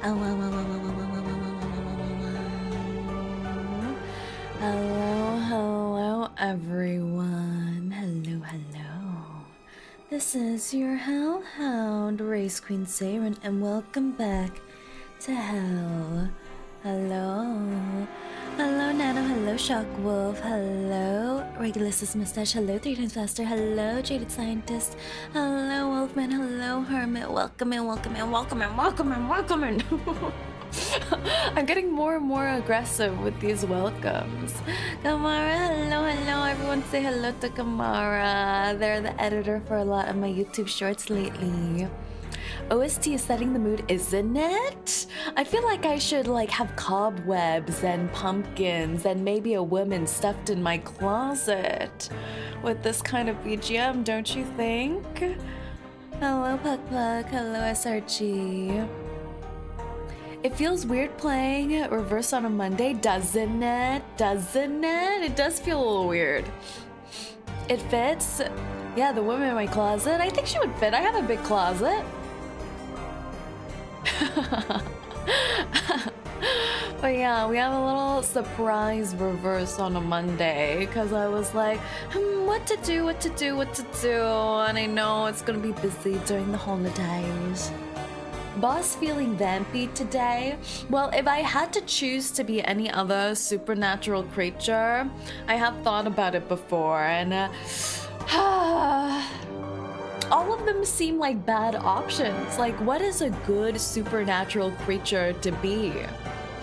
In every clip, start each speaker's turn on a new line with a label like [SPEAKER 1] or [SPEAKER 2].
[SPEAKER 1] Oh, hello, everyone. Hello. This is your hellhound, Race Queen Saerin, and welcome back to hell. Hello, Nano. Hello, Shockwolf. Hello, Regulus' Mustache. Hello, 3 times faster. Hello, Jaded Scientist. Hello, Wolfman. Hello, Hermit. Welcome in. I'm getting more and more aggressive with these welcomes. Kamara, hello. Everyone say hello to Kamara. They're the editor for a lot of my YouTube shorts lately. OST is setting the mood, isn't it? I feel like I should have cobwebs and pumpkins and maybe a woman stuffed in my closet with this kind of BGM, don't you think? Hello, Puck. Hello, SRG. It feels weird playing reverse on a Monday, doesn't it? It does feel a little weird. It fits. Yeah, the woman in my closet. I think she would fit. I have a big closet. But yeah, we have a little surprise reverse on a Monday because I was like, what to do, and I know it's gonna be busy during the holidays. Boss feeling vampy today? Well, if I had to choose to be any other supernatural creature, I have thought about it before, and all of them seem like bad options. Like, what is a good supernatural creature to be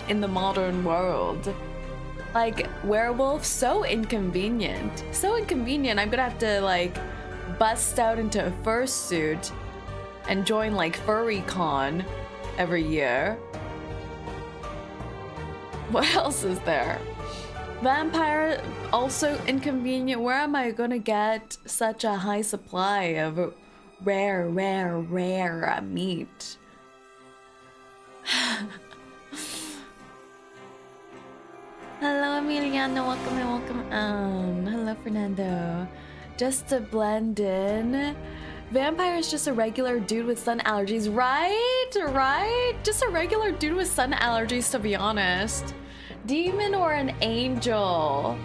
[SPEAKER 1] in the modern world? Like, werewolf, so inconvenient. I'm gonna have to bust out into a fursuit and join Furry Con every year. What else is there? Vampire, also inconvenient. Where am I gonna get such a high supply of rare meat? Hello, Emiliano. Welcome. Hello, Fernando. Just to blend in. Vampire is just a regular dude with sun allergies, right? Just a regular dude with sun allergies, to be honest. Demon or an angel?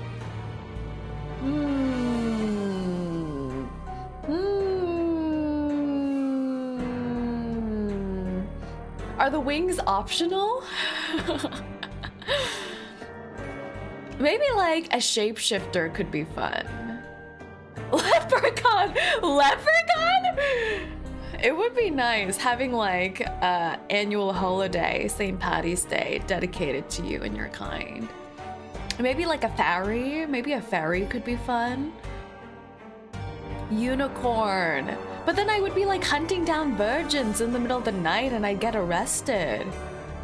[SPEAKER 1] Are the wings optional? Maybe a shapeshifter could be fun. Leprechaun? It would be nice having annual holiday, St. Patty's Day, dedicated to you and your kind. Maybe a fairy. Maybe a fairy could be fun. Unicorn. But then I would be hunting down virgins in the middle of the night and I'd get arrested.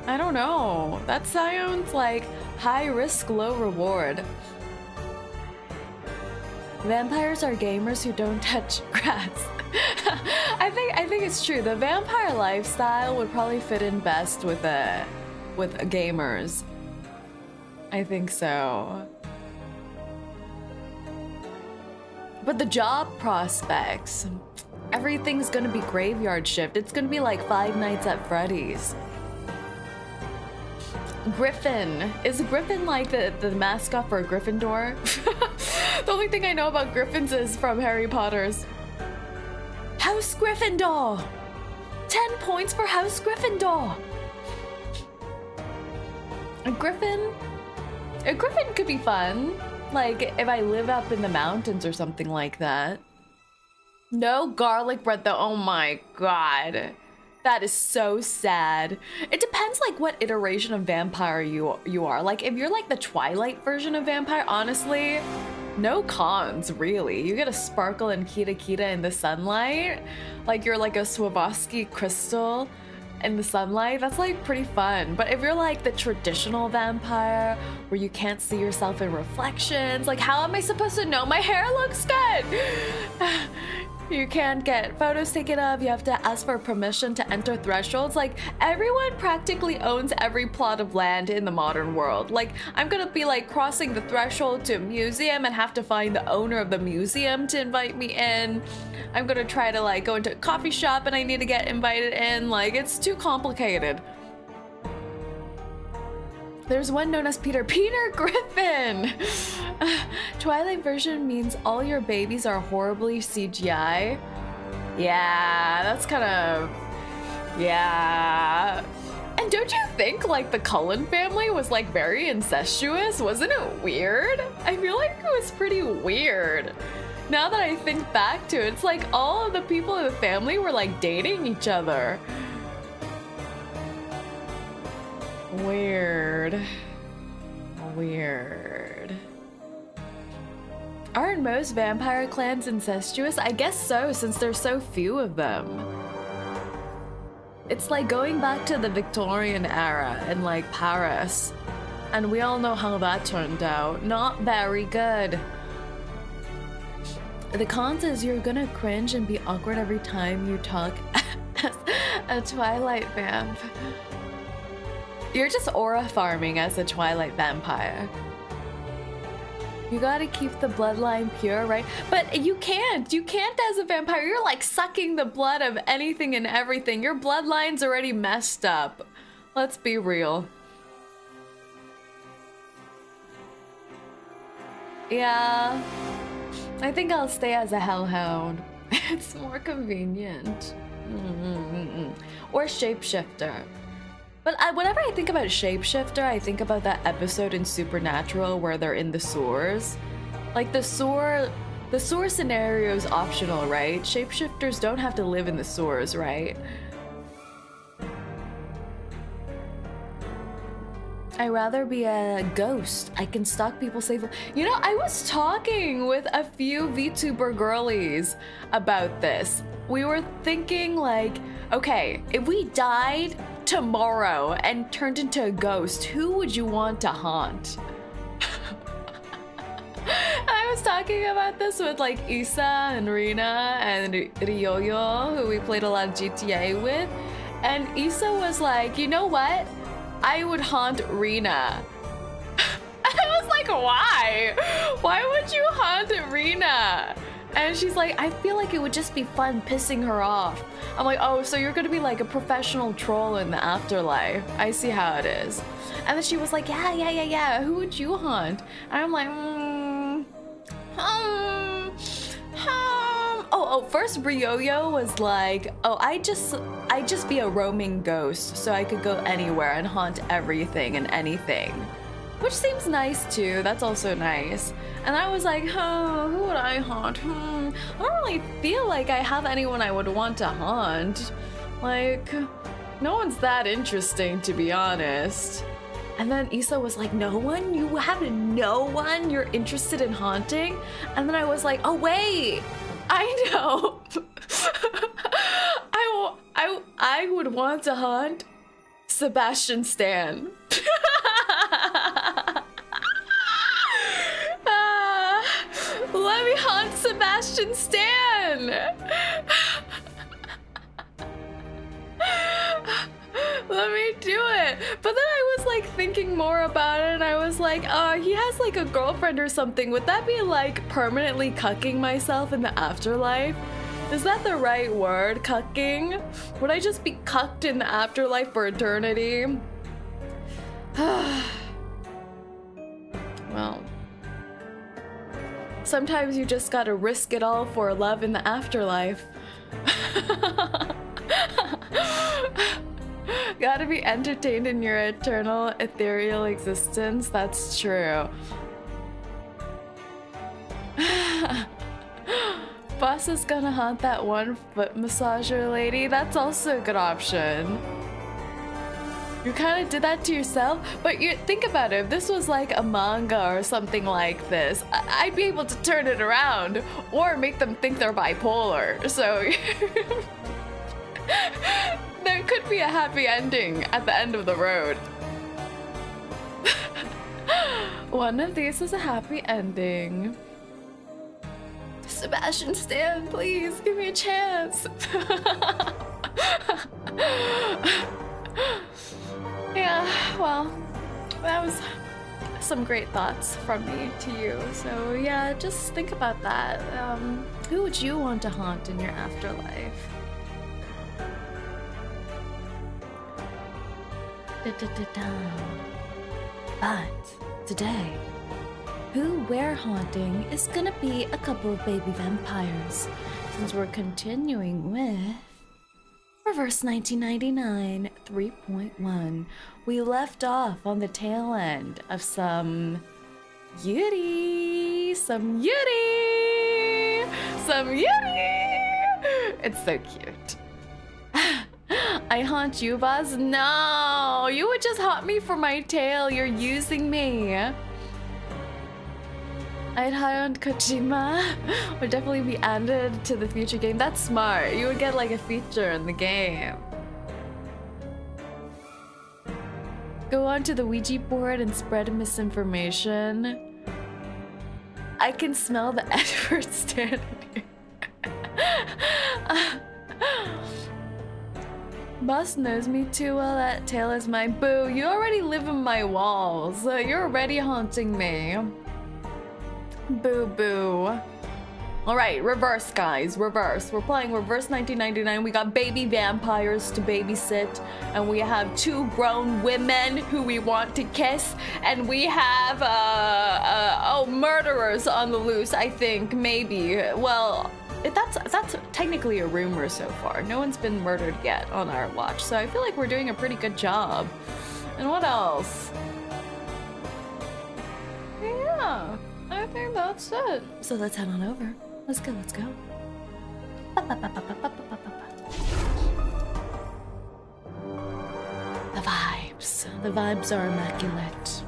[SPEAKER 1] I don't know. That sounds like high risk, low reward. Vampires are gamers who don't touch grass. I think it's true. The vampire lifestyle would probably fit in best with gamers. I think so. But the job prospects, everything's gonna be graveyard shift. It's gonna be like Five Nights at Freddy's. Griffin. Is Griffin the mascot for Gryffindor? The only thing I know about Griffins is from Harry Potter's. House Gryffindor! 10 points for House Gryffindor! A Griffin could be fun. If I live up in the mountains or something like that. No garlic bread though, oh my god. That is so sad. It depends what iteration of vampire you are. If you're the Twilight version of vampire, honestly, no cons really. You get a sparkle and kita in the sunlight. You're a Swarovski crystal in the sunlight. That's pretty fun. But if you're the traditional vampire where you can't see yourself in reflections, how am I supposed to know my hair looks good? You can't get photos taken of. You have to ask for permission to enter thresholds. Everyone practically owns every plot of land in the modern world. I'm gonna be crossing the threshold to a museum and have to find the owner of the museum to invite me in. I'm gonna try to go into a coffee shop and I need to get invited in. It's too complicated. There's one known as Peter Griffin. Twilight version means all your babies are horribly CGI. Yeah, that's kind of... yeah. And don't you think like the Cullen family was like very incestuous? Wasn't it weird? I feel like it was pretty weird. Now that I think back to it, it's like all of the people in the family were like dating each other. Weird. Weird. Aren't most vampire clans incestuous? I guess so, since there's so few of them. It's like going back to the Victorian era and like Paris. And we all know how that turned out. Not very good. The cons is you're gonna cringe and be awkward every time you talk as a Twilight vamp. You're just aura farming as a Twilight vampire. You gotta keep the bloodline pure, right? But you can't. You can't as a vampire. You're like sucking the blood of anything and everything. Your bloodline's already messed up. Let's be real. Yeah. I think I'll stay as a hellhound. It's more convenient. Or shapeshifter. But whenever I think about shapeshifter, I think about that episode in Supernatural where they're in the sewers. Like the sewer scenario is optional, right? Shapeshifters don't have to live in the sewers, right? I'd rather be a ghost. I can stalk people safely. You know, I was talking with a few VTuber girlies about this. We were thinking like, okay, if we died tomorrow and turned into a ghost, who would you want to haunt? I was talking about this with like Isa and Rina and Ryoyo, who we played a lot of GTA with. And Isa was like, you know what? I would haunt Rina. I was like, why? Why would you haunt Rina? And she's like, I feel like it would just be fun pissing her off. I'm like, oh, so you're gonna be like a professional troll in the afterlife. I see how it is. And then she was like, yeah. Who would you haunt? And I'm like, Oh, first Ryoyo was like, oh, I just be a roaming ghost so I could go anywhere and haunt everything and anything. Which seems nice too, that's also nice. And I was like, oh, who would I haunt? I don't really feel like I have anyone I would want to haunt. Like, no one's that interesting, to be honest. And then Isa was like, no one? You have no one you're interested in haunting? And then I was like, oh wait, I know. I would want to haunt Sebastian Stan. Let me haunt Sebastian Stan. Let me do it. But then I was like thinking more about it and I was like, he has like a girlfriend or something. Would that be like permanently cucking myself in the afterlife? Is that the right word, cucking? Would I just be cucked in the afterlife for eternity? Well, sometimes you just gotta risk it all for love in the afterlife. Gotta be entertained in your eternal ethereal existence. That's true. Boss is gonna haunt that one foot massager lady. That's also a good option. You kind of did that to yourself, but you think about it. If this was like a manga or something like this, I'd be able to turn it around or make them think they're bipolar. So there could be a happy ending at the end of the road. One of these is a happy ending. Sebastian Stan, please give me a chance. Yeah, well, that was some great thoughts from me to you. So yeah, just think about that. Who would you want to haunt in your afterlife? But today, who we're haunting is gonna be a couple of baby vampires, since we're continuing with Reverse 1999 3.1. We left off on the tail end of some Yuri! It's so cute. I haunt you, Buzz? No! You would just haunt me for my tail. You're using me. I'd haunt Kojima. Would definitely be added to the future game. That's smart. You would get like a feature in the game. Go onto the Ouija board and spread misinformation. I can smell the Edward standing here. Boss knows me too well. That tail is my boo. You already live in my walls. You're already haunting me. Boo boo. Alright, reverse, guys. Reverse. We're playing Reverse 1999. We got baby vampires to babysit. And we have two grown women who we want to kiss. And we have, murderers on the loose, I think. Maybe. Well, that's technically a rumor so far. No one's been murdered yet on our watch. So I feel like we're doing a pretty good job. And what else? Yeah. I think that's it. So let's head on over. Let's go, let's go. The vibes. The vibes are immaculate.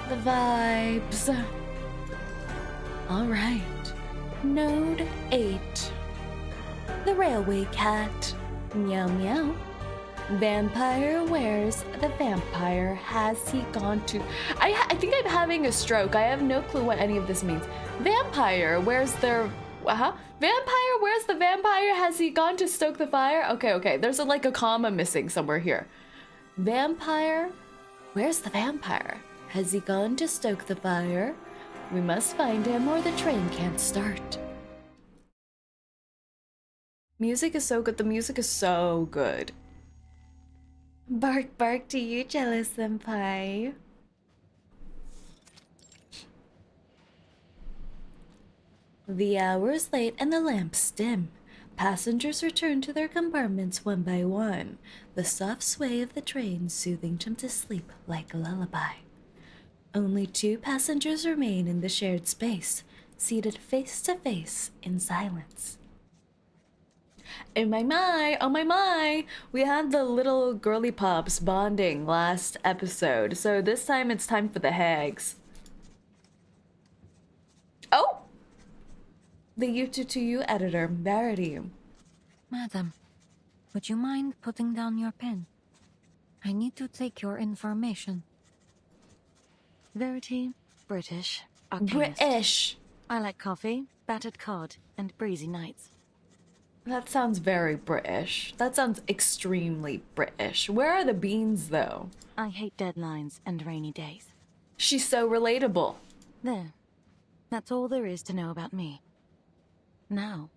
[SPEAKER 1] The vibes. Alright. Node 8. The railway cat. Meow meow. Vampire, where's the vampire? Has he gone to... I think I'm having a stroke. I have no clue what any of this means. Vampire, where's their... Vampire, where's the vampire? Has he gone to stoke the fire? Okay. There's like a comma missing somewhere here. Vampire, where's the vampire? Has he gone to stoke the fire? We must find him or the train can't start. Music is so good. The music is so good. Bark, bark to you, jealous senpai. The hour is late and the lamps dim. Passengers return to their compartments one by one, the soft sway of the train soothing them to sleep like a lullaby. Only two passengers remain in the shared space, seated face to face in silence. Oh my, we had the little girly pups bonding last episode, so this time it's time for the hags. Oh! The U2 editor, Verity.
[SPEAKER 2] Madam, would you mind putting down your pen? I need to take your information. Verity, British, arcanist.
[SPEAKER 1] British!
[SPEAKER 2] I like coffee, battered cod, and breezy nights.
[SPEAKER 1] That sounds very British. That sounds extremely British. Where are the beans, though?
[SPEAKER 2] I hate deadlines and rainy days.
[SPEAKER 1] She's so relatable.
[SPEAKER 2] There. That's all there is to know about me. Now,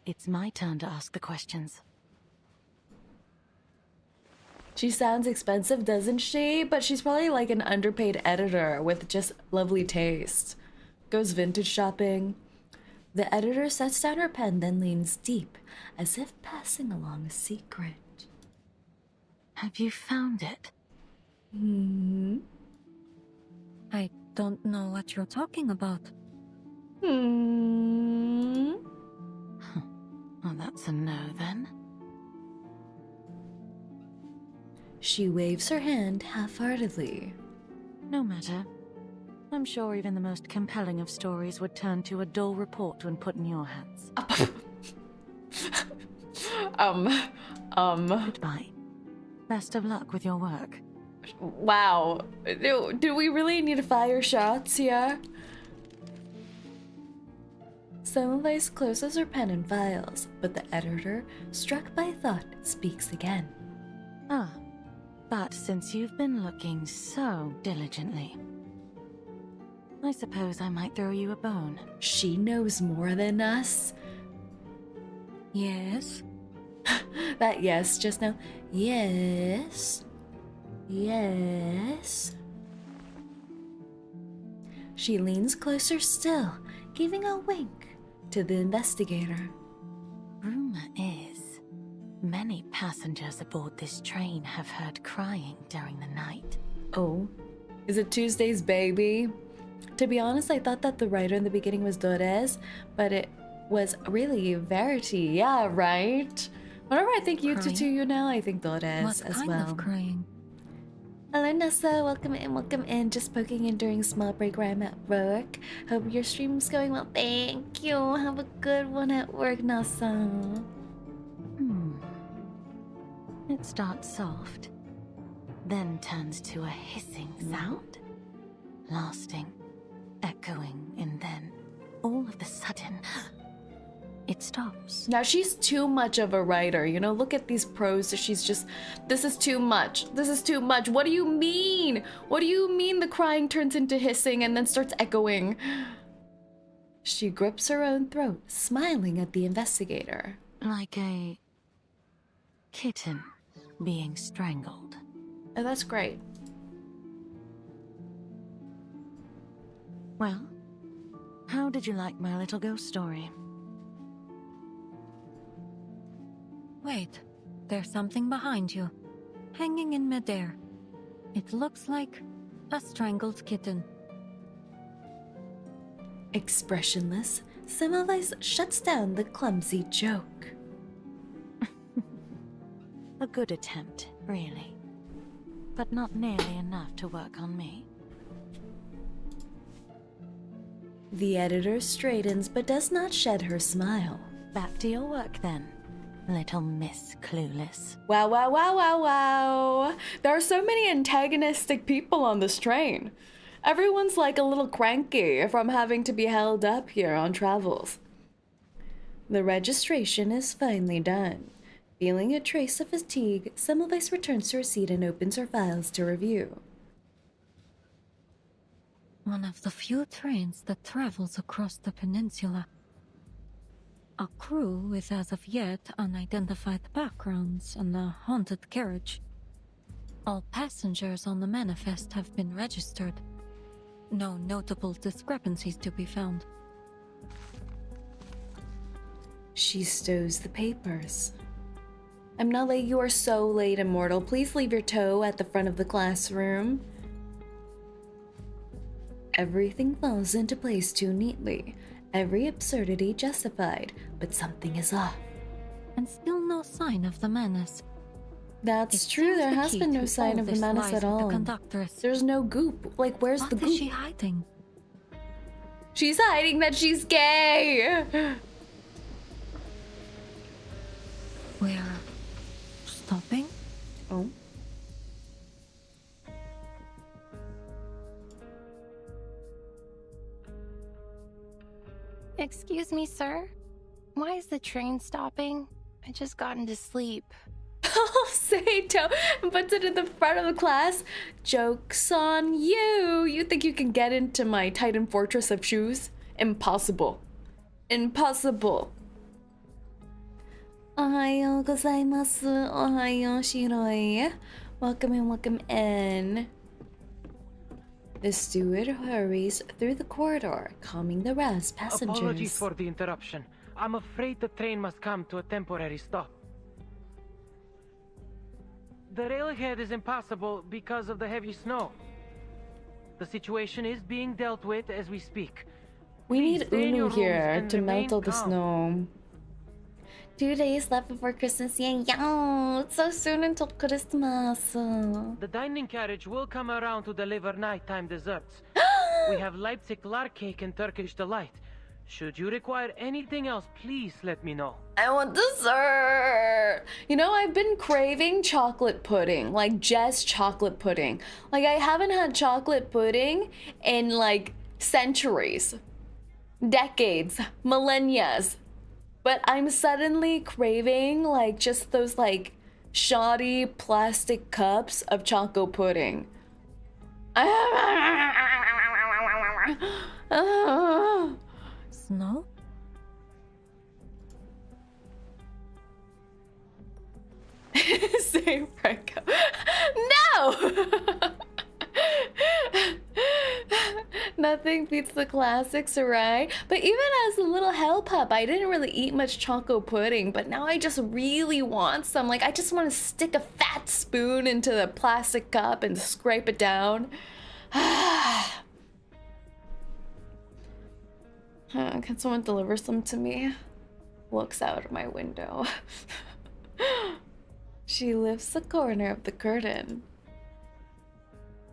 [SPEAKER 2] it's my turn to ask the questions.
[SPEAKER 1] She sounds expensive, doesn't she? But she's probably like an underpaid editor with just lovely taste. Goes vintage shopping. The editor sets down her pen, then leans deep, as if passing along a secret.
[SPEAKER 2] Have you found it? I don't know what you're talking about.
[SPEAKER 1] Hmm.
[SPEAKER 2] Well, that's a no, then.
[SPEAKER 1] She waves her hand half-heartedly.
[SPEAKER 2] No matter. I'm sure even the most compelling of stories would turn to a dull report when put in your hands. Goodbye. Best of luck with your work.
[SPEAKER 1] Wow. Do we really need fire shots here? Stowaways closes her pen and files, but the editor, struck by thought, speaks again.
[SPEAKER 2] Ah, but since you've been looking so diligently, I suppose I might throw you a bone.
[SPEAKER 1] She knows more than us.
[SPEAKER 2] Yes?
[SPEAKER 1] That yes just now. Yes. Yes. She leans closer still, giving a wink to the investigator.
[SPEAKER 2] Rumor is, many passengers aboard this train have heard crying during the night.
[SPEAKER 1] Oh, is it Tuesday's baby? To be honest, I thought that the writer in the beginning was Dores, but it was really Verity. Yeah, right? Whenever I think you now, I think Dores
[SPEAKER 2] What
[SPEAKER 1] as
[SPEAKER 2] kind
[SPEAKER 1] well.
[SPEAKER 2] of crying?
[SPEAKER 1] Hello, Nessa. Welcome in. Just poking in during small break where I'm at work. Hope your stream's going well. Thank you. Have a good one at work, Nessa.
[SPEAKER 2] It starts soft, then turns to a hissing sound, lasting, echoing, and then, all of a sudden, it stops.
[SPEAKER 1] Now, she's too much of a writer. You know, look at these prose. She's just, this is too much. This is too much. What do you mean? What do you mean the crying turns into hissing and then starts echoing? She grips her own throat, smiling at the investigator.
[SPEAKER 2] Like a kitten being strangled.
[SPEAKER 1] Oh, that's great.
[SPEAKER 2] Well, how did you like my little ghost story?
[SPEAKER 3] Wait, there's something behind you, hanging in midair. It looks like a strangled kitten.
[SPEAKER 1] Expressionless, Semmelweis shuts down the clumsy joke.
[SPEAKER 2] A good attempt, really. But not nearly enough to work on me.
[SPEAKER 1] The editor straightens but does not shed her smile.
[SPEAKER 2] Back to your work then, little Miss Clueless.
[SPEAKER 1] Wow, wow, wow, wow, wow. There are so many antagonistic people on this train. Everyone's like a little cranky from having to be held up here on travels. The registration is finally done. Feeling a trace of fatigue, Semmelweis returns to her seat and opens her files to review.
[SPEAKER 3] One of the few trains that travels across the peninsula. A crew with as of yet unidentified backgrounds and a haunted carriage. All passengers on the manifest have been registered. No notable discrepancies to be found.
[SPEAKER 1] She stows the papers. I'm not late. You are so late, Immortal. Please leave your toe at the front of the classroom. Everything falls into place too neatly. Every absurdity justified, but something is off.
[SPEAKER 3] And still no sign of the menace.
[SPEAKER 1] That's
[SPEAKER 3] It
[SPEAKER 1] true.
[SPEAKER 3] seems
[SPEAKER 1] There
[SPEAKER 3] the
[SPEAKER 1] has
[SPEAKER 3] key
[SPEAKER 1] been no
[SPEAKER 3] to
[SPEAKER 1] sign
[SPEAKER 3] all
[SPEAKER 1] of the
[SPEAKER 3] this
[SPEAKER 1] menace
[SPEAKER 3] lies
[SPEAKER 1] at
[SPEAKER 3] with
[SPEAKER 1] all.
[SPEAKER 3] the conductress.
[SPEAKER 1] There's no goop. Like, where's the
[SPEAKER 3] What
[SPEAKER 1] goop?
[SPEAKER 3] is she hiding?
[SPEAKER 1] She's hiding that she's gay.
[SPEAKER 3] We're stopping?
[SPEAKER 1] Oh.
[SPEAKER 4] Excuse me, sir? Why is the train stopping? I just got into sleep.
[SPEAKER 1] Saito puts it in the front of the class. Joke's on you. You think you can get into my Titan fortress of shoes? Impossible. Impossible. Ohayo gozaimasu. Ohayo shiroi. Welcome in. The steward hurries through the corridor, calming the roused passengers.
[SPEAKER 5] Apologies for the interruption. I'm afraid the train must come to a temporary stop. The railhead is impassable because of the heavy snow. The situation is being dealt with as we speak.
[SPEAKER 1] We
[SPEAKER 5] Please
[SPEAKER 1] need
[SPEAKER 5] stay in
[SPEAKER 1] Unu
[SPEAKER 5] your
[SPEAKER 1] here
[SPEAKER 5] rooms
[SPEAKER 1] to
[SPEAKER 5] and
[SPEAKER 1] melt
[SPEAKER 5] remain
[SPEAKER 1] all the
[SPEAKER 5] calm.
[SPEAKER 1] snow. 2 days left before Christmas. Yeah, it's so soon until Christmas.
[SPEAKER 5] The dining carriage will come around to deliver nighttime desserts. We have Leipzig lard cake and Turkish delight. Should you require anything else, please let me know.
[SPEAKER 1] I want dessert. You know, I've been craving chocolate pudding, like just chocolate pudding. Like, I haven't had chocolate pudding in like centuries, decades, millennia. But I'm suddenly craving like just those like shoddy plastic cups of choco pudding.
[SPEAKER 3] Snow?
[SPEAKER 1] Say Franco. No! Nothing beats the classics, right? But even as a little hell pup, I didn't really eat much choco pudding, but now I just really want some. Like, I just want to stick a fat spoon into the plastic cup and scrape it down. Can someone deliver some to me? Looks out of my window. She lifts the corner of the curtain.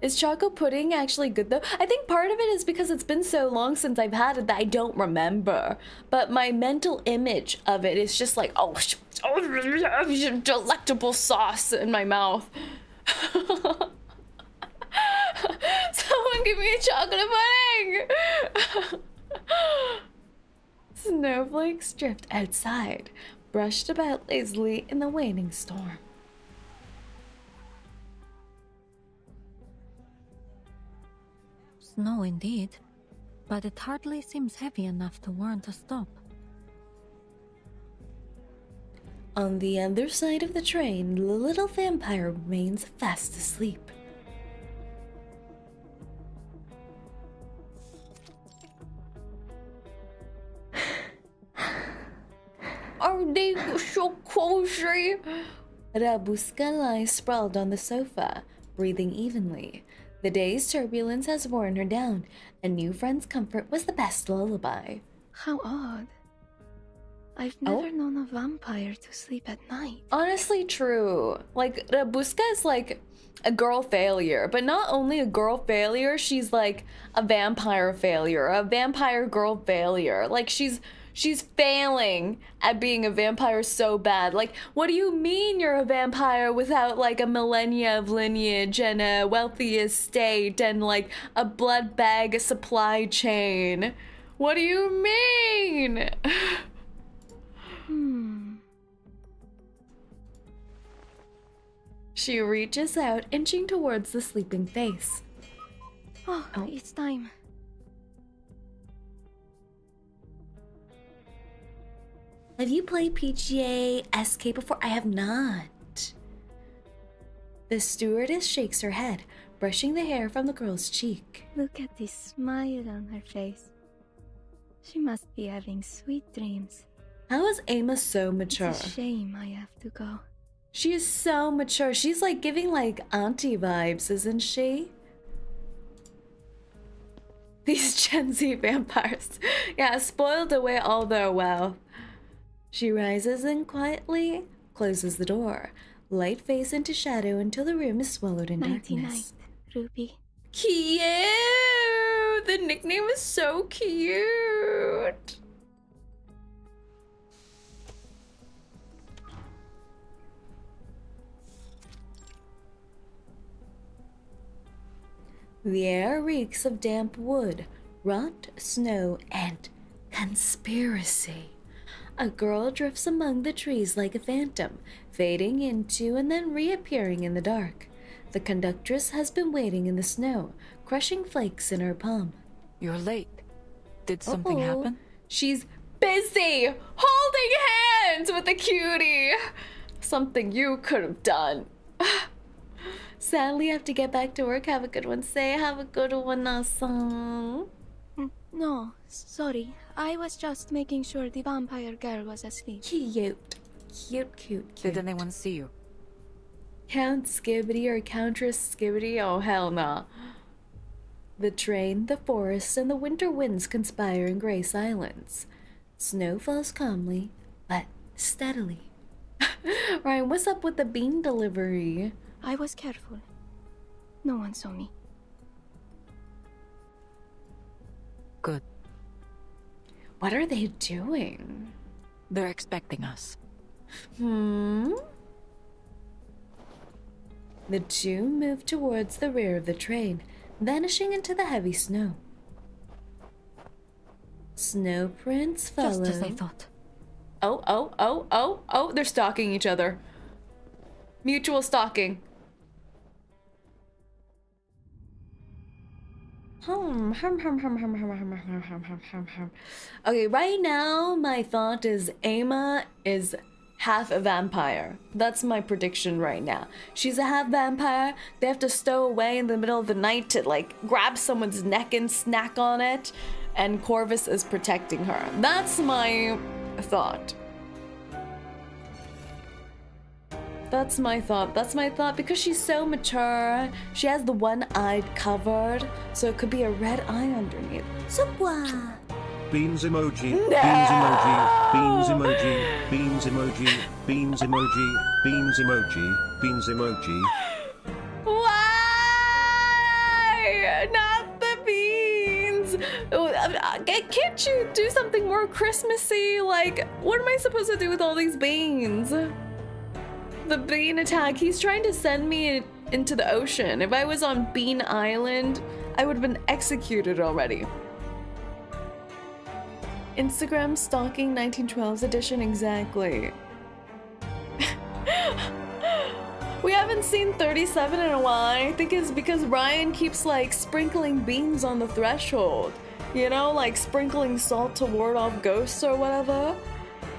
[SPEAKER 1] Is choco pudding actually good though? I think part of it is because it's been so long since I've had it that I don't remember. But my mental image of it is just like, oh, delectable sauce in my mouth. Someone give me chocolate pudding! Snowflakes drift outside, brushed about lazily in the waning storm.
[SPEAKER 3] Snow indeed, but it hardly seems heavy enough to warrant a stop.
[SPEAKER 1] On the other side of the train, the little vampire remains fast asleep. Are they so cozy? Rubuska lies sprawled on the sofa, breathing evenly. The day's turbulence has worn her down, and new friend's comfort was the best lullaby.
[SPEAKER 4] How odd. I've never known a vampire to sleep at night.
[SPEAKER 1] Honestly true. Like, Rubuska is like a girl failure, but not only a girl failure, she's like a vampire failure, a vampire girl failure. Like, she's failing at being a vampire so bad. Like, what do you mean you're a vampire without like a millennia of lineage and a wealthy estate and like a blood bag supply chain? What do you mean? She reaches out, inching towards the sleeping face.
[SPEAKER 4] Oh, it's time.
[SPEAKER 1] Have you played PGA SK before? I have not. The stewardess shakes her head, brushing the hair from the girl's cheek.
[SPEAKER 4] Look at this smile on her face. She must be having sweet dreams.
[SPEAKER 1] How is 𝐒𝐴𝐻 so mature?
[SPEAKER 4] It's a shame I have to go.
[SPEAKER 1] She is so mature. She's like giving like auntie vibes, isn't she? These Gen Z vampires. Yeah, spoiled away all their wealth. She rises and quietly closes the door. Light fades into shadow until the room is swallowed in darkness.
[SPEAKER 4] Night, Ruby.
[SPEAKER 1] Cute! The nickname is so cute! The air reeks of damp wood, rot, snow, and conspiracy. A girl drifts among the trees like a phantom, fading into and then reappearing in the dark. The conductress has been waiting in the snow, crushing flakes in her palm.
[SPEAKER 2] You're late. Did something happen?
[SPEAKER 1] She's busy holding hands with a cutie. Something you could have done. Sadly, I have to get back to work. Have a good one. Say, have a good one, Asang.
[SPEAKER 4] No, sorry. I was just making sure the vampire girl was asleep.
[SPEAKER 1] Cute. Cute, cute, cute.
[SPEAKER 2] Did anyone see you?
[SPEAKER 1] Count Skibbity or Countess Skibbity? Oh, hell nah. The train, the forest, and the winter winds conspire in gray silence. Snow falls calmly, but steadily. Ryan, what's up with the bean delivery?
[SPEAKER 4] I was careful. No one saw me.
[SPEAKER 2] Good.
[SPEAKER 1] What are they doing?
[SPEAKER 2] They're expecting us.
[SPEAKER 1] The two move towards the rear of the train, vanishing into the heavy snow. Snow prints follow.
[SPEAKER 3] Just as I thought.
[SPEAKER 1] Oh, they're stalking each other. Mutual stalking. Okay, right now my thought is 𝐒𝐴𝐻 is half a vampire. That's my prediction right now. She's a half vampire. They have to stow away in the middle of the night to like grab someone's neck and snack on it, and Corvus is protecting her. That's my thought. That's my thought. That's my thought because she's so mature. She has the one eye covered, so it could be a red eye underneath. Supwa.
[SPEAKER 6] Beans emoji,
[SPEAKER 1] No!
[SPEAKER 6] beans emoji, beans emoji, beans emoji, beans emoji, beans emoji, beans emoji.
[SPEAKER 1] Why? Not the beans. Can't you do something more Christmassy? Like, what am I supposed to do with all these beans? The bean attack. He's trying to send me into the ocean. If I was on Bean Island, I would have been executed already. Instagram stalking 1912's edition, exactly. We haven't seen 37 in a while. I think it's because Ryan keeps like sprinkling beans on the threshold. You know, like sprinkling salt to ward off ghosts or whatever.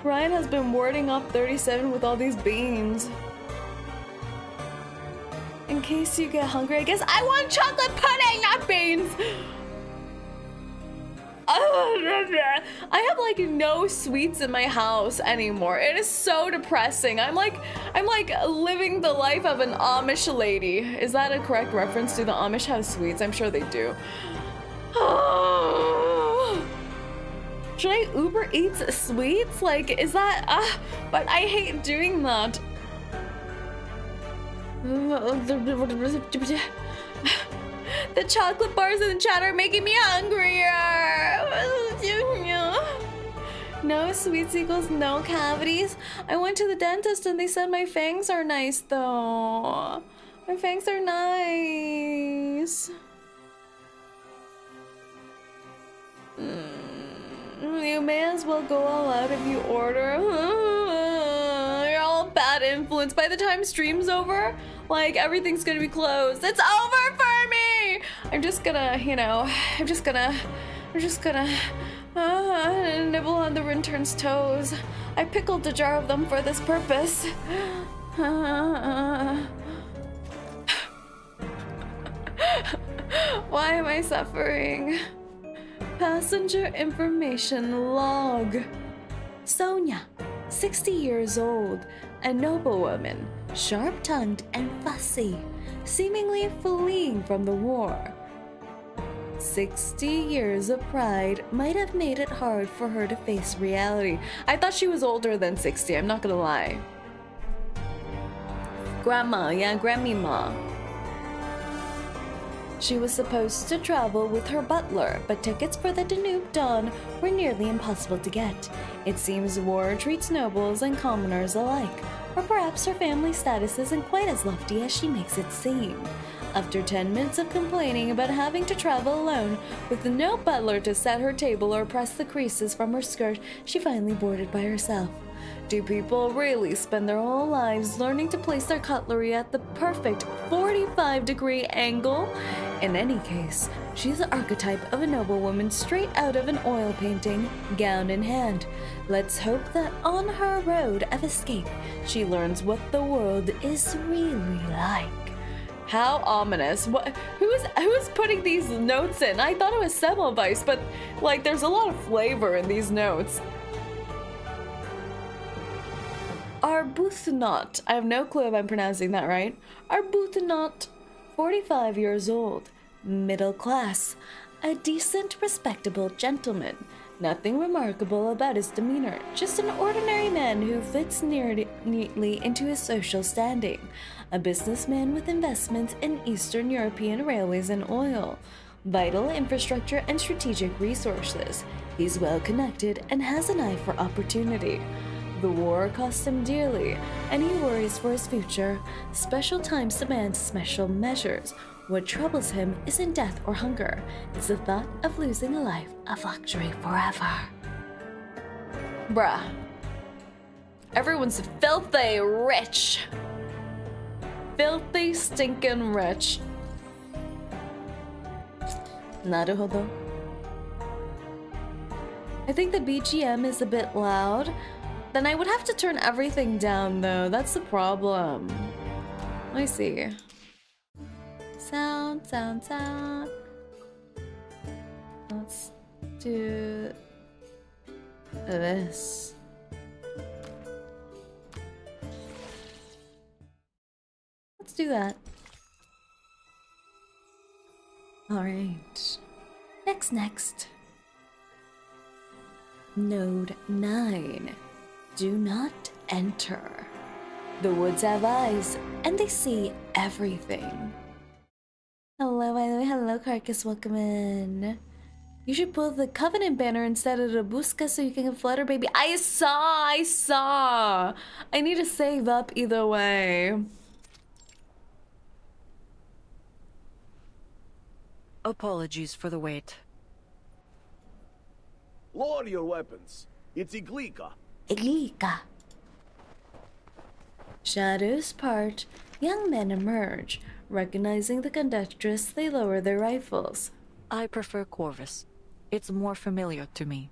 [SPEAKER 1] Ryan has been warding off 37 with all these beans. In case you get hungry, I guess I want chocolate pudding, not beans! I have like no sweets in my house anymore. It is so depressing. I'm like living the life of an Amish lady. Is that a correct reference? Do the Amish have sweets? I'm sure they do. Should I Uber Eats sweets? Like, is that but I hate doing that. The chocolate bars in the chat are making me hungrier. No sweets equals no cavities. I went to the dentist and they said my fangs are nice though. My fangs are nice. You may as well go all out if you order. You're all bad influence. By the time stream's over, like everything's gonna be closed. It's over for me. I'm just gonna, you know, I'm just gonna nibble on the intern's toes. I pickled a jar of them for this purpose. Why am I suffering? Passenger information log. Sonia, 60 years old, a noblewoman, sharp-tongued and fussy, seemingly fleeing from the war. 60 years of pride might have made it hard for her to face reality. I thought she was older than 60, I'm not gonna lie. Grandma, yeah, Grandmima. She was supposed to travel with her butler, but tickets for the Danube Dawn were nearly impossible to get. It seems war treats nobles and commoners alike, or perhaps her family status isn't quite as lofty as she makes it seem. After 10 minutes of complaining about having to travel alone, with no butler to set her table or press the creases from her skirt, she finally boarded by herself. Do people really spend their whole lives learning to place their cutlery at the perfect 45-degree angle? In any case, she's the archetype of a noblewoman straight out of an oil painting, gown in hand. Let's hope that on her road of escape, she learns what the world is really like. How ominous. What? Who's putting these notes in? I thought it was Semmelweis, but like there's a lot of flavor in these notes. Arbuthnot. I have no clue if I'm pronouncing that right. Arbuthnot, 45 years old, middle class, a decent, respectable gentleman. Nothing remarkable about his demeanor, just an ordinary man who fits neatly into his social standing. A businessman with investments in Eastern European railways and oil, vital infrastructure and strategic resources. He's well connected and has an eye for opportunity. The war cost him dearly, and he worries for his future. Special times demand special measures. What troubles him isn't death or hunger. It's the thought of losing a life of luxury forever. Bruh. Everyone's filthy rich. Filthy stinking rich. Naruhodo. I think the BGM is a bit loud. Then I would have to turn everything down, though. That's the problem. Let me see. Sound. Let's do this. Let's do that. Alright. Next. Node 9. Do not enter. The woods have eyes, and they see everything. Hello, by the way. Hello, Carcass. Welcome in. You should pull the Covenant banner instead of the Rubuska so you can get Flutter Baby. I saw! I need to save up either way.
[SPEAKER 2] Apologies for the wait.
[SPEAKER 7] Lower your weapons. It's
[SPEAKER 1] 𝐒𝐡𝐚𝐭. Shadows part. Young men emerge. Recognizing the conductress, they lower their rifles.
[SPEAKER 2] I prefer Corvus. It's more familiar to me.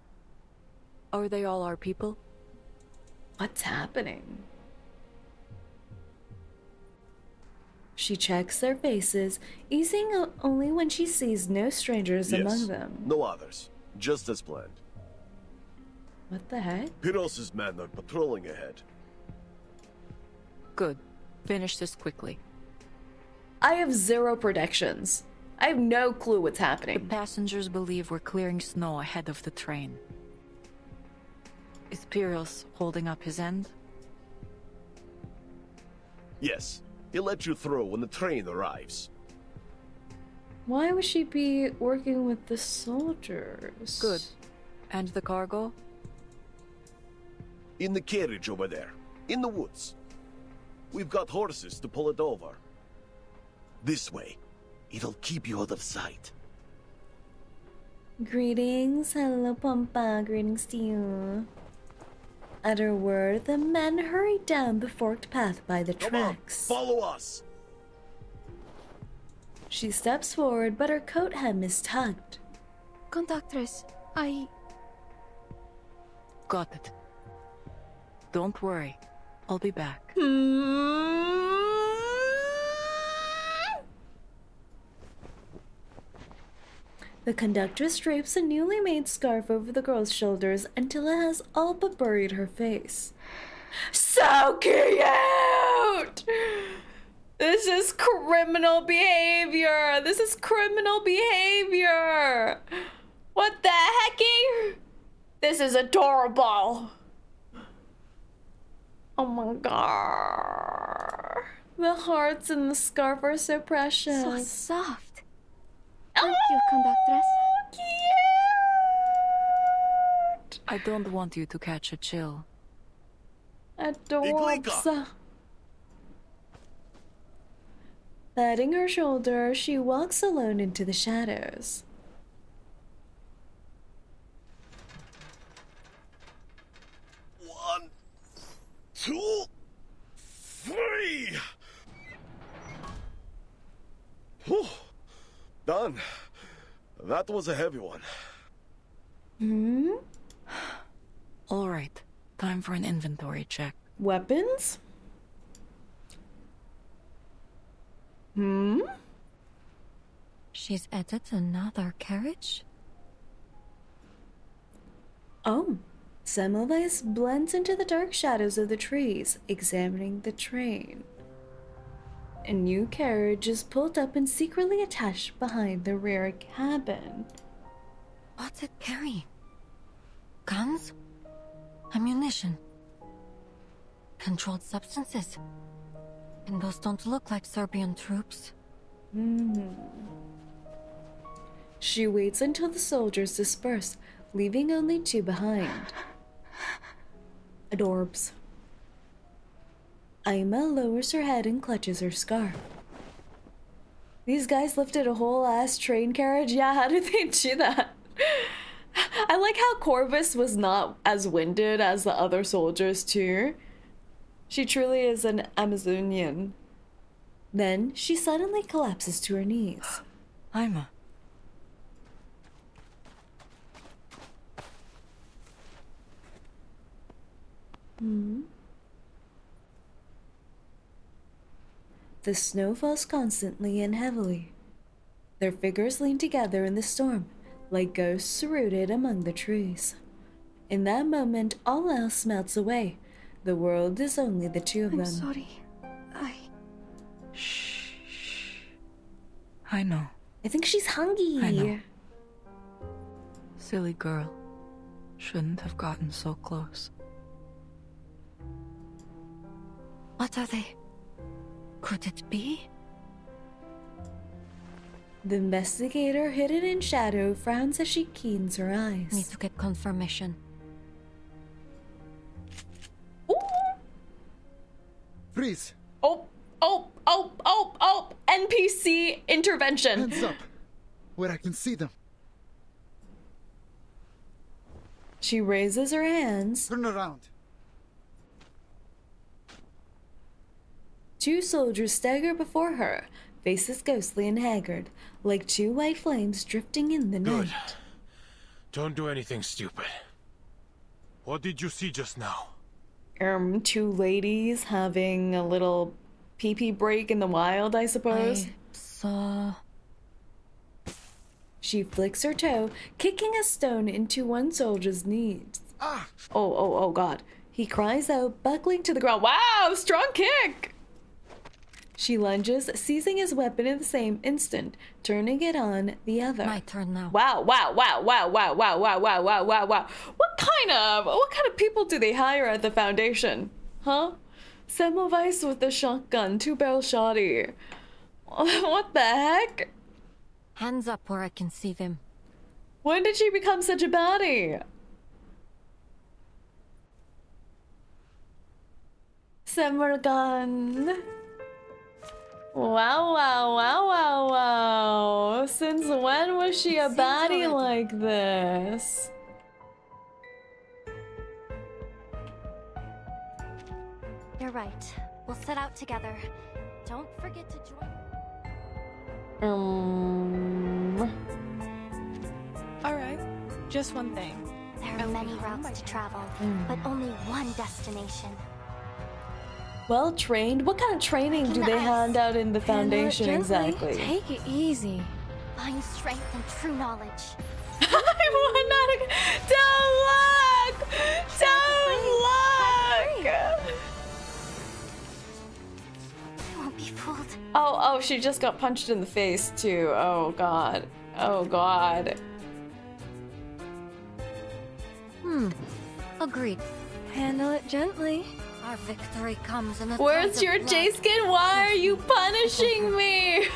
[SPEAKER 2] Are they all our people?
[SPEAKER 1] What's happening? She checks their faces, easing only when she sees no strangers among them.
[SPEAKER 7] No others. Just as planned.
[SPEAKER 1] What the heck?
[SPEAKER 7] Pyros' men are patrolling ahead.
[SPEAKER 2] Good. Finish this quickly.
[SPEAKER 1] I have zero predictions. I have no clue what's
[SPEAKER 2] The
[SPEAKER 1] happening.
[SPEAKER 2] passengers believe we're clearing snow ahead of the train. Is Pyros holding up his end?
[SPEAKER 7] Yes. He'll let you through when the train arrives.
[SPEAKER 1] Why would she be working with the soldiers?
[SPEAKER 2] Good. And the cargo?
[SPEAKER 7] In the carriage over there. In the woods. We've got horses to pull it over. This way. It'll keep you out of sight.
[SPEAKER 1] Greetings. Hello, Pampa. Greetings to you. At her word, the men hurried down the forked path by the
[SPEAKER 7] Come on,
[SPEAKER 1] tracks.
[SPEAKER 7] follow us.
[SPEAKER 1] She steps forward, but her coat hem is tugged.
[SPEAKER 4] Conductress,
[SPEAKER 2] Got it. Don't worry. I'll be back.
[SPEAKER 1] The conductress drapes a newly made scarf over the girl's shoulders until it has all but buried her face. So cute! This is criminal behavior! This is criminal behavior! What the hecky? This is adorable! Oh my god. The hearts in the scarf are so precious.
[SPEAKER 4] so soft. Thank you, conductress.
[SPEAKER 1] Cute!
[SPEAKER 2] I don't want you to catch a chill.
[SPEAKER 1] Adorbs. Patting her shoulder, she walks alone into the shadows.
[SPEAKER 7] One, two, three. Whew. Done. That was a heavy one.
[SPEAKER 2] All right. Time for an inventory check.
[SPEAKER 1] Weapons?
[SPEAKER 3] She's added another carriage?
[SPEAKER 1] Oh. Semmelweis blends into the dark shadows of the trees, examining the train. A new carriage is pulled up and secretly attached behind the rear cabin.
[SPEAKER 3] What's it carrying? Guns? Ammunition? Controlled substances? And those don't look like Serbian troops.
[SPEAKER 1] She waits until the soldiers disperse, leaving only two behind. Adorbs. Ima lowers her head and clutches her scarf. These guys lifted a whole ass train carriage? Yeah, how did they do that? I like how Corvus was not as winded as the other soldiers too. She truly is an Amazonian. Then she suddenly collapses to her knees.
[SPEAKER 2] Ima.
[SPEAKER 1] The snow falls constantly and heavily. Their figures lean together in the storm, like ghosts rooted among the trees. In that moment, all else melts away. The world is only the two of them.
[SPEAKER 4] I'm sorry.
[SPEAKER 2] Shh. I know.
[SPEAKER 1] I think she's hungry.
[SPEAKER 2] I know. Silly girl. Shouldn't have gotten so close. What are they? Could it be?
[SPEAKER 1] The investigator, hidden in shadow, frowns as she keens her eyes.
[SPEAKER 3] Need to get confirmation.
[SPEAKER 1] Ooh.
[SPEAKER 8] Freeze!
[SPEAKER 1] Oh! NPC intervention.
[SPEAKER 8] Hands up! Where I can see them.
[SPEAKER 1] She raises her hands.
[SPEAKER 8] Turn around.
[SPEAKER 1] Two soldiers stagger before her, faces ghostly and haggard, like two white flames drifting in the
[SPEAKER 9] Good.
[SPEAKER 1] night.
[SPEAKER 9] Don't do anything stupid. What did you see just now?
[SPEAKER 1] Two ladies having a little pee-pee break in the wild, I suppose.
[SPEAKER 3] I saw...
[SPEAKER 1] She flicks her toe, kicking a stone into one soldier's knees.
[SPEAKER 8] Ah!
[SPEAKER 1] Oh, God. He cries out, buckling to the ground. Wow, strong kick! She lunges, seizing his weapon in the same instant, turning it on the other.
[SPEAKER 3] My turn now.
[SPEAKER 1] Wow. What kind of people do they hire at the Foundation? Huh? Semmelweis with the shotgun, 2-barrel shotty. What the heck?
[SPEAKER 3] Hands up where I can see them.
[SPEAKER 1] When did she become such a baddie? Semmergun. Wow. Since when was she a baddie like this?
[SPEAKER 10] You're right. We'll set out together. Don't forget to join.
[SPEAKER 11] Alright, just one thing.
[SPEAKER 10] There are many routes to travel, but only one destination.
[SPEAKER 1] Well trained? What kind of training do they hand out in the Foundation exactly?
[SPEAKER 4] Take it easy.
[SPEAKER 10] Find strength and true knowledge.
[SPEAKER 1] Don't look!
[SPEAKER 10] I won't be fooled.
[SPEAKER 1] Oh, she just got punched in the face too. Oh god.
[SPEAKER 3] Agreed.
[SPEAKER 4] Handle it gently.
[SPEAKER 3] Our victory comes in the
[SPEAKER 1] Where's your J-Skin? Why are you punishing me?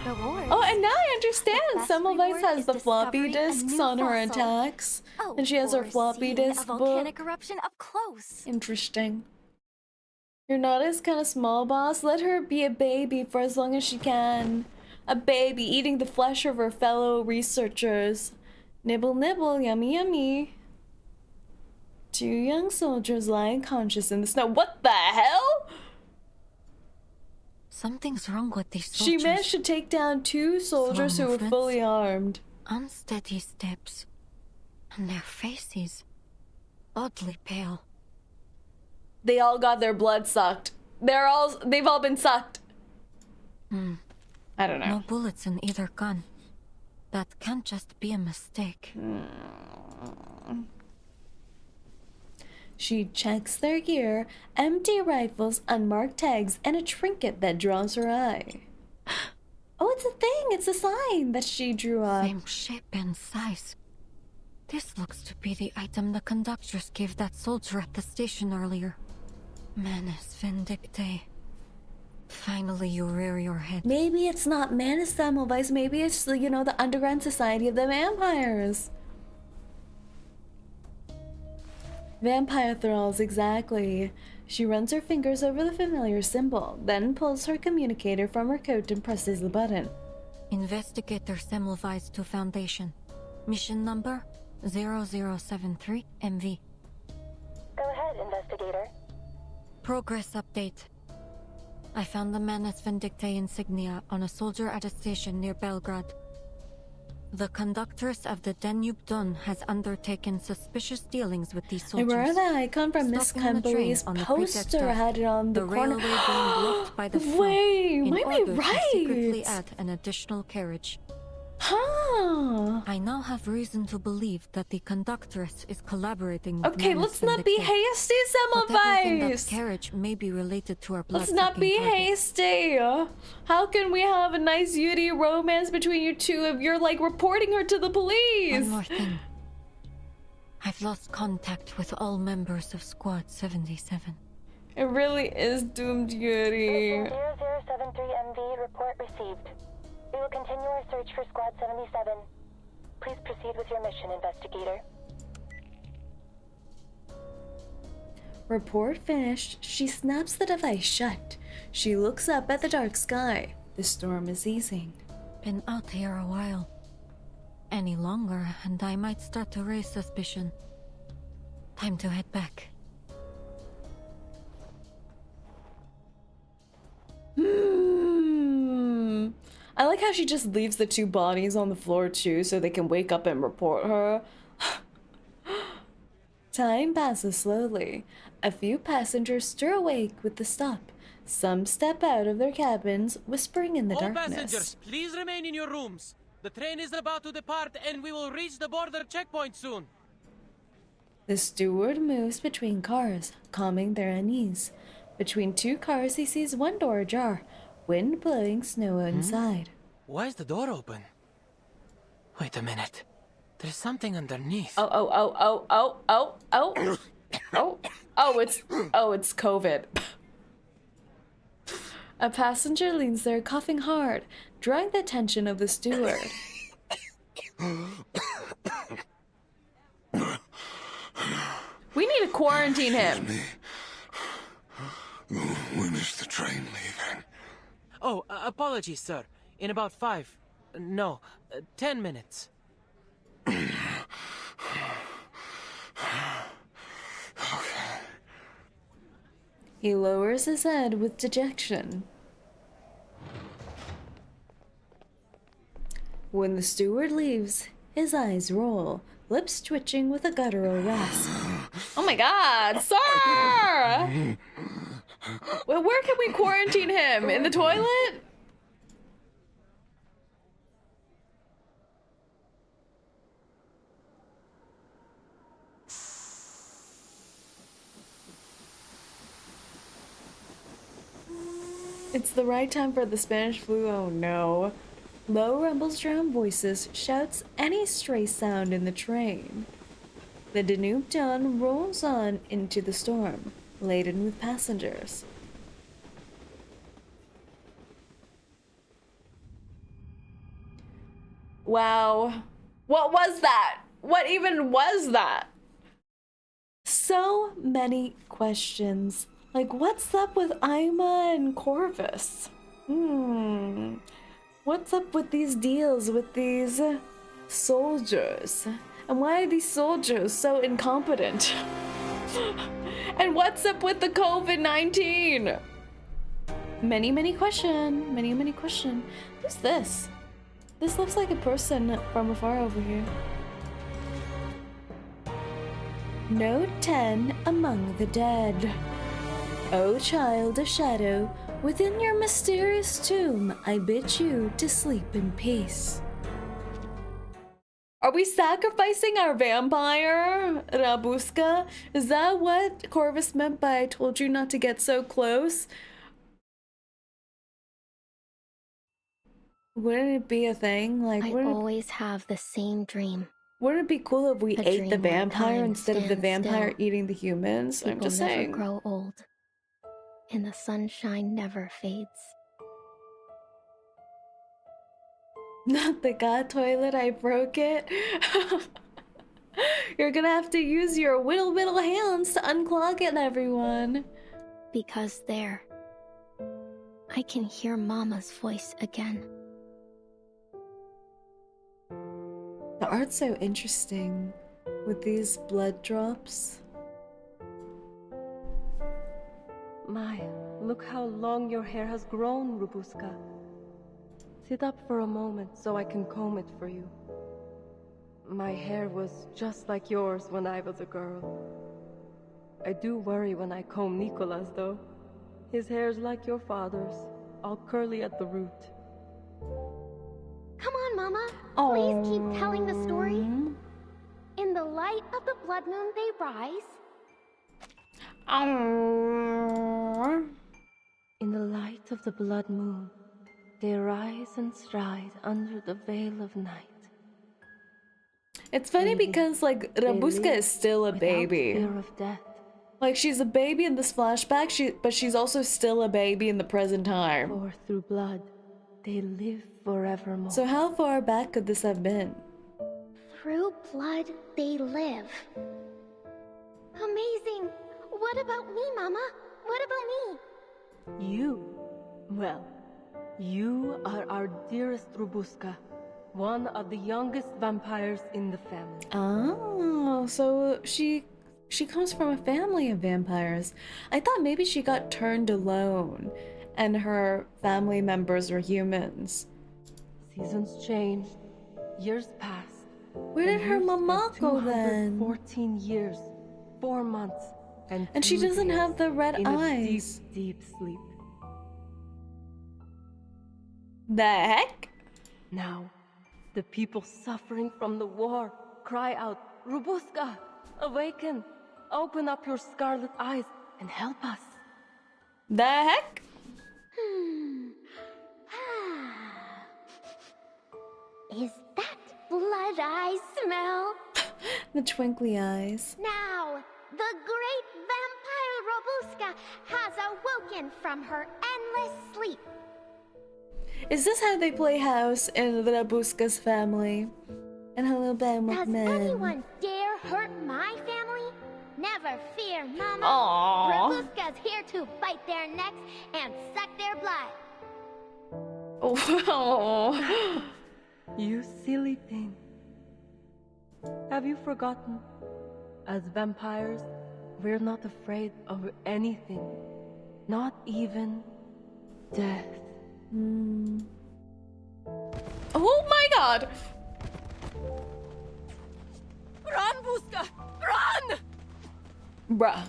[SPEAKER 10] Rewards.
[SPEAKER 1] Oh, and now I understand.
[SPEAKER 10] best
[SPEAKER 1] Semmelweis
[SPEAKER 10] reward
[SPEAKER 1] has
[SPEAKER 10] is
[SPEAKER 1] the floppy
[SPEAKER 10] discovering a
[SPEAKER 1] disks
[SPEAKER 10] new
[SPEAKER 1] on her
[SPEAKER 10] fossil.
[SPEAKER 1] attacks.
[SPEAKER 10] Oh,
[SPEAKER 1] And she has her
[SPEAKER 10] or
[SPEAKER 1] floppy
[SPEAKER 10] seeing
[SPEAKER 1] disk
[SPEAKER 10] a volcanic
[SPEAKER 1] book.
[SPEAKER 10] eruption up close.
[SPEAKER 1] Interesting. You're not as kind of small, boss. Let her be a baby for as long as she can. A baby eating the flesh of her fellow researchers. Nibble, nibble, yummy, yummy. Two young soldiers lie unconscious in the snow. What the hell?
[SPEAKER 3] Something's wrong with these soldiers.
[SPEAKER 1] She managed to take down two soldiers
[SPEAKER 3] Slow
[SPEAKER 1] who were
[SPEAKER 3] movements.
[SPEAKER 1] fully armed.
[SPEAKER 3] Unsteady steps. And their faces. Oddly pale.
[SPEAKER 1] They all got their blood sucked. They've all been sucked. I don't know.
[SPEAKER 3] No bullets in either gun. That can't just be a mistake.
[SPEAKER 1] She checks their gear, empty rifles, unmarked tags, and a trinket that draws her eye. Oh, it's a thing! It's a sign that she drew up.
[SPEAKER 3] Same shape and size. This looks to be the item the conductress gave that soldier at the station earlier. Manus Vindictae. Finally you rear your head.
[SPEAKER 1] Maybe it's not Manus Semmelweis, maybe it's, the underground society of the vampires. Vampire thralls, exactly. She runs her fingers over the familiar symbol, then pulls her communicator from her coat and presses the button.
[SPEAKER 3] Investigator Semmelweis to Foundation. Mission number 0073 MV.
[SPEAKER 10] Go ahead, investigator.
[SPEAKER 3] Progress update. I found the Manus Vindictae insignia on a soldier at a station near Belgrade. The conductress of the 𝐒𝐴𝐻 has undertaken suspicious dealings with these
[SPEAKER 1] I
[SPEAKER 3] soldiers.
[SPEAKER 1] remember that icon from Miss
[SPEAKER 3] Stopping the train
[SPEAKER 1] Kimberly's
[SPEAKER 3] on the pretext
[SPEAKER 1] poster
[SPEAKER 3] of
[SPEAKER 1] had it on the
[SPEAKER 3] the
[SPEAKER 1] corner.
[SPEAKER 3] railway being blocked by the flow
[SPEAKER 1] Wait,
[SPEAKER 3] in
[SPEAKER 1] might be
[SPEAKER 3] order to secretly
[SPEAKER 1] right.
[SPEAKER 3] add an additional carriage.
[SPEAKER 1] Huh.
[SPEAKER 3] I now have reason to believe that the conductress is collaborating with
[SPEAKER 1] Okay,
[SPEAKER 3] menace
[SPEAKER 1] let's
[SPEAKER 3] and
[SPEAKER 1] not be
[SPEAKER 3] decay.
[SPEAKER 1] hasty, some
[SPEAKER 3] Whatever in that
[SPEAKER 1] advice.
[SPEAKER 3] carriage may be related to our
[SPEAKER 1] Let's not be hasty. How can we have a nice beauty romance between you two if you're like reporting her to the police?
[SPEAKER 3] One more thing. I've lost contact with all members of Squad 77.
[SPEAKER 1] It really is doomed, Yuri.
[SPEAKER 12] 0073MV report received. We will continue our search for Squad 77. Please proceed with your mission, investigator.
[SPEAKER 1] Report finished. She snaps the device shut. She looks up at the dark sky. The storm is easing.
[SPEAKER 3] Been out here a while. Any longer, and I might start to raise suspicion. Time to head back.
[SPEAKER 1] I like how she just leaves the two bodies on the floor too so they can wake up and report her. Time passes slowly. A few passengers stir awake with the stop. Some step out of their cabins, whispering in the darkness.
[SPEAKER 5] All passengers, please remain in your rooms. The train is about to depart and we will reach the border checkpoint soon.
[SPEAKER 1] The steward moves between cars, calming their unease. Between two cars, he sees one door ajar. Wind blowing snow inside.
[SPEAKER 5] Why is the door open? Wait a minute. There's something underneath.
[SPEAKER 1] It's COVID. A passenger leans there coughing hard, drawing the attention of the steward. We need to quarantine him.
[SPEAKER 9] When is the train leaving?
[SPEAKER 5] Oh, apologies, sir. In about 10 minutes.
[SPEAKER 1] He lowers his head with dejection. When the steward leaves, his eyes roll, lips twitching with a guttural rasp. Oh my god, sir! Well, where can we quarantine him? In the toilet? It's the right time for the Spanish flu, oh no. Low rumbles drown voices, shouts any stray sound in the train. The 𝐒𝐴𝐻 rolls on into the storm, laden with passengers. Wow. What was that? What even was that? So many questions. Like, what's up with 𝐒𝐚𝐭 and Corvus? What's up with these deals with these soldiers? And why are these soldiers so incompetent? And what's up with the COVID-19? Many questions. Many questions. Who's this? This looks like a person from afar over here. Note 10 among the dead. O child of shadow, within your mysterious tomb, I bid you to sleep in peace. Are we sacrificing our vampire, Rubuska? Is that what Corvus meant by I told you not to get so close? Wouldn't it be a thing? Like,
[SPEAKER 10] I always have the same dream.
[SPEAKER 1] Wouldn't it be cool if we ate the vampire instead of the vampire
[SPEAKER 10] still.
[SPEAKER 1] eating the humans? I'm just
[SPEAKER 10] People
[SPEAKER 1] saying.
[SPEAKER 10] never grow old, and the sunshine never fades.
[SPEAKER 1] Not the god toilet, I broke it. You're gonna have to use your whittle hands to unclog it, everyone.
[SPEAKER 10] Because there, I can hear Mama's voice again.
[SPEAKER 1] The art's so interesting with these blood drops.
[SPEAKER 13] My, look how long your hair has grown, Rubuska. Sit up for a moment so I can comb it for you. My hair was just like yours when I was a girl. I do worry when I comb Nicholas, though. His hair's like your father's, all curly at the root.
[SPEAKER 10] Come on, Mama. Please keep telling the story. In the light of the blood moon they rise.
[SPEAKER 13] In the light of the blood moon, they rise and stride under the veil of night.
[SPEAKER 1] It's funny because, like, Rubuska is still a baby.
[SPEAKER 13] Fear of death.
[SPEAKER 1] Like, she's a baby in this flashback, but she's also still a baby in the present time.
[SPEAKER 13] For through blood, they live forevermore.
[SPEAKER 1] So how far back could this have been?
[SPEAKER 10] Through blood they live. Amazing. What about me, Mama? What about me?
[SPEAKER 13] You? Well, you are our dearest Rubuska, one of the youngest vampires in the family.
[SPEAKER 1] Oh, so she comes from a family of vampires. I thought maybe she got turned alone and her family members were humans.
[SPEAKER 13] Seasons changed, years passed.
[SPEAKER 1] Where did her mama go then?
[SPEAKER 13] 14 years, 4 months, and
[SPEAKER 1] she doesn't have the red eyes.
[SPEAKER 13] A deep, deep sleep.
[SPEAKER 1] The heck?
[SPEAKER 13] Now, the people suffering from the war cry out, Rubuska, awaken! Open up your scarlet eyes and help us.
[SPEAKER 1] The heck?
[SPEAKER 10] Is that blood I smell?
[SPEAKER 1] The twinkly eyes.
[SPEAKER 10] Now, the great vampire Rubuska has awoken from her endless sleep.
[SPEAKER 1] Is this how they play house in the Rubuska's family? And hello, Ben with
[SPEAKER 10] Does
[SPEAKER 1] men.
[SPEAKER 10] anyone dare hurt my family? Never fear, Mama.
[SPEAKER 1] Aww.
[SPEAKER 10] Rubuska's here to bite their necks and suck their blood.
[SPEAKER 1] Oh.
[SPEAKER 13] You silly thing. Have you forgotten? As vampires, we're not afraid of anything. Not even death.
[SPEAKER 1] Oh my god!
[SPEAKER 13] Run, Buska! Run!
[SPEAKER 1] Bruh.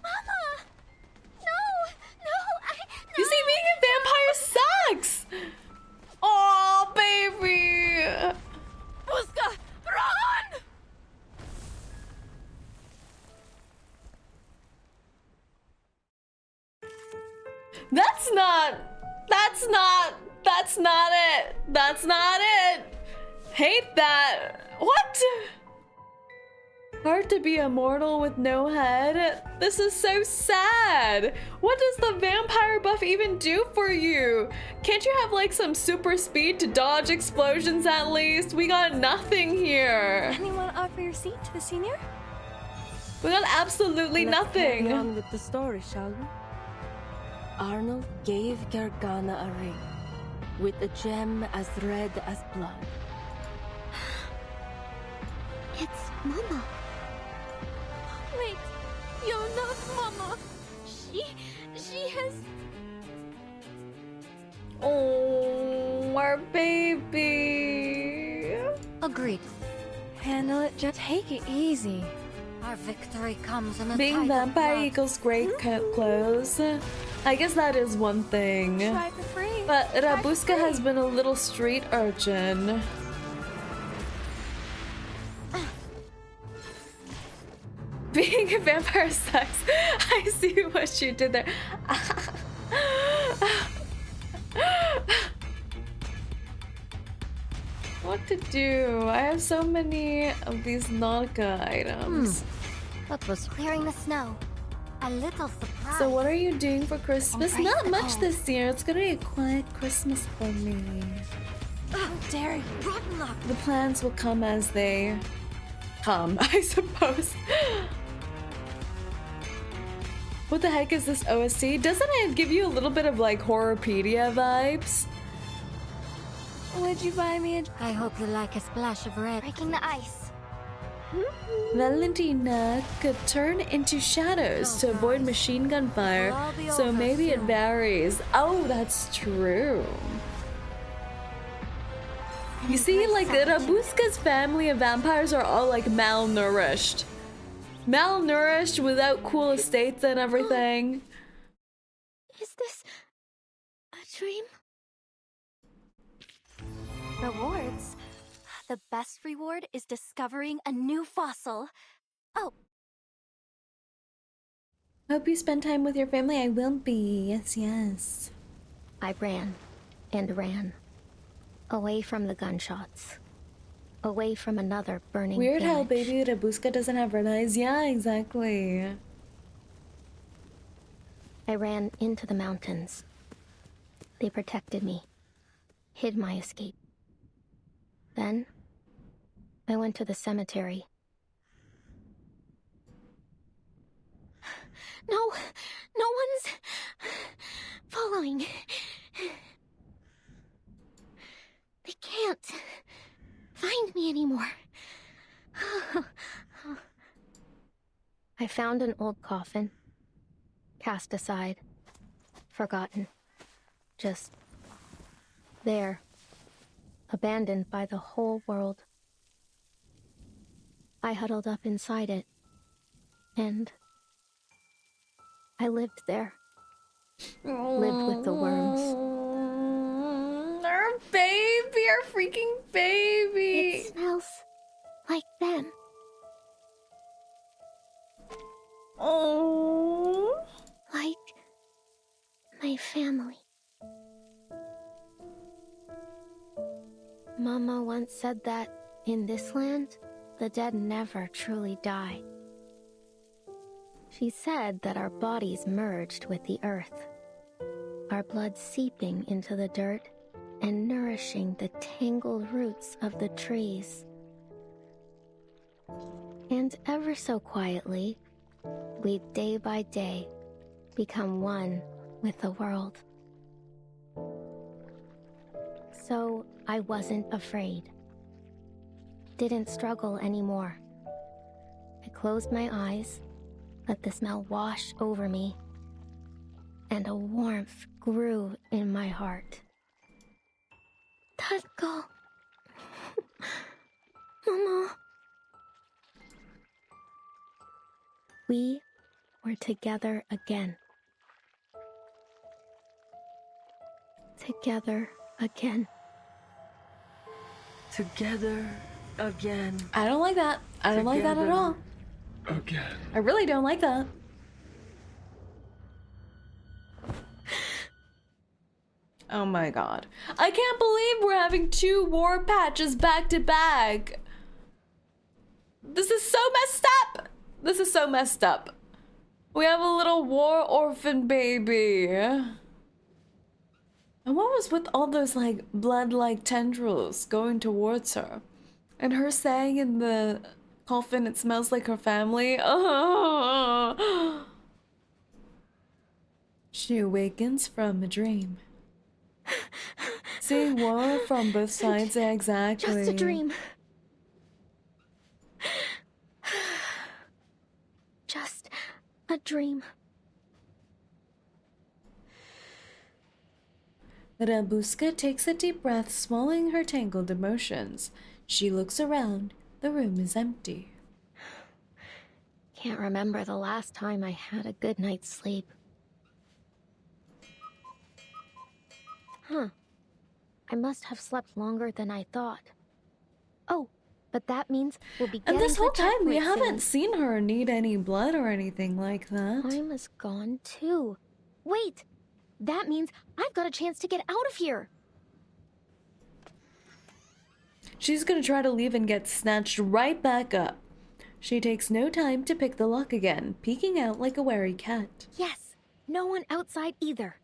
[SPEAKER 10] Mama! No!
[SPEAKER 1] You see, being a vampire sucks! Oh, baby!
[SPEAKER 13] Buska, run!
[SPEAKER 1] That's not it! That's not it! Hate that! What? Hard to be immortal with no head? This is so sad! What does the vampire buff even do for you? Can't you have like some super speed to dodge explosions at least? We got nothing here.
[SPEAKER 3] Anyone offer your seat to the senior?
[SPEAKER 1] We got absolutely nothing.
[SPEAKER 13] Carry on with the story, shall we? Arnold gave Gargana a ring with a gem as red as blood.
[SPEAKER 10] It's Mama.
[SPEAKER 3] Wait, you're not Mama.
[SPEAKER 10] She has...
[SPEAKER 1] Oh, our baby.
[SPEAKER 2] Agreed.
[SPEAKER 3] Handle it, just take it easy.
[SPEAKER 2] Our victory comes in a
[SPEAKER 1] Being vampire equals great clothes. I guess that is one thing.
[SPEAKER 3] Try for free.
[SPEAKER 1] But Rubuska has been a little street urchin. Being a vampire sucks. I see what you did there. What to do? I have so many of these Nautica items.
[SPEAKER 10] What was clearing the snow? A little surprise.
[SPEAKER 1] So what are you doing for Christmas? Not much this year. It's gonna be a quiet Christmas for me.
[SPEAKER 3] How dare you?
[SPEAKER 10] Rotten luck.
[SPEAKER 1] The plans will come as they come, I suppose. What the heck is this OST? Doesn't it give you a little bit of like Horrorpedia vibes?
[SPEAKER 3] Would you buy me a...
[SPEAKER 2] I hope you like a splash of red.
[SPEAKER 10] Breaking the ice.
[SPEAKER 1] Valentina could turn into shadows to avoid machine gun fire, so maybe it varies. Oh, that's true. You see, like, Rubuska's family of vampires are all, like, malnourished. Malnourished without cool estates and everything.
[SPEAKER 10] Is this a dream?
[SPEAKER 14] Rewards? The best reward is discovering a new fossil. Oh.
[SPEAKER 1] Hope you spend time with your family. I will be. Yes, yes.
[SPEAKER 10] I ran and ran. Away from the gunshots. Away from another burning
[SPEAKER 1] Weird
[SPEAKER 10] village.
[SPEAKER 1] how baby Rubuska doesn't have red eyes. Yeah, exactly.
[SPEAKER 10] I ran into the mountains. They protected me. Hid my escape. Then, I went to the cemetery. No one's following. They can't find me anymore. I found an old coffin, cast aside, forgotten, just there, abandoned by the whole world. I huddled up inside it, and I lived there. Lived with the worms.
[SPEAKER 1] Our baby, our freaking baby.
[SPEAKER 10] It smells like them.
[SPEAKER 1] Oh.
[SPEAKER 10] Like my family. Mama once said that in this land, the dead never truly die. She said that our bodies merged with the earth, our blood seeping into the dirt and nourishing the tangled roots of the trees. And ever so quietly, we day by day become one with the world. So I wasn't afraid. Didn't struggle anymore. I closed my eyes, let the smell wash over me, and a warmth grew in my heart. 𝐂𝐡𝐚𝐭. Mama. We were together again. Together again.
[SPEAKER 13] Together again.
[SPEAKER 1] I don't like that. I don't like that at all.
[SPEAKER 13] Again.
[SPEAKER 1] I really don't like that. Oh my god. I can't believe we're having 2 war patches back to back. This is so messed up. This is so messed up. We have a little war orphan baby. And what was with all those like blood-like tendrils going towards her? And her saying in the coffin, it smells like her family. Oh. She awakens from a dream. Seeing war from both sides, exactly.
[SPEAKER 10] Just a dream. Just a dream.
[SPEAKER 1] Rubuska takes a deep breath, swallowing her tangled emotions. She looks around. The room is empty.
[SPEAKER 10] Can't remember the last time I had a good night's sleep. Huh. I must have slept longer than I thought. Oh, but that means we'll be getting
[SPEAKER 1] And this
[SPEAKER 10] to
[SPEAKER 1] whole time we
[SPEAKER 10] checkpoint
[SPEAKER 1] haven't
[SPEAKER 10] soon.
[SPEAKER 1] seen her need any blood or anything like that.
[SPEAKER 10] Time is gone too. Wait! That means I've got a chance to get out of here!
[SPEAKER 1] She's gonna try to leave and get snatched right back up. She takes no time to pick the lock again, peeking out like a wary cat.
[SPEAKER 10] Yes! No one outside either.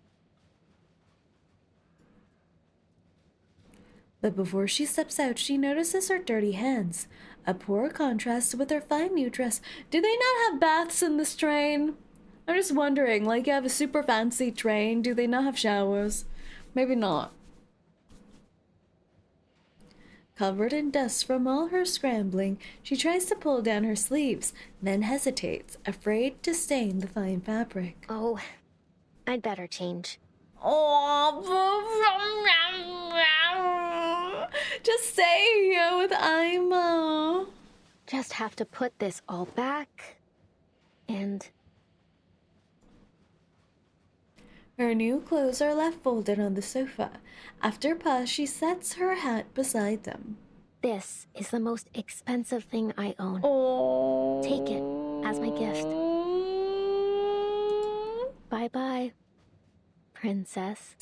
[SPEAKER 1] But before she steps out, she notices her dirty hands. A poor contrast with her fine new dress. Do they not have baths in this train? I'm just wondering, like, you have a super fancy train, do they not have showers? Maybe not. Covered in dust from all her scrambling, she tries to pull down her sleeves, then hesitates, afraid to stain the fine fabric.
[SPEAKER 10] Oh, I'd better change.
[SPEAKER 1] Oh, Just stay here with 𝐂𝐚𝐭.
[SPEAKER 10] Just have to put this all back. And
[SPEAKER 1] her new clothes are left folded on the sofa. After a pause, she sets her hat beside them.
[SPEAKER 10] this is the most expensive thing I own.
[SPEAKER 1] Oh.
[SPEAKER 10] Take it as my gift. Bye-bye, princess.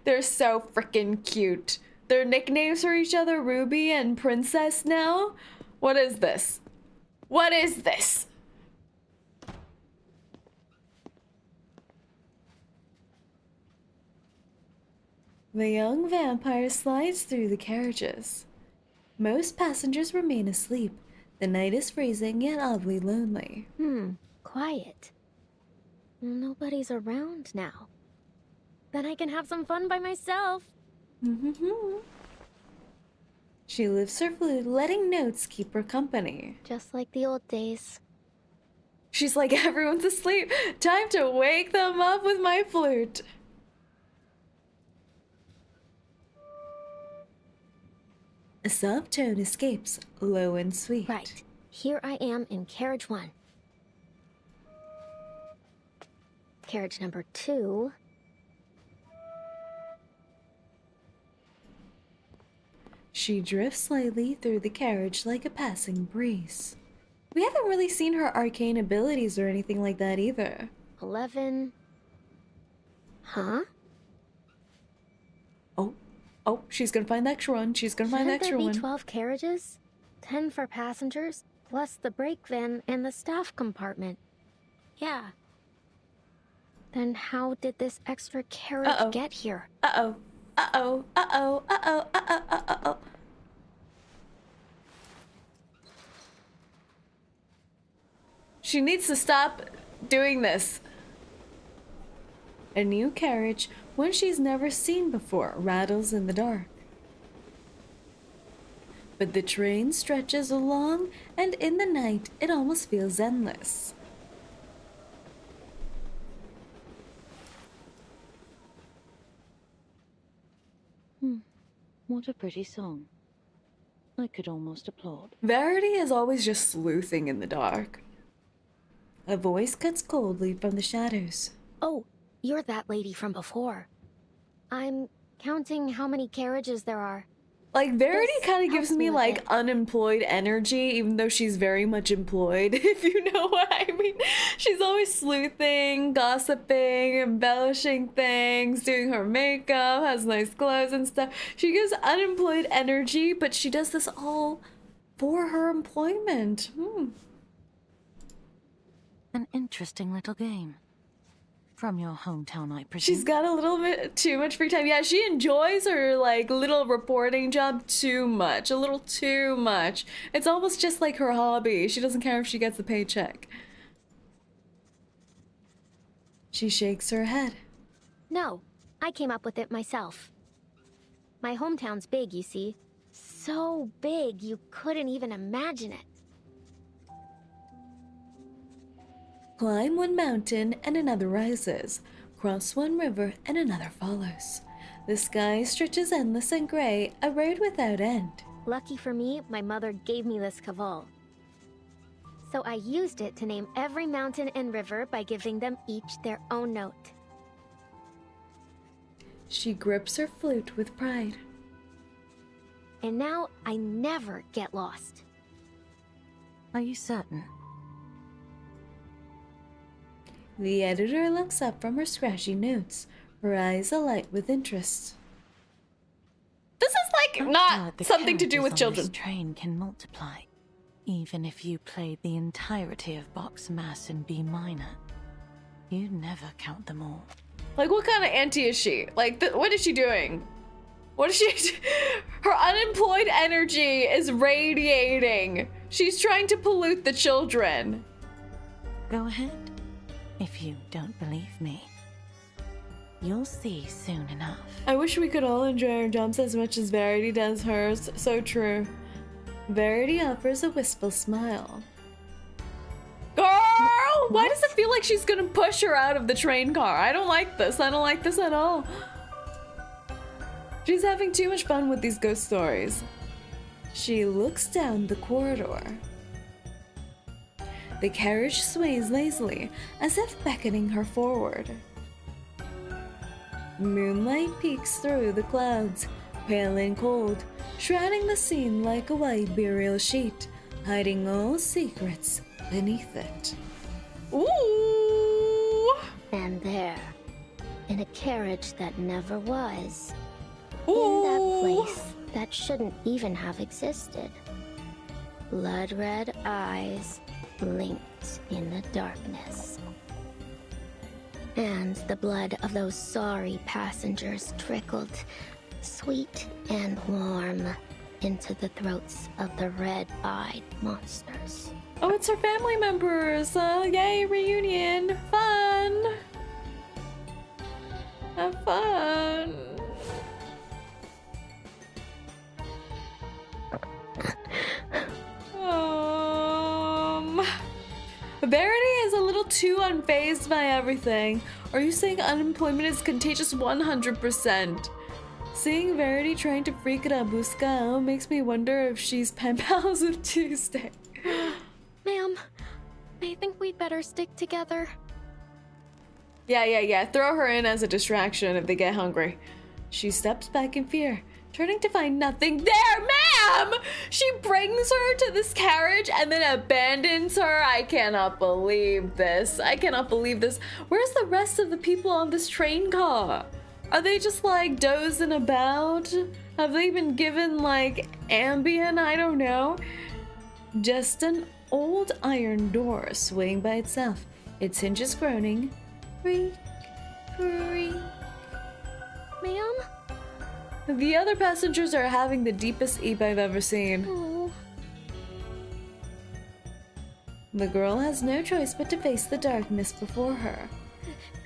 [SPEAKER 1] They're so freaking cute. Their nicknames for each other, Ruby and Princess now? What is this? What is this? The young vampire slides through the carriages. Most passengers remain asleep. The night is freezing yet oddly lonely.
[SPEAKER 10] Quiet. Nobody's around now. Then I can have some fun by myself.
[SPEAKER 1] She lifts her flute, letting notes keep her company.
[SPEAKER 10] Just like the old days.
[SPEAKER 1] She's like, everyone's asleep. Time to wake them up with my flute. A soft tone escapes, low and sweet.
[SPEAKER 10] Right. Here I am in carriage 1. Carriage number 2.
[SPEAKER 1] She drifts slightly through the carriage like a passing breeze. We haven't really seen her arcane abilities or anything like that either.
[SPEAKER 10] 11. Huh?
[SPEAKER 1] Oh, she's gonna find the extra one. She's gonna find the extra
[SPEAKER 10] Shouldn't
[SPEAKER 1] one.
[SPEAKER 10] there be 12 carriages? 10 for passengers, plus the brake van and the staff compartment. Yeah. Then how did this extra carriage get here?
[SPEAKER 1] She needs to stop doing this. A new carriage, one she's never seen before, rattles in the dark. But the train stretches along, and in the night, it almost feels endless.
[SPEAKER 2] What a pretty song. I could almost applaud.
[SPEAKER 1] Verity is always just sleuthing in the dark. A voice cuts coldly from the shadows.
[SPEAKER 10] Oh, you're that lady from before. I'm counting how many carriages there are.
[SPEAKER 1] Like, Verity
[SPEAKER 10] This
[SPEAKER 1] kind of gives
[SPEAKER 10] helps
[SPEAKER 1] me,
[SPEAKER 10] me with
[SPEAKER 1] like,
[SPEAKER 10] it.
[SPEAKER 1] unemployed energy, even though she's very much employed, if you know what I mean. She's always sleuthing, gossiping, embellishing things, doing her makeup, has nice clothes and stuff. She gives unemployed energy, but she does this all for her employment.
[SPEAKER 2] An interesting little game. From your hometown, I presume.
[SPEAKER 1] She's got a little bit too much free time. Yeah, she enjoys her, like, little reporting job too much. A little too much. It's almost just like her hobby. She doesn't care if she gets a paycheck. She shakes her head.
[SPEAKER 10] No, I came up with it myself. My hometown's big, you see. So big you couldn't even imagine it.
[SPEAKER 1] Climb one mountain and another rises. Cross one river and another follows. The sky stretches endless and gray, a road without end.
[SPEAKER 10] Lucky for me, my mother gave me this 𝐒𝐏. So I used it to name every mountain and river by giving them each their own note.
[SPEAKER 1] She grips her flute with pride.
[SPEAKER 10] And now I never get lost.
[SPEAKER 2] Are you certain?
[SPEAKER 1] The editor looks up from her scratchy notes, her eyes alight with interest. This is like not something to do with children.
[SPEAKER 2] This train can multiply, even if you played the entirety of Bach's Mass in B minor. You'd never count them all.
[SPEAKER 1] Like, what kind of auntie is she? Like, what is she doing? What is she? Her unemployed energy is radiating. She's trying to pollute the children.
[SPEAKER 2] Go ahead. If you don't believe me, you'll see soon enough.
[SPEAKER 1] I wish we could all enjoy our jobs as much as Verity does hers. So true. Verity offers a wistful smile. Girl! Why does it feel like she's gonna push her out of the train car? I don't like this. I don't like this at all. She's having too much fun with these ghost stories. She looks down the corridor. The carriage sways lazily, as if beckoning her forward. Moonlight peeks through the clouds, pale and cold, shrouding the scene like a white burial sheet, hiding all secrets beneath it. Ooh!
[SPEAKER 10] And there, in a carriage that never was,
[SPEAKER 1] Ooh.
[SPEAKER 10] in that place that shouldn't even have existed, blood-red eyes blinked in the darkness. And the blood of those sorry passengers trickled, sweet and warm, into the throats of the red-eyed monsters.
[SPEAKER 1] Oh, it's her family members! Yay, reunion! Fun! Have fun! Verity is a little too unfazed by everything. Are you saying unemployment is contagious 100%? Seeing Verity trying to freak Rubuska makes me wonder if she's pen pals with Tuesday.
[SPEAKER 10] Ma'am, I think we'd better stick together.
[SPEAKER 1] Yeah. Throw her in as a distraction if they get hungry. She steps back in fear, turning to find nothing there. Ma'am! She brings her to this carriage and then abandons her. I cannot believe this. I cannot believe this. Where's the rest of the people on this train car? Are they just like dozing about? Have they been given like Ambien? I don't know. Just an old iron door swaying by itself, its hinges groaning. Creak, creak.
[SPEAKER 10] Ma'am?
[SPEAKER 1] The other passengers are having the deepest eep I've ever seen.
[SPEAKER 10] Oh.
[SPEAKER 1] The girl has no choice but to face the darkness before her.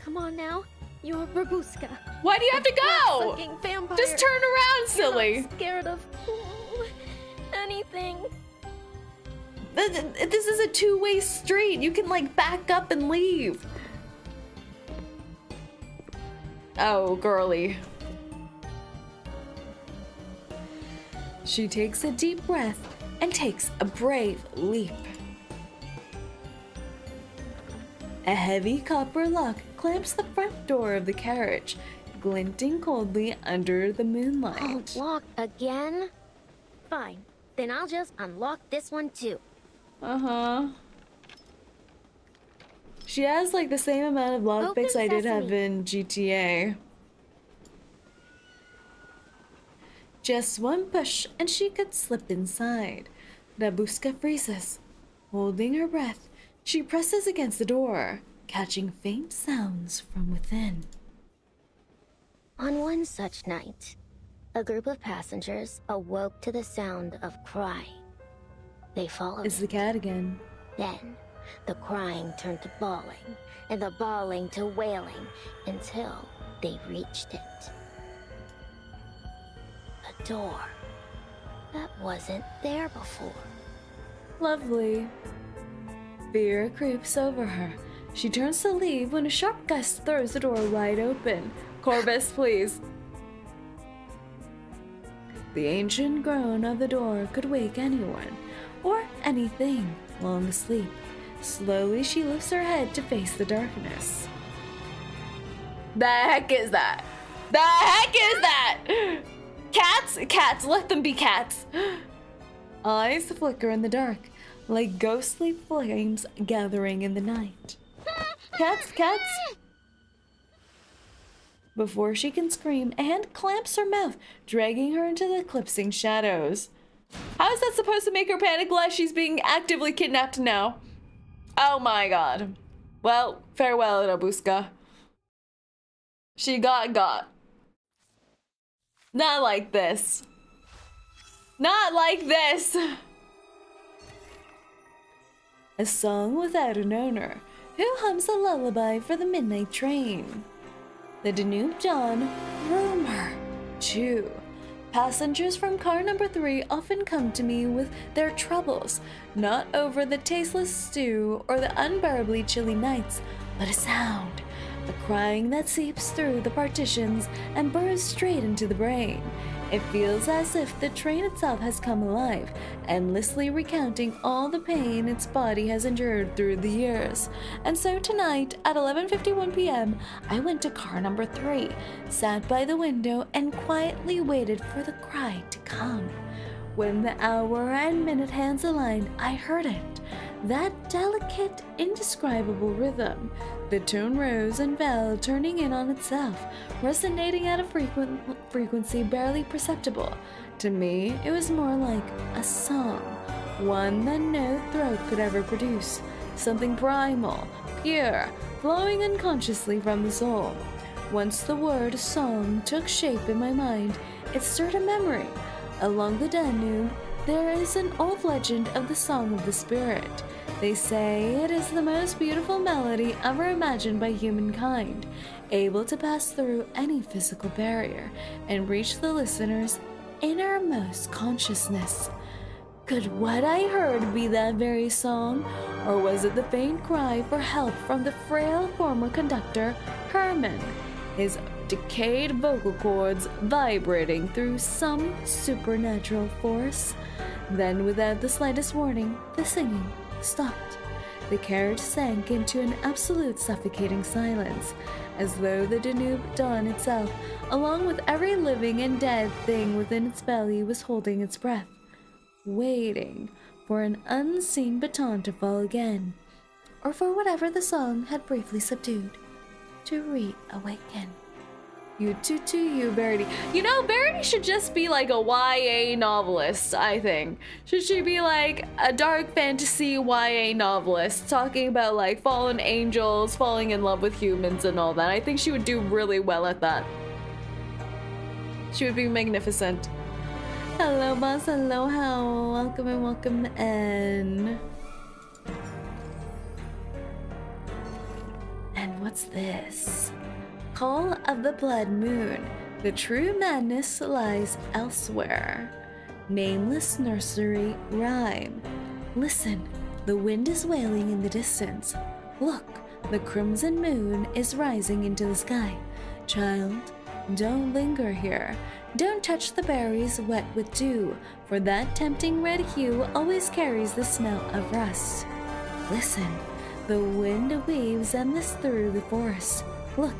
[SPEAKER 10] Come on now. You're Rubuska.
[SPEAKER 1] Why do you have to go?
[SPEAKER 10] Fucking vampire.
[SPEAKER 1] Just turn around, silly.
[SPEAKER 10] You're not scared of anything.
[SPEAKER 1] This is a two-way street. You can like back up and leave. Oh, girly. She takes a deep breath and takes a brave leap. A heavy copper lock clamps the front door of the carriage, glinting coldly under the moonlight.
[SPEAKER 10] Lock again? Fine, then I'll just unlock this one too.
[SPEAKER 1] Uh-huh. She has like the same amount of lockpicks I did have in GTA. Just one push and she could slip inside. Rubuska freezes. Holding her breath, she presses against the door, catching faint sounds from within.
[SPEAKER 10] On one such night, a group of passengers awoke to the sound of crying. They followed.
[SPEAKER 1] It's the cat again.
[SPEAKER 10] Then, the crying turned to bawling, and the bawling to wailing, until they reached it. A door that wasn't there before.
[SPEAKER 1] Lovely. Fear creeps over her. She turns to leave when a sharp gust throws the door wide open. Corvus, please. The ancient groan of the door could wake anyone, or anything, long asleep. Slowly she lifts her head to face the darkness. The heck is that? The heck is that? Cats? Cats, let them be cats. Eyes flicker in the dark, like ghostly flames gathering in the night. Cats, cats. Before she can scream, a hand clamps her mouth, dragging her into the eclipsing shadows. How is that supposed to make her panic less? She's being actively kidnapped now. Oh my god. Well, farewell, Rubuska. She got. Not like this. Not like this. A song without an owner. Who hums a lullaby for the midnight train? The Danube Dawn rumor. 2. Passengers from car number 3 often come to me with their troubles, not over the tasteless stew or the unbearably chilly nights, but a sound the crying that seeps through the partitions and burrows straight into the brain. It feels as if the train itself has come alive, endlessly recounting all the pain its body has endured through the years. And so tonight, at 11:51 p.m., I went to car number 3, sat by the window, and quietly waited for the cry to come. When the hour and minute hands aligned, I heard it. That delicate, indescribable rhythm. The tone rose and fell, turning in on itself, resonating at a frequency barely perceptible. To me, it was more like a song, one that no throat could ever produce, something primal, pure, flowing unconsciously from the soul. Once the word song took shape in my mind, it stirred a memory. Along the Danube, there is an old legend of the Song of the Spirit. They say it is the most beautiful melody ever imagined by humankind, able to pass through any physical barrier and reach the listener's innermost consciousness. Could what I heard be that very song, or was it the faint cry for help from the frail former conductor, Herman, his decayed vocal cords vibrating through some supernatural force? Then, without the slightest warning, the singing stopped. The carriage sank into an absolute suffocating silence, as though the Danube dawn itself, along with every living and dead thing within its belly, was holding its breath, waiting for an unseen baton to fall again, or for whatever the song had briefly subdued to reawaken. You, Verity. You know, Verity should just be like a YA novelist, I think. Should she be like a dark fantasy YA novelist, talking about like fallen angels, falling in love with humans and all that. I think she would do really well at that. She would be magnificent. Hello, boss. Hello, how? Welcome and welcome in. And what's this? Call of the Blood Moon. The true madness lies elsewhere. Nameless nursery rhyme. Listen, the wind is wailing in the distance. Look, the crimson moon is rising into the sky. Child, don't linger here. Don't touch the berries wet with dew, for that tempting red hue always carries the smell of rust. Listen, the wind weaves endless through the forest. Look,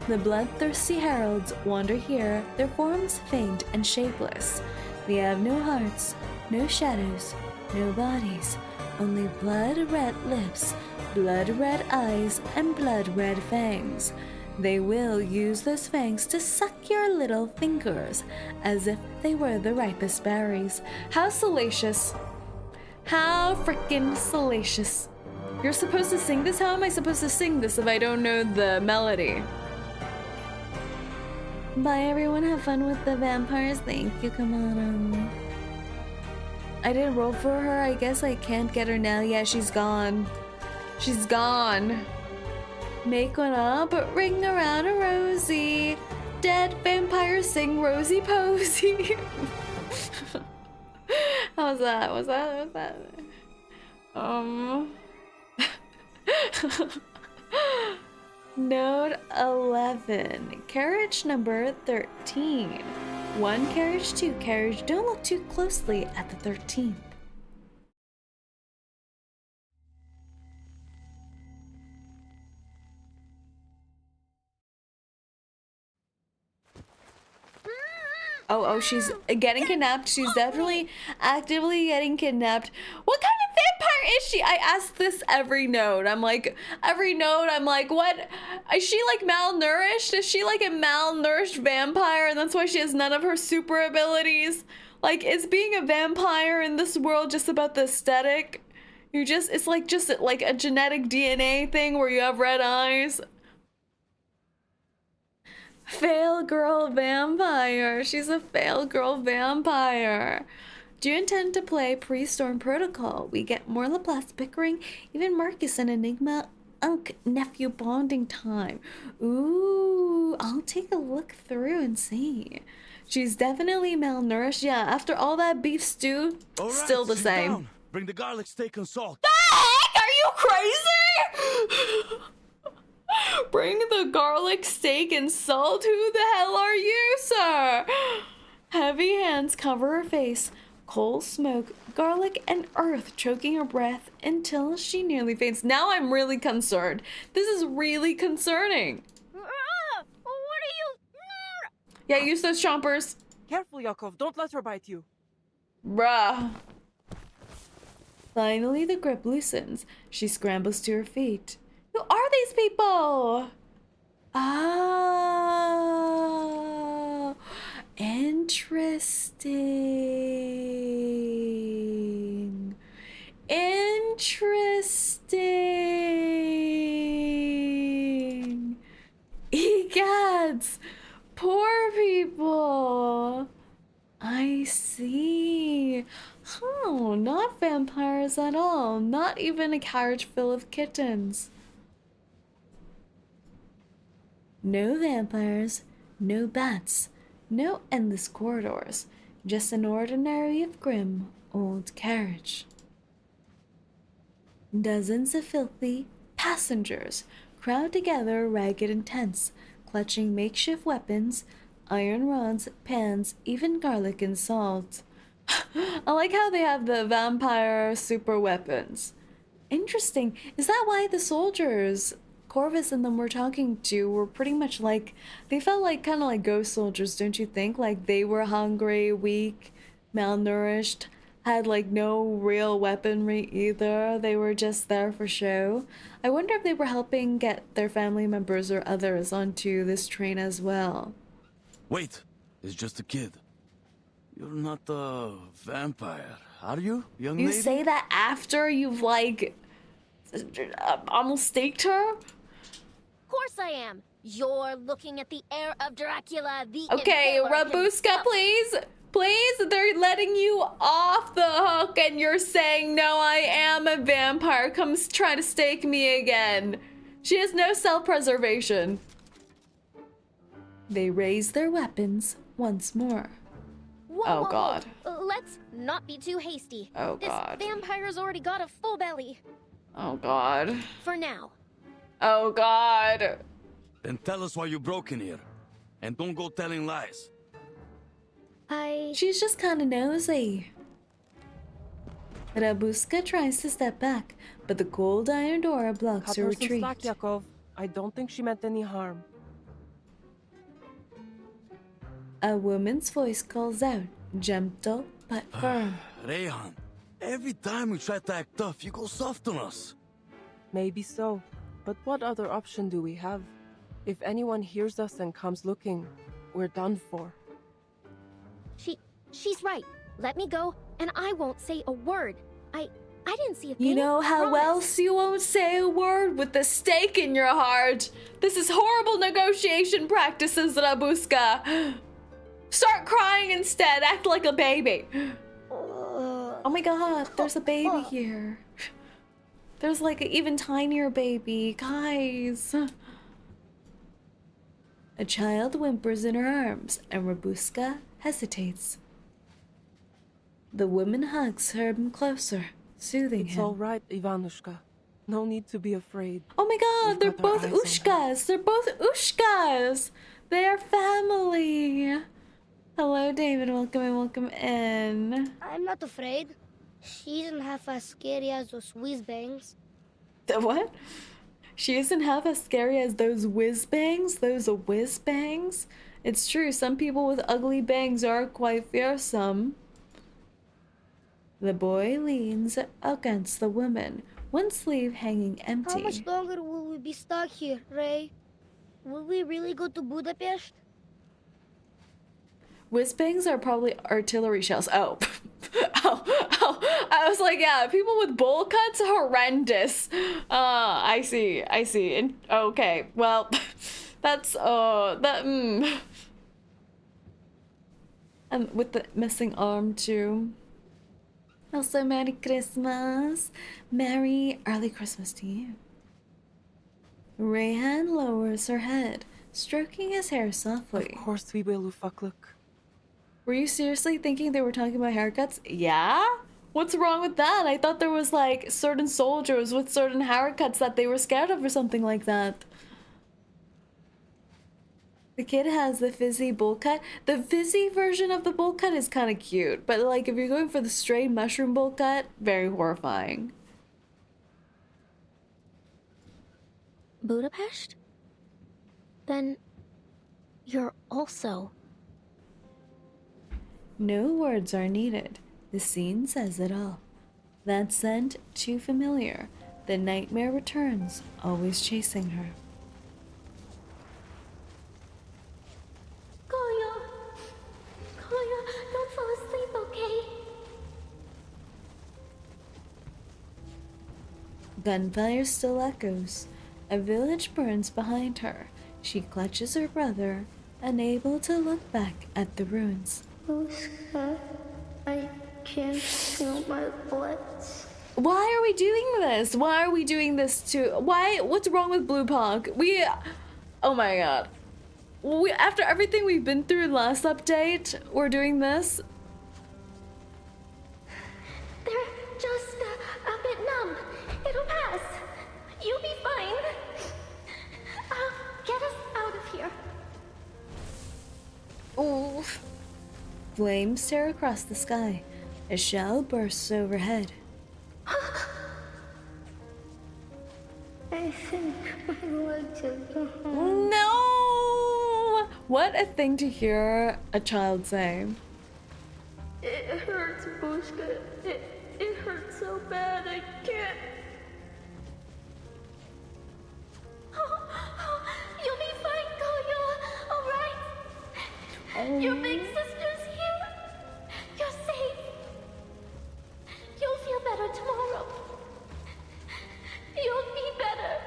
[SPEAKER 1] the bloodthirsty heralds wander here, their forms faint and shapeless. They have no hearts, no shadows, no bodies, only blood-red lips, blood-red eyes, and blood-red fangs. They will use those fangs to suck your little fingers as if they were the ripest berries. How salacious. How freaking salacious. You're supposed to sing this? How am I supposed to sing this if I don't know the melody? Bye everyone, have fun with the vampires. Thank you, come on. I didn't roll for her, I guess I can't get her now. Yeah, she's gone. She's gone. Make one up, ring around a rosy. Dead vampires sing rosy posy. How's that? Was that? Node 11, carriage number 13. 1 carriage, 2 carriage. Don't look too closely at the 13th. Oh, she's getting kidnapped. She's definitely actively getting kidnapped. What kind of vampire is she? I ask this every node. I'm like, what? Is she like malnourished? Is she like a malnourished vampire and that's why she has none of her super abilities? Like, is being a vampire in this world just about the aesthetic? It's like just like a genetic DNA thing where you have red eyes. Fail girl vampire. She's a fail girl vampire. Do you intend to play pre-storm protocol? We get more Laplace bickering, even Marcus and Enigma nephew bonding time. Ooh, I'll take a look through and see. She's definitely malnourished. Yeah, after all that beef stew, still the same.
[SPEAKER 7] Down. Bring the garlic steak and salt.
[SPEAKER 1] The heck? Are you crazy? Bring the garlic, steak, and salt. Who the hell are you, sir? Heavy hands cover her face. Coal, smoke, garlic, and earth choking her breath until she nearly faints. Now I'm really concerned. This is really concerning.
[SPEAKER 13] What are you?
[SPEAKER 1] Yeah, use those chompers.
[SPEAKER 13] Careful, Yakov. Don't let her bite you.
[SPEAKER 1] Bruh. Finally, the grip loosens. She scrambles to her feet. Who are these people? Oh, interesting. Interesting. Egads. Poor people. I see. Oh, not vampires at all. Not even a carriage full of kittens. No vampires, no bats, no endless corridors. Just an ordinary of grim old carriage. Dozens of filthy passengers crowd together, ragged and tense, clutching makeshift weapons, iron rods, pans, even garlic and salt. I like how they have the vampire super weapons. Interesting. Is that why the soldiers, Corvus and them were talking to, were pretty much like, they felt like kind of like ghost soldiers, don't you think? Like they were hungry, weak, malnourished, had like no real weaponry either. They were just there for show. I wonder if they were helping get their family members or others onto this train as well.
[SPEAKER 15] Wait, it's just a kid. You're not a vampire, are you, young lady?
[SPEAKER 1] You say that after you've like almost staked her?
[SPEAKER 14] Of course I am. You're looking at the heir of Dracula, the
[SPEAKER 1] Okay,
[SPEAKER 14] Impaler
[SPEAKER 1] Rubuska,
[SPEAKER 14] himself.
[SPEAKER 1] please. Please, they're letting you off the hook and you're saying, no, I am a vampire. Come try to stake me again. She has no self-preservation. They raise their weapons once more.
[SPEAKER 14] Whoa,
[SPEAKER 1] Oh,
[SPEAKER 14] whoa,
[SPEAKER 1] God.
[SPEAKER 14] whoa. Let's not be too hasty.
[SPEAKER 1] Oh, God.
[SPEAKER 14] This vampire's already got a full belly.
[SPEAKER 1] Oh, God.
[SPEAKER 14] For now.
[SPEAKER 1] Oh, God.
[SPEAKER 15] Then tell us why you broke in here. And don't go telling lies.
[SPEAKER 1] She's just kind of nosy. Rubuska tries to step back, but the cold iron door blocks
[SPEAKER 13] Cut
[SPEAKER 1] her
[SPEAKER 13] her some
[SPEAKER 1] retreat.
[SPEAKER 13] slack, Yakov. I don't think she meant any harm.
[SPEAKER 1] A woman's voice calls out, gentle but firm.
[SPEAKER 15] Rehan, every time we try to act tough, you go soft on us.
[SPEAKER 13] Maybe so. But what other option do we have? If anyone hears us and comes looking, we're done for.
[SPEAKER 14] She's right. Let me go, and I won't say a word. I didn't see a thing.
[SPEAKER 1] You know how
[SPEAKER 14] Promise.
[SPEAKER 1] else you won't say a word? With the stake in your heart. This is horrible negotiation practices, Rubuska. Start crying instead. Act like a baby. Oh my god, there's a baby here. There's like an even tinier baby. Guys. A child whimpers in her arms, and Rubuska hesitates. The woman hugs him closer, soothing
[SPEAKER 13] It's
[SPEAKER 1] him.
[SPEAKER 13] all right, Ivanushka. No need to be afraid.
[SPEAKER 1] Oh my god, they're
[SPEAKER 13] We've got our
[SPEAKER 1] both
[SPEAKER 13] eyes on her.
[SPEAKER 1] Ushkas. They're both Ushkas. They are family. Hello, David. Welcome in.
[SPEAKER 16] I'm not afraid. She isn't half as scary as those whiz bangs.
[SPEAKER 1] The what? She isn't half as scary as those whiz bangs. Those whiz bangs. It's true. Some people with ugly bangs are quite fearsome. The boy leans against the woman, one sleeve hanging empty.
[SPEAKER 16] How much longer will we be stuck here, Ray? Will we really go to Budapest?
[SPEAKER 1] Whiz-bangs are probably artillery shells. Oh. oh. I was like, yeah, people with bowl cuts, horrendous. I see. Okay, well, that's, And with the missing arm, too. Also, Merry Christmas. Merry early Christmas to you. Rehan lowers her head, stroking his hair softly.
[SPEAKER 13] Of course we will, Ufakluk.
[SPEAKER 1] Were you seriously thinking they were talking about haircuts? Yeah? What's wrong with that? I thought there was like certain soldiers with certain haircuts that they were scared of or something like that. The kid has the fizzy bowl cut. The fizzy version of the bowl cut is kind of cute, but like if you're going for the straight mushroom bowl cut, very horrifying.
[SPEAKER 10] Budapest? Then you're also...
[SPEAKER 1] No words are needed. The scene says it all. That scent, too familiar. The nightmare returns, always chasing her.
[SPEAKER 10] 𝐒𝐿𝐢, don't fall asleep, okay?
[SPEAKER 1] Gunfire still echoes. A village burns behind her. She clutches her brother, unable to look back at the ruins.
[SPEAKER 16] Rubuska, I can't feel my butt.
[SPEAKER 1] Why are we doing this? Why are we doing this to... Why? What's wrong with Blue Pog? Oh my god. After everything we've been through last update, we're doing this?
[SPEAKER 10] They're just a bit numb. It'll pass. You'll be fine. Get us out of here.
[SPEAKER 1] Oof. Flames tear across the sky. A shell bursts overhead.
[SPEAKER 16] I think my legs are gone.
[SPEAKER 1] No! What a thing to hear a child say.
[SPEAKER 16] It hurts, Rubuska. It hurts so bad, I can't.
[SPEAKER 10] You'll be fine, 𝐒𝐿𝐢. All right. Your big sister's here. You're safe. You'll feel better tomorrow. You'll be better.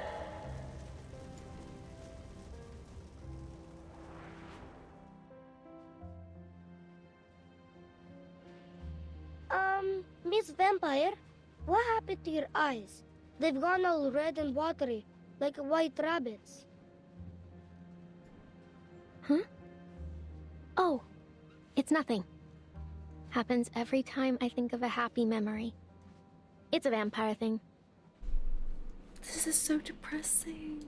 [SPEAKER 16] Miss Vampire, what happened to your eyes? They've gone all red and watery, like white rabbits.
[SPEAKER 10] Huh? Oh, it's nothing. Happens every time I think of a happy memory. It's a vampire thing.
[SPEAKER 1] This is so depressing.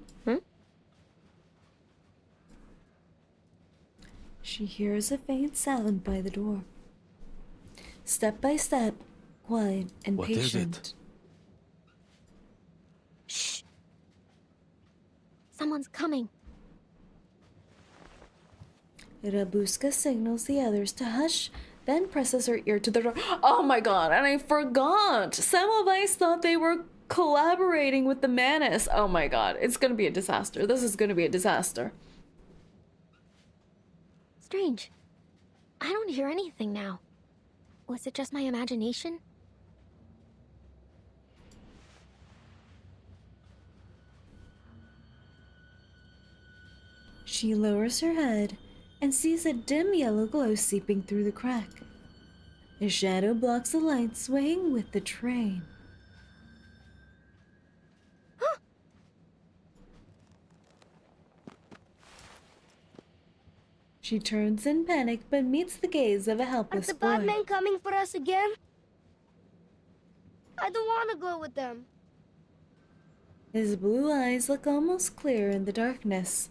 [SPEAKER 1] She hears a faint sound by the door. Step by step, quiet and
[SPEAKER 15] What
[SPEAKER 1] patient.
[SPEAKER 15] is it?
[SPEAKER 10] Shh. Someone's coming.
[SPEAKER 1] Rubuska signals the others to hush, then presses her ear to the door. Oh my god, and I forgot! Semmelweis thought they were collaborating with the Manus. Oh my god, it's gonna be a disaster. This is gonna be a disaster.
[SPEAKER 10] Strange. I don't hear anything now. Was it just my imagination?
[SPEAKER 1] She lowers her head and sees a dim yellow glow seeping through the crack. A shadow blocks the light, swaying with the train. She turns in panic, but meets the gaze of a helpless
[SPEAKER 16] Are the
[SPEAKER 1] boy.
[SPEAKER 16] bad men coming for us again? I don't want to go with them.
[SPEAKER 1] His blue eyes look almost clear in the darkness.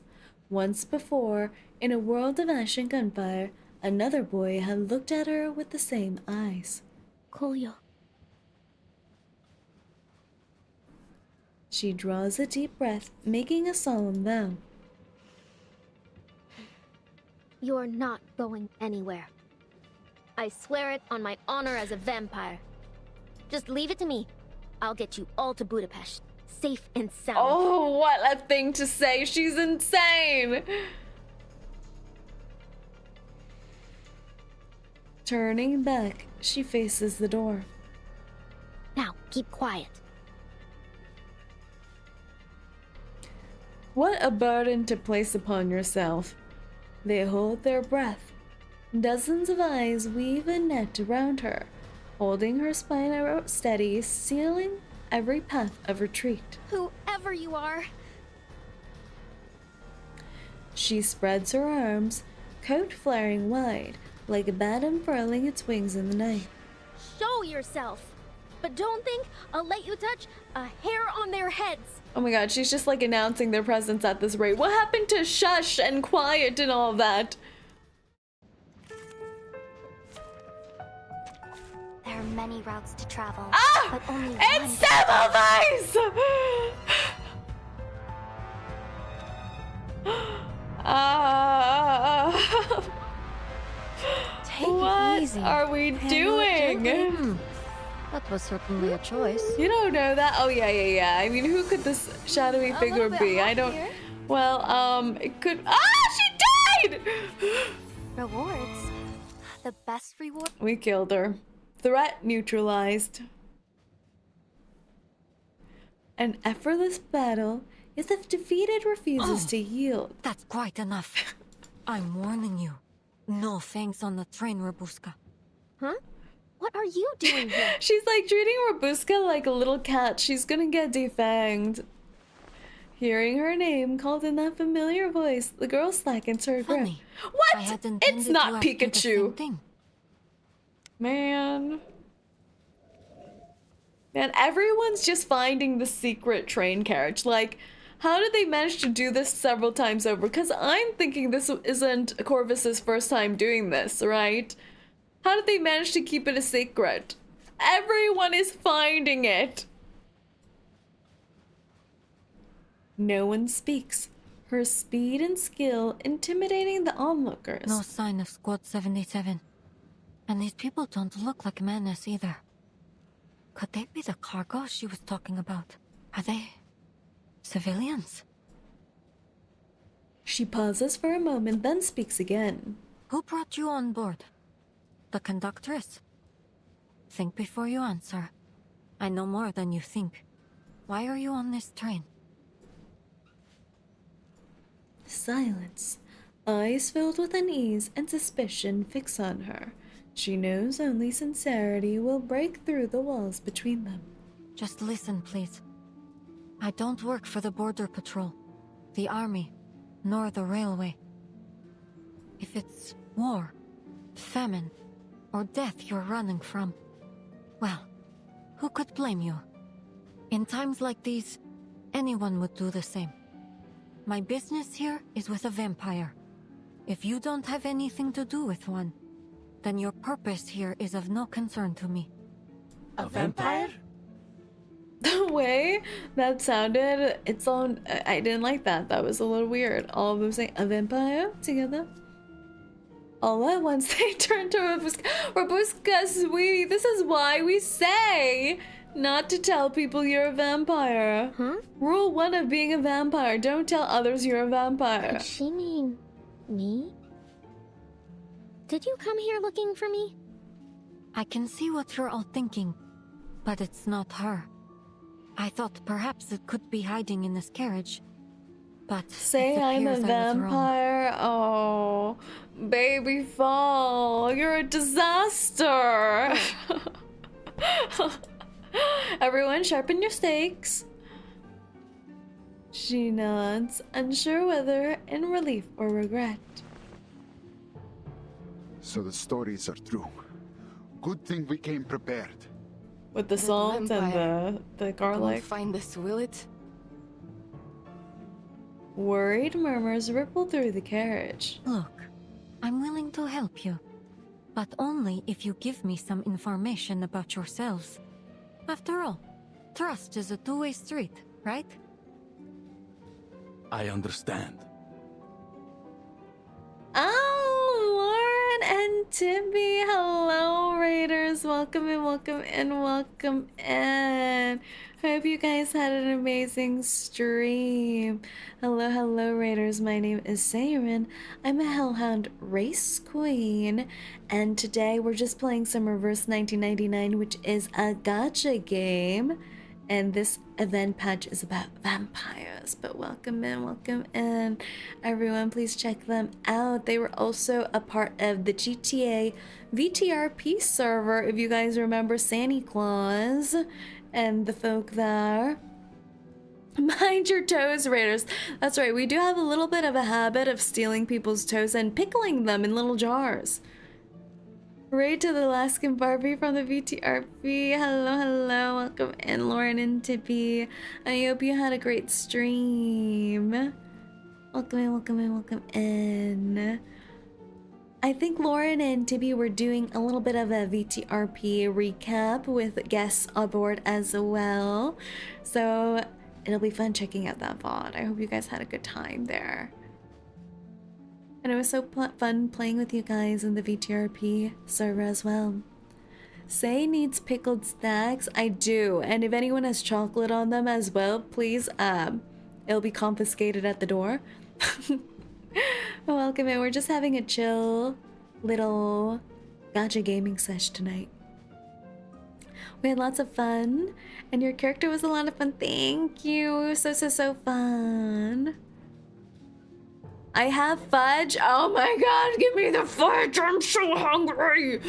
[SPEAKER 1] Once before, in a world of ash and gunfire, another boy had looked at her with the same eyes.
[SPEAKER 10] 𝐒𝐿𝐢.
[SPEAKER 1] She draws a deep breath, making a solemn vow.
[SPEAKER 10] You're not going anywhere. I swear it on my honor as a vampire. Just leave it to me. I'll get you all to Budapest, safe and sound.
[SPEAKER 1] Oh, what a thing to say! She's insane! Turning back, she faces the door.
[SPEAKER 10] Now, keep quiet.
[SPEAKER 1] What a burden to place upon yourself. They hold their breath. Dozens of eyes weave a net around her, holding her spine steady, sealing every path of retreat.
[SPEAKER 10] Whoever you are.
[SPEAKER 1] She spreads her arms, coat flaring wide, like a bat unfurling its wings in the night.
[SPEAKER 10] Show yourself. But don't think I'll let you touch a hair on their heads.
[SPEAKER 1] Oh my god, she's just like announcing their presence at this rate. What happened to shush and quiet and all that?
[SPEAKER 14] There are many routes to travel,
[SPEAKER 1] Ah!
[SPEAKER 14] but only
[SPEAKER 1] It's
[SPEAKER 14] one.
[SPEAKER 3] Take
[SPEAKER 1] what
[SPEAKER 3] it easy.
[SPEAKER 1] are we doing?
[SPEAKER 3] That was certainly a choice.
[SPEAKER 1] You don't know that? Oh yeah. I mean, who could this shadowy figure be? I don't. Well, it could. Ah, she died.
[SPEAKER 14] Rewards. The best reward.
[SPEAKER 1] We killed her. Threat neutralized. An effortless battle is if defeated refuses to yield.
[SPEAKER 3] That's quite enough. I'm warning you. No fangs on the train, Rubuska.
[SPEAKER 14] Huh? What are you doing here?
[SPEAKER 1] She's like treating Rubuska like a little cat. She's gonna get defanged. Hearing her name called in that familiar voice, the girl slackens her grip. What? It's not Pikachu. Man, everyone's just finding the secret train carriage. Like, how did they manage to do this several times over? Because I'm thinking this isn't Corvus's first time doing this, right? How did they manage to keep it a secret? Everyone is finding it. No one speaks. Her speed and skill intimidating the onlookers.
[SPEAKER 3] No sign of Squad 77. And these people don't look like menace either. Could they be the cargo she was talking about? Are they civilians?
[SPEAKER 1] She pauses for a moment, then speaks again.
[SPEAKER 3] Who brought you on board? The conductress? Think before you answer. I know more than you think. Why are you on this train?
[SPEAKER 1] Silence. Eyes filled with unease and suspicion fix on her. She knows only sincerity will break through the walls between them.
[SPEAKER 3] Just listen, please. I don't work for the Border Patrol, the Army, nor the Railway. If it's war, famine, or death you're running from, well, who could blame you? In times like these, anyone would do the same. My business here is with a vampire. If you don't have anything to do with one, then your purpose here is of no concern to me.
[SPEAKER 7] A vampire?
[SPEAKER 1] The way that sounded, it's on. I didn't like that. That was a little weird. All of them saying a vampire together. All at once they turn to Rubuska. Rubuska, sweetie, this is why we say not to tell people you're a vampire.
[SPEAKER 10] Huh?
[SPEAKER 1] Rule 1 of being a vampire: don't tell others you're a vampire.
[SPEAKER 10] Did she mean me? Did you come here looking for me?
[SPEAKER 3] I can see what you're all thinking, but it's not her. I thought perhaps it could be hiding in this carriage, but
[SPEAKER 1] say I'm a vampire. Oh, baby fall, you're a disaster. Everyone, sharpen your stakes. She nods, unsure whether in relief or regret.
[SPEAKER 8] So the stories are true. Good thing we came prepared.
[SPEAKER 1] With the salt and the garlic.
[SPEAKER 13] Won't find us, will it?
[SPEAKER 1] Worried murmurs ripple through the carriage.
[SPEAKER 3] Look, I'm willing to help you, but only if you give me some information about yourselves. After all, trust is a two-way street, right?
[SPEAKER 15] I understand.
[SPEAKER 1] Oh, Lauren and Tibby, hello Raiders, welcome in, welcome in, welcome in. Hope you guys had an amazing stream. Hello Raiders, my name is Saerin. I'm a Hellhound race queen, and today we're just playing some Reverse 1999, which is a gacha game. And this event patch is about vampires, but welcome in. Everyone, please check them out. They were also a part of the GTA VTRP server, if you guys remember Santa Claus and the folk there. Mind your toes, Raiders. That's right, we do have a little bit of a habit of stealing people's toes and pickling them in little jars. Right to the Alaskan Barbie from the VTRP. Hello, hello. Welcome in, Lauren and Tippy. I hope you had a great stream. Welcome in, welcome in, welcome in. I think Lauren and Tippy were doing a little bit of a VTRP recap with guests aboard as well. So it'll be fun checking out that VOD. I hope you guys had a good time there. And it was so fun playing with you guys in the VTRP server as well. Say needs pickled snacks. I do. And if anyone has chocolate on them as well, please, it'll be confiscated at the door. Welcome in. We're just having a chill little gacha gaming sesh tonight. We had lots of fun. And your character was a lot of fun. Thank you. So fun. I have fudge. Oh my god, give me the fudge. I'm so hungry.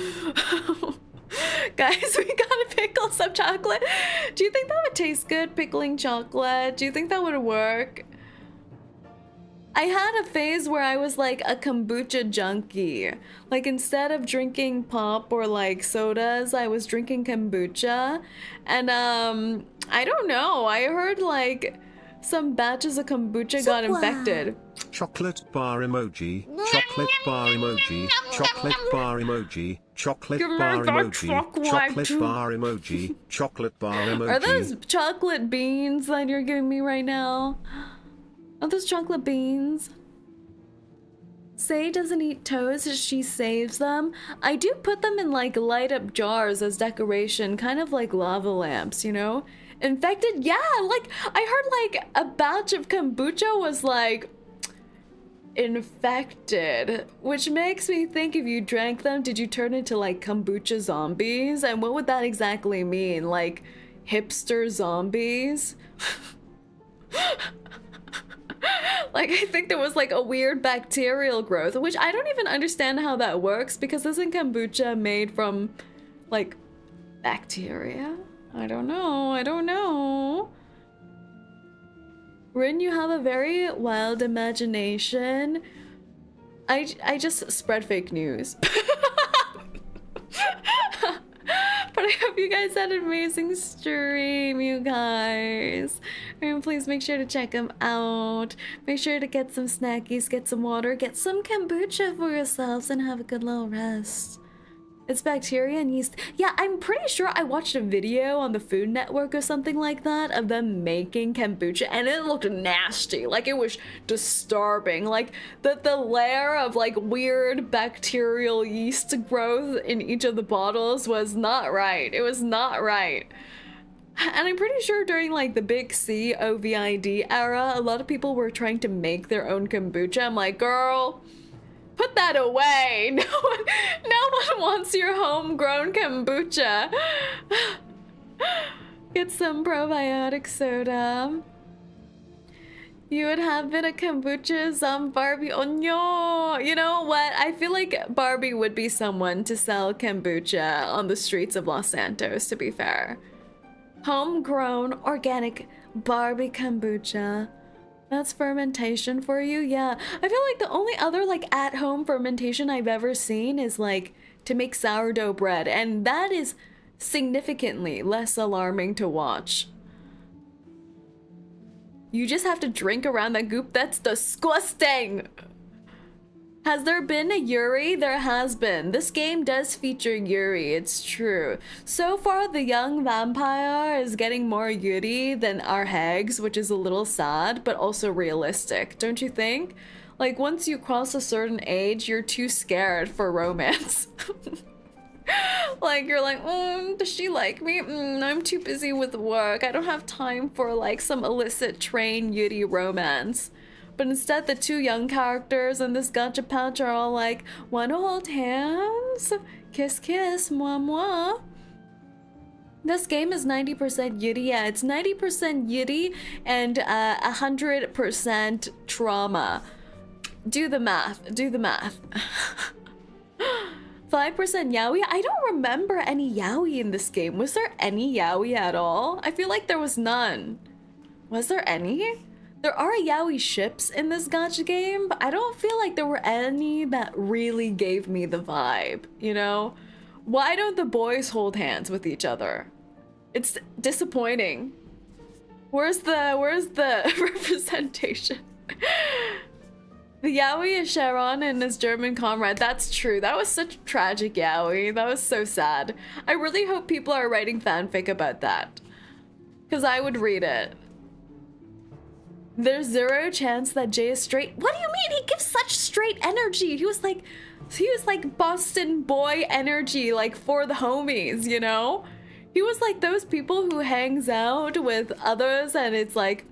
[SPEAKER 1] Guys, we gotta pickle some chocolate. Do you think that would taste good, pickling chocolate? Do you think that would work? I had a phase where I was like a kombucha junkie. Like instead of drinking pop or like sodas, I was drinking kombucha. And I don't know. I heard like some batches of kombucha got infected.
[SPEAKER 6] Chocolate bar emoji, chocolate bar emoji, chocolate bar emoji, chocolate bar emoji, chocolate bar emoji, chocolate bar emoji.
[SPEAKER 1] Are those chocolate beans that you're giving me right now? Are those chocolate beans? Say doesn't eat toast, she saves them. I do put them in like light up jars as decoration, kind of like lava lamps, you know? Infected? Yeah, like I heard like a batch of kombucha was like infected, which makes me think if you drank them, did you turn into like kombucha zombies? And what would that exactly mean? Like hipster zombies? Like I think there was like a weird bacterial growth, which I don't even understand how that works because isn't kombucha made from like bacteria? I don't know. Rin, you have a very wild imagination. I just spread fake news. But I hope you guys had an amazing stream, you guys. And please make sure to check them out. Make sure to get some snackies, get some water, get some kombucha for yourselves, and have a good little rest. It's bacteria and yeast. Yeah, I'm pretty sure I watched a video on the Food Network or something like that of them making kombucha and it looked nasty. Like it was disturbing. Like the layer of like weird bacterial yeast growth in each of the bottles was not right. It was not right. And I'm pretty sure during like the big C COVID era, a lot of people were trying to make their own kombucha. I'm like, girl, put that away. No one wants your homegrown kombucha. Get some probiotic soda. You would have been a kombucha some Barbie. Oh no. You know what? I feel like Barbie would be someone to sell kombucha on the streets of Los Santos, to be fair. Homegrown, organic Barbie kombucha. That's fermentation for you? Yeah. I feel like the only other like at-home fermentation I've ever seen is like to make sourdough bread, and that is significantly less alarming to watch. You just have to drink around that goop. That's disgusting. Has there been a Yuri? There has been. This game does feature Yuri, it's true. So far, the young vampire is getting more Yuri than our hags, which is a little sad, but also realistic, don't you think? Like, once you cross a certain age, you're too scared for romance. Like, you're like, does she like me? I'm too busy with work. I don't have time for, like, some illicit train Yuri romance. But instead, the two young characters in this gacha pouch are all like, wanna hold hands? Kiss, kiss, moi, moi. This game is 90% Yuri. Yeah, it's 90% Yuri and 100% trauma. Do the math. Do the math. 5% yaoi? I don't remember any yaoi in this game. Was there any yaoi at all? I feel like there was none. Was there any? There are yaoi ships in this gacha game, but I don't feel like there were any that really gave me the vibe, you know? Why don't the boys hold hands with each other? It's disappointing. Where's the representation? The Yaoi is Sharon and his German comrade. That's true. That was such tragic Yaoi. That was so sad. I really hope people are writing fanfic about that. Because I would read it. There's zero chance that Jay is straight. What do you mean? He gives such straight energy. He was like Boston boy energy, like for the homies, you know? He was like those people who hangs out with others and it's like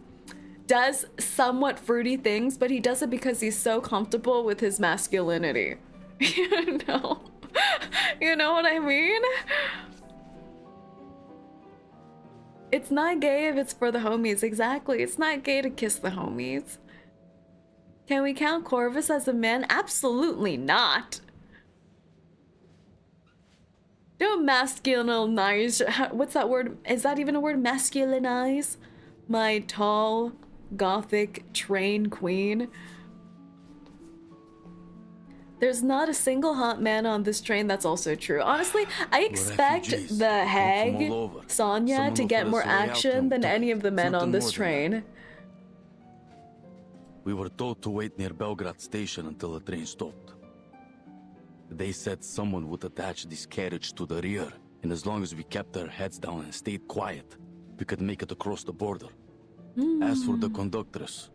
[SPEAKER 1] does somewhat fruity things, but he does it because he's so comfortable with his masculinity. You know? You know what I mean? It's not gay if it's for the homies. Exactly. It's not gay to kiss the homies. Can we count Corvus as a man? Absolutely not. Don't masculinize. What's that word? Is that even a word? Masculinize my tall, gothic train queen. There's not a single hot man on this train. That's also true. Honestly, I expect the hag, Sonya, to get more action than any of the men on this train.
[SPEAKER 15] We were told to wait near Belgrade station until the train stopped. They said someone would attach this carriage to the rear, and as long as we kept our heads down and stayed quiet, we could make it across the border. As for the conductress,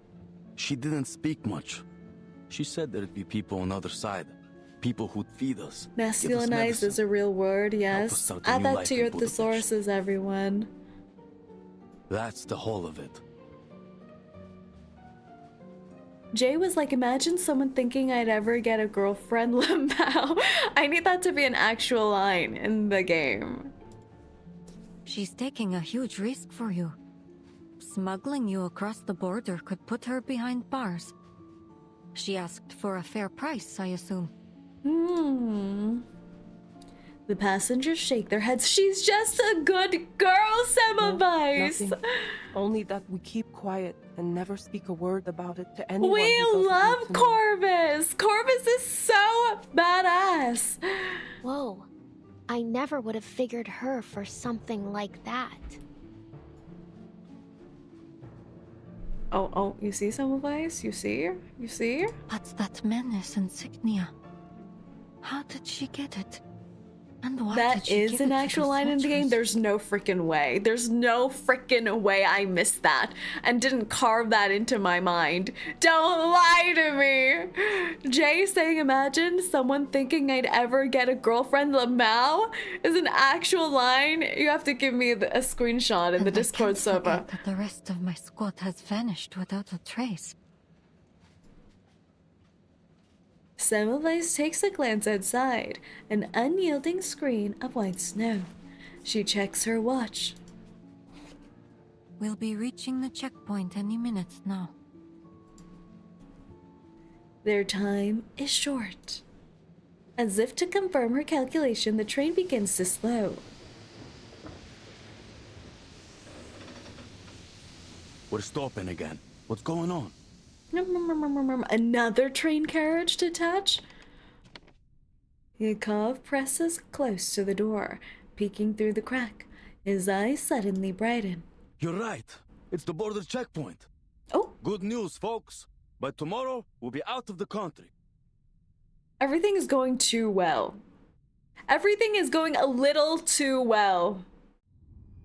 [SPEAKER 15] she didn't speak much. She said there'd be people on the other side, people who'd feed us.
[SPEAKER 1] Masculinize is a real word, yes. Add that to your thesauruses, everyone.
[SPEAKER 15] That's the whole of it.
[SPEAKER 1] Jay was like, imagine someone thinking I'd ever get a girlfriend, Lamau. I need that to be an actual line in the game.
[SPEAKER 3] She's taking a huge risk for you. Smuggling you across the border could put her behind bars. She asked for a fair price, I assume.
[SPEAKER 1] The passengers shake their heads. She's just a good girl, Semmelweis.
[SPEAKER 13] No, only that we keep quiet and never speak a word about it to anyone.
[SPEAKER 1] We love Corvus. Corvus is so badass.
[SPEAKER 10] Whoa. I never would have figured her for something like that.
[SPEAKER 1] Oh, you see Semmelweis? You see her? You see her?
[SPEAKER 3] But that menace insignia. How did she get it? And why
[SPEAKER 1] that is an actual line in the game. There's no freaking way. There's no freaking way I missed that and didn't carve that into my mind. Don't lie to me. Jay saying, imagine someone thinking I'd ever get a girlfriend, Lamau, is an actual line. You have to give me a screenshot in the Discord server.
[SPEAKER 3] That the rest of my squad has vanished without a trace.
[SPEAKER 1] Semmelweis takes a glance outside, an unyielding screen of white snow. She checks her watch.
[SPEAKER 3] We'll be reaching the checkpoint any minute now.
[SPEAKER 1] Their time is short. As if to confirm her calculation, the train begins to slow.
[SPEAKER 15] We're stopping again. What's going on?
[SPEAKER 1] Another train carriage to touch? Yakov presses close to the door, peeking through the crack. His eyes suddenly brighten.
[SPEAKER 15] You're right. It's the border checkpoint.
[SPEAKER 1] Oh.
[SPEAKER 15] Good news, folks. By tomorrow, we'll be out of the country.
[SPEAKER 1] Everything is going too well. Everything is going a little too well.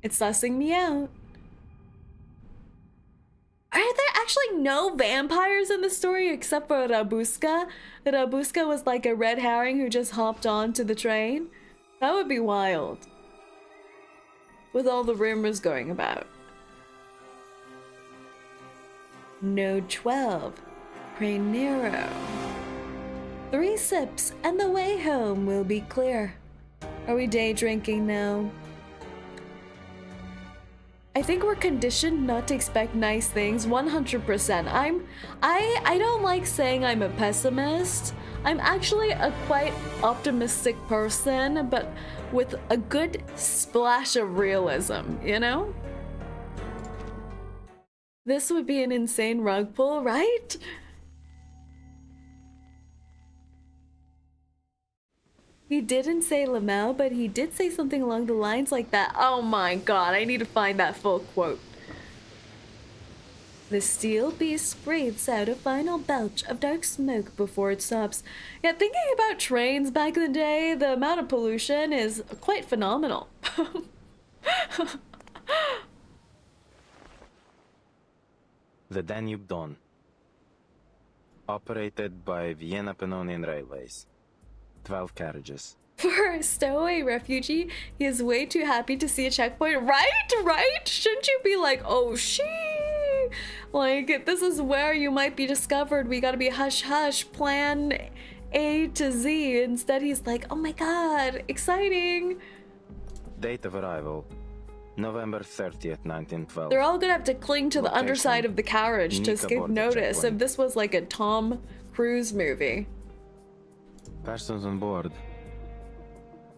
[SPEAKER 1] It's sussing me out. Are there actually no vampires in the story except for Rubuska? Rubuska was like a red herring who just hopped onto the train? That would be wild. With all the rumors going about. Node 12. Pray Nero. 3 sips and the way home will be clear. Are we day drinking now? I think we're conditioned not to expect nice things 100%. I don't like saying I'm a pessimist. I'm actually a quite optimistic person, but with a good splash of realism, you know? This would be an insane rug pull, right? He didn't say Lamau, but he did say something along the lines like that. Oh my god, I need to find that full quote. The steel beast breathes out a final belch of dark smoke before it stops. Yeah, thinking about trains back in the day, the amount of pollution is quite phenomenal.
[SPEAKER 17] The Danube Dawn. Operated by Vienna Pannonian Railways. 12 carriages.
[SPEAKER 1] For a stowaway refugee, he is way too happy to see a checkpoint. Right? Shouldn't you be like, oh shit? Like, this is where you might be discovered. We gotta be hush hush, plan A to Z. Instead, he's like, oh my god, exciting.
[SPEAKER 17] Date of arrival. November 30th, 1912.
[SPEAKER 1] They're all gonna have to cling to the underside of the carriage to escape notice if this was like a Tom Cruise movie.
[SPEAKER 17] Persons on board.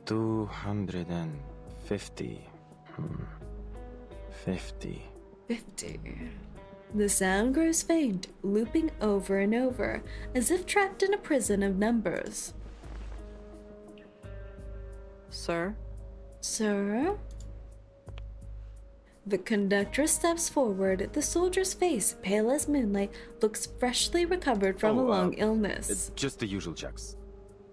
[SPEAKER 17] 250. 50.
[SPEAKER 1] The sound grows faint, looping over and over, as if trapped in a prison of numbers.
[SPEAKER 18] Sir?
[SPEAKER 1] Sir? The conductor steps forward. The soldier's face, pale as moonlight, looks freshly recovered from a long illness.
[SPEAKER 17] Just the usual checks.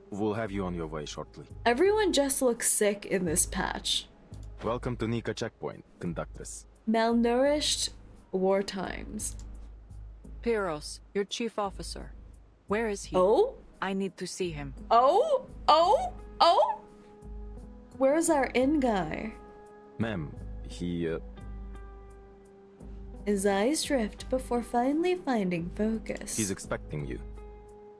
[SPEAKER 17] We'll have you on your way shortly.
[SPEAKER 1] Everyone just looks sick in this patch.
[SPEAKER 17] Welcome to Nika checkpoint, conductress.
[SPEAKER 1] Malnourished war times.
[SPEAKER 18] Pyros, your chief officer. Where is he?
[SPEAKER 1] Oh?
[SPEAKER 18] I need to see him.
[SPEAKER 1] Oh? Where's our inn guy?
[SPEAKER 17] Ma'am, he,
[SPEAKER 1] His eyes drift before finally finding focus.
[SPEAKER 17] He's expecting you.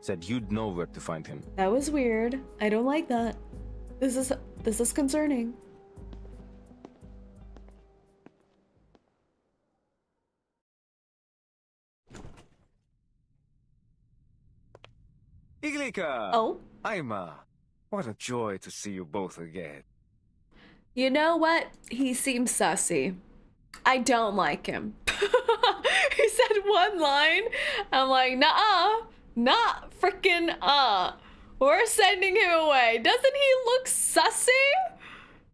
[SPEAKER 17] Said you'd know where to find him.
[SPEAKER 1] That was weird. I don't like that. This is concerning.
[SPEAKER 19] 𝐂𝐡𝐚𝐭!
[SPEAKER 1] Oh?
[SPEAKER 19] 𝐒𝐴𝐚𝐭! What a joy to see you both again.
[SPEAKER 1] You know what? He seems sussy. I don't like him. He said one line. I'm like, nah, not freaking We're sending him away. Doesn't he look sussy?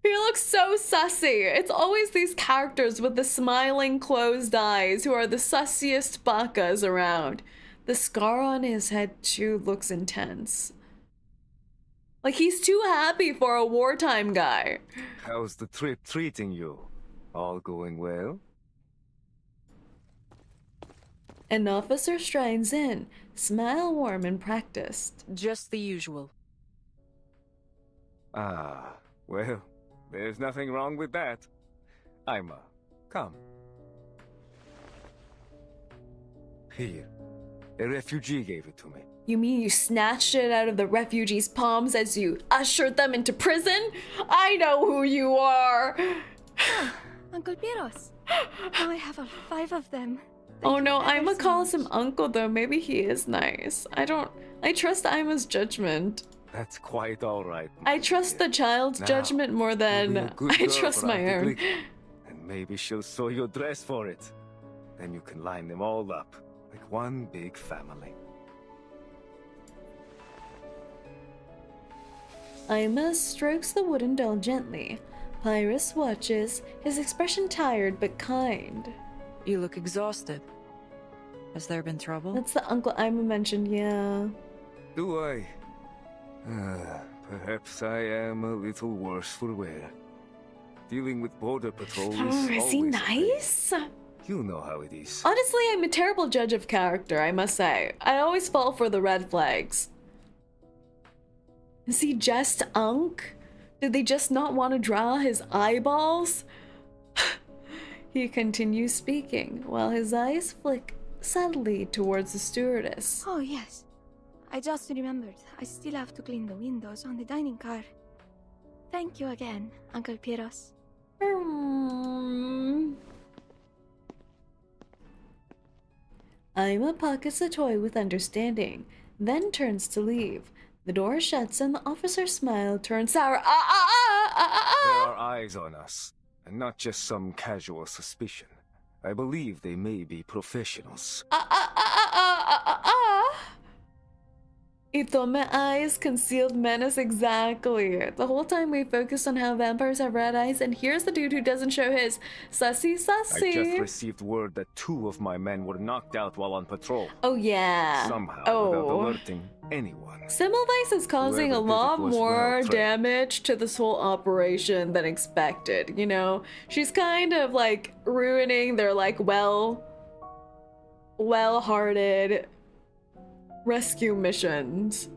[SPEAKER 1] He looks so sussy. It's always these characters with the smiling closed eyes who are the sussiest bakas around. The scar on his head too looks intense. Like he's too happy for a wartime guy.
[SPEAKER 19] How's the trip treating you? All going well?
[SPEAKER 1] An officer strides in, smile warm and practiced.
[SPEAKER 18] Just the usual.
[SPEAKER 19] Ah, well, there's nothing wrong with that. 𝐒𝐴𝐚𝐭, come. Here, a refugee gave it to me.
[SPEAKER 1] You mean you snatched it out of the refugees' palms as you ushered them into prison? I know who you are!
[SPEAKER 4] Uncle Pyros. Now I have 5 of them.
[SPEAKER 1] Oh no, Ima calls him uncle though. Maybe he is nice. I trust Ima's judgment.
[SPEAKER 19] That's quite alright.
[SPEAKER 1] I trust the child's judgment more than I trust my own.
[SPEAKER 19] And maybe she'll sew your dress for it. Then you can line them all up, like one big family.
[SPEAKER 1] Ima strokes the wooden doll gently. Pyros watches, his expression tired but kind.
[SPEAKER 18] You look exhausted. Has there been trouble?
[SPEAKER 1] That's the uncle Ima mentioned, yeah.
[SPEAKER 19] Do I? Perhaps I am a little worse for wear. Dealing with border patrol
[SPEAKER 1] is he nice?
[SPEAKER 19] You know how it is.
[SPEAKER 1] Honestly, I'm a terrible judge of character, I must say. I always fall for the red flags. Is he just Unk? Did they just not want to draw his eyeballs? He continues speaking, while his eyes flick subtly towards the stewardess.
[SPEAKER 4] Oh, yes. I just remembered. I still have to clean the windows on the dining car. Thank you again, Uncle Pyros.
[SPEAKER 1] Ima pockets the toy with understanding, then turns to leave. The door shuts and the officer's smile turns sour.
[SPEAKER 19] There are eyes on us, and not just some casual suspicion. I believe they may be professionals.
[SPEAKER 1] 𝐂𝐡𝐚𝐭 eyes, concealed menace, exactly. The whole time we focused on how vampires have red eyes, and here's the dude who doesn't show his. Sussy, sussy.
[SPEAKER 19] I just received word that 2 of my men were knocked out while on patrol.
[SPEAKER 1] Oh yeah.
[SPEAKER 19] Somehow, without alerting anyone.
[SPEAKER 1] Semmelweis is causing a lot more damage to this whole operation than expected, you know? She's kind of like ruining their like well-hearted rescue missions.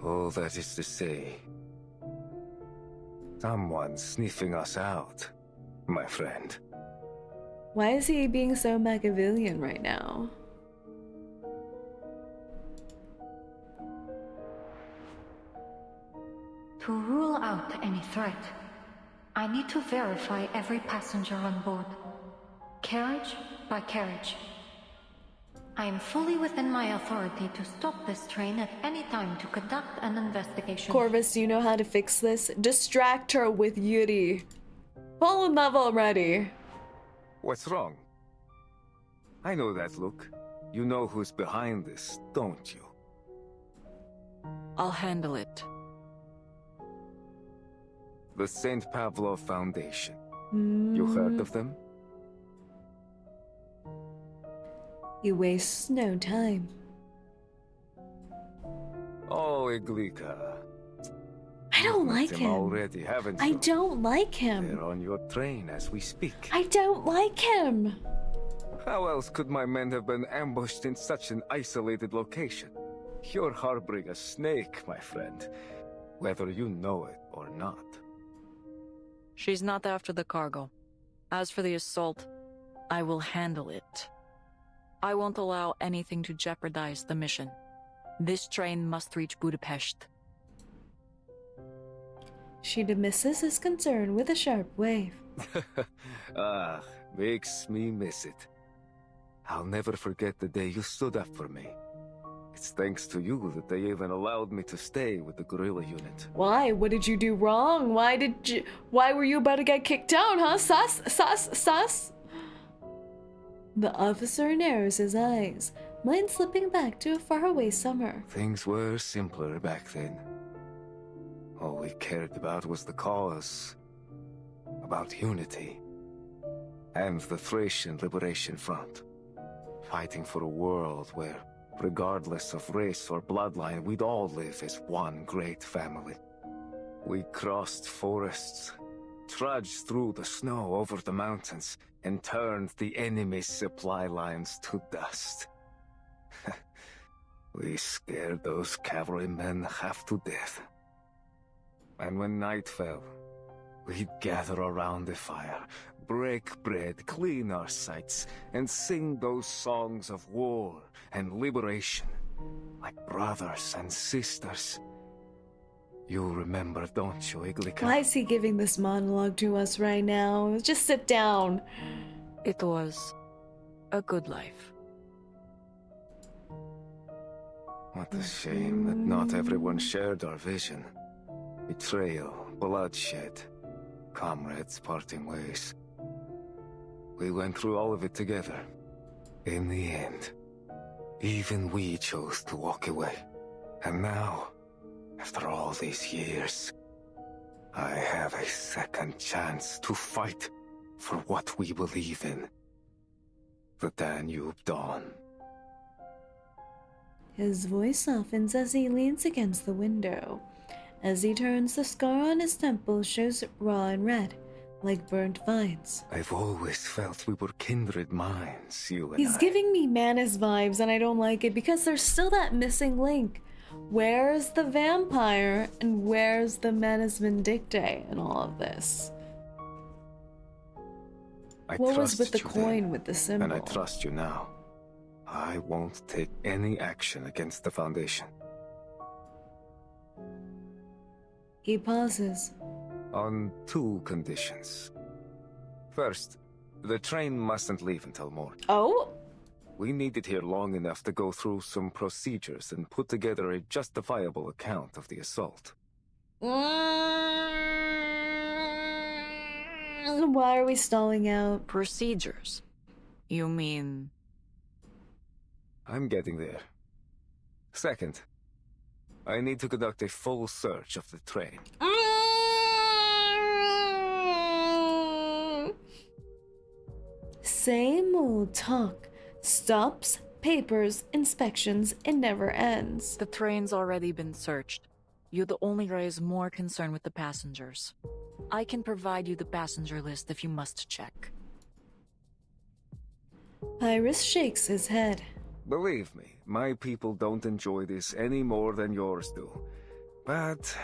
[SPEAKER 19] Oh, that is to say, someone's sniffing us out, my friend.
[SPEAKER 1] Why is he being so Machiavellian right now?
[SPEAKER 20] To rule out any threat, I need to verify every passenger on board, carriage by carriage. I am fully within my authority to stop this train at any time to conduct an investigation.
[SPEAKER 1] Corvus, you know how to fix this? Distract her with Yuri. Fall in love already.
[SPEAKER 19] What's wrong? I know that look. You know who's behind this, don't you?
[SPEAKER 18] I'll handle it.
[SPEAKER 19] The St. Pavlov Foundation. You heard of them?
[SPEAKER 1] He wastes no time.
[SPEAKER 19] Oh, Iglika.
[SPEAKER 1] I don't like him.
[SPEAKER 19] Already, haven't you?
[SPEAKER 1] I don't like him.
[SPEAKER 19] They're on your train as we speak.
[SPEAKER 1] I don't like him.
[SPEAKER 19] How else could my men have been ambushed in such an isolated location? You're harboring a snake, my friend, whether you know it or not.
[SPEAKER 18] She's not after the cargo. As for the assault, I will handle it. I won't allow anything to jeopardize the mission. This train must reach Budapest.
[SPEAKER 1] She dismisses his concern with a sharp wave.
[SPEAKER 19] Ah, makes me miss it. I'll never forget the day you stood up for me. It's thanks to you that they even allowed me to stay with the guerrilla unit.
[SPEAKER 1] Why? What did you do wrong? Why were you about to get kicked out, huh? Sus? The officer narrows his eyes, mind slipping back to a faraway summer.
[SPEAKER 19] Things were simpler back then. All we cared about was the cause, about unity, and the Thracian Liberation Front. Fighting for a world where, regardless of race or bloodline, we'd all live as one great family. We crossed forests, trudged through the snow over the mountains, and turned the enemy's supply lines to dust. We scared those cavalrymen half to death. And when night fell, we'd gather around the fire, break bread, clean our sights, and sing those songs of war and liberation, like brothers and sisters. You remember, don't you, Iglika?
[SPEAKER 1] Why is he giving this monologue to us right now? Just sit down.
[SPEAKER 18] It was a good life.
[SPEAKER 19] What a shame that not everyone shared our vision. Betrayal, bloodshed, comrades parting ways. We went through all of it together. In the end, even we chose to walk away. And now, after all these years, I have a second chance to fight for what we believe in. The Danube Dawn.
[SPEAKER 1] His voice softens as he leans against the window. As he turns, the scar on his temple shows raw and red, like burnt vines.
[SPEAKER 19] I've always felt we were kindred minds, you and
[SPEAKER 1] He's giving me Manus vibes, and I don't like it because there's still that missing link. Where's the vampire and where's the Manus Vindictae in all of this? What was with the coin with the symbol?
[SPEAKER 19] And I trust you now. I won't take any action against the Foundation.
[SPEAKER 1] He pauses.
[SPEAKER 19] On 2 conditions. First, the train mustn't leave until morning.
[SPEAKER 1] Oh?
[SPEAKER 19] We need it here long enough to go through some procedures and put together a justifiable account of the assault.
[SPEAKER 1] Why are we stalling out?
[SPEAKER 18] Procedures? You mean...
[SPEAKER 19] I'm getting there. Second, I need to conduct a full search of the train.
[SPEAKER 1] Same old talk. Stops, papers, inspections, it never ends.
[SPEAKER 18] The train's already been searched. You'd only raise more concern with the passengers. I can provide you the passenger list if you must check.
[SPEAKER 1] Pyros shakes his head.
[SPEAKER 19] Believe me, my people don't enjoy this any more than yours do. But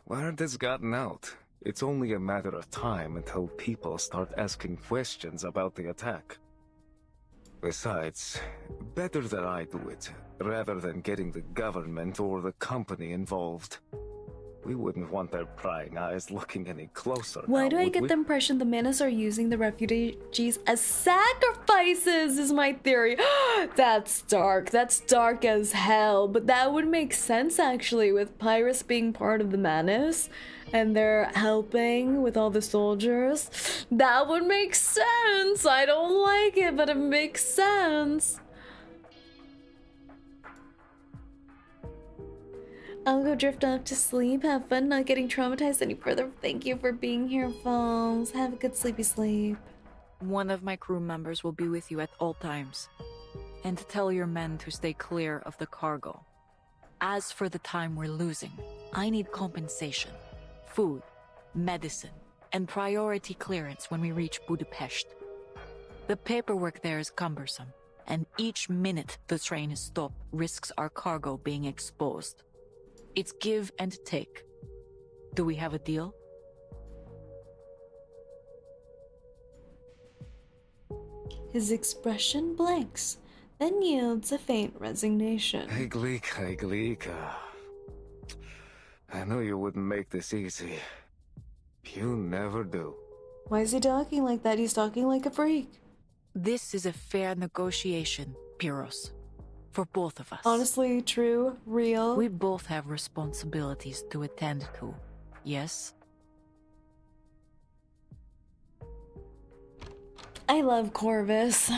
[SPEAKER 19] word has gotten out. It's only a matter of time until people start asking questions about the attack. Besides, better that I do it, rather than getting the government or the company involved. We wouldn't want their prying eyes looking any closer.
[SPEAKER 1] Why do I
[SPEAKER 19] would
[SPEAKER 1] get
[SPEAKER 19] we?
[SPEAKER 1] the impression the Manus are using the refugees as sacrifices, is my theory. That's dark. That's dark as hell. But that would make sense, actually, with Pyros being part of the Manus. And they're helping with all the soldiers. That would make sense. I don't like it, but it makes sense. I'll go drift off to sleep. Have fun not getting traumatized any further. Thank you for being here, Falls. Have a good sleepy sleep.
[SPEAKER 18] One of my crew members will be with you at all times. And tell your men to stay clear of the cargo. As for the time we're losing, I need compensation. Food, medicine, and priority clearance when we reach Budapest. The paperwork there is cumbersome, and each minute the train is stopped risks our cargo being exposed. It's give and take. Do we have a deal?
[SPEAKER 1] His expression blanks, then yields a faint resignation.
[SPEAKER 19] 𝐒𝐿𝐴. I knew you wouldn't make this easy. You never do.
[SPEAKER 1] Why is he talking like that? He's talking like a freak.
[SPEAKER 18] This is a fair negotiation, Pyros. For both of us.
[SPEAKER 1] Honestly, true, real.
[SPEAKER 18] We both have responsibilities to attend to, yes?
[SPEAKER 1] I love Corvus.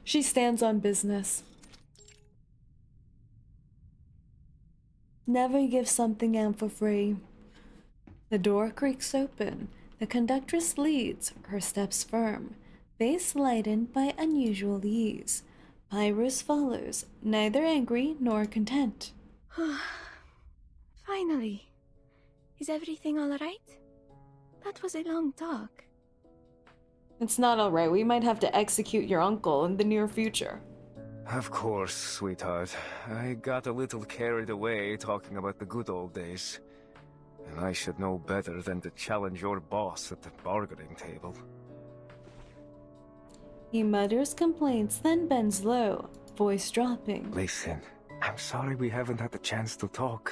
[SPEAKER 1] She stands on business. Never give something out for free. The door creaks open. The conductress leads, her steps firm, face lightened by unusual ease. Pyros follows, neither angry nor content.
[SPEAKER 4] Finally. Is everything alright? That was a long talk.
[SPEAKER 1] It's not alright. We might have to execute your uncle in the near future.
[SPEAKER 19] Of course, sweetheart. I got a little carried away talking about the good old days. And I should know better than to challenge your boss at the bargaining table.
[SPEAKER 1] He mutters complaints, then bends low, voice dropping.
[SPEAKER 19] Listen, I'm sorry we haven't had the chance to talk.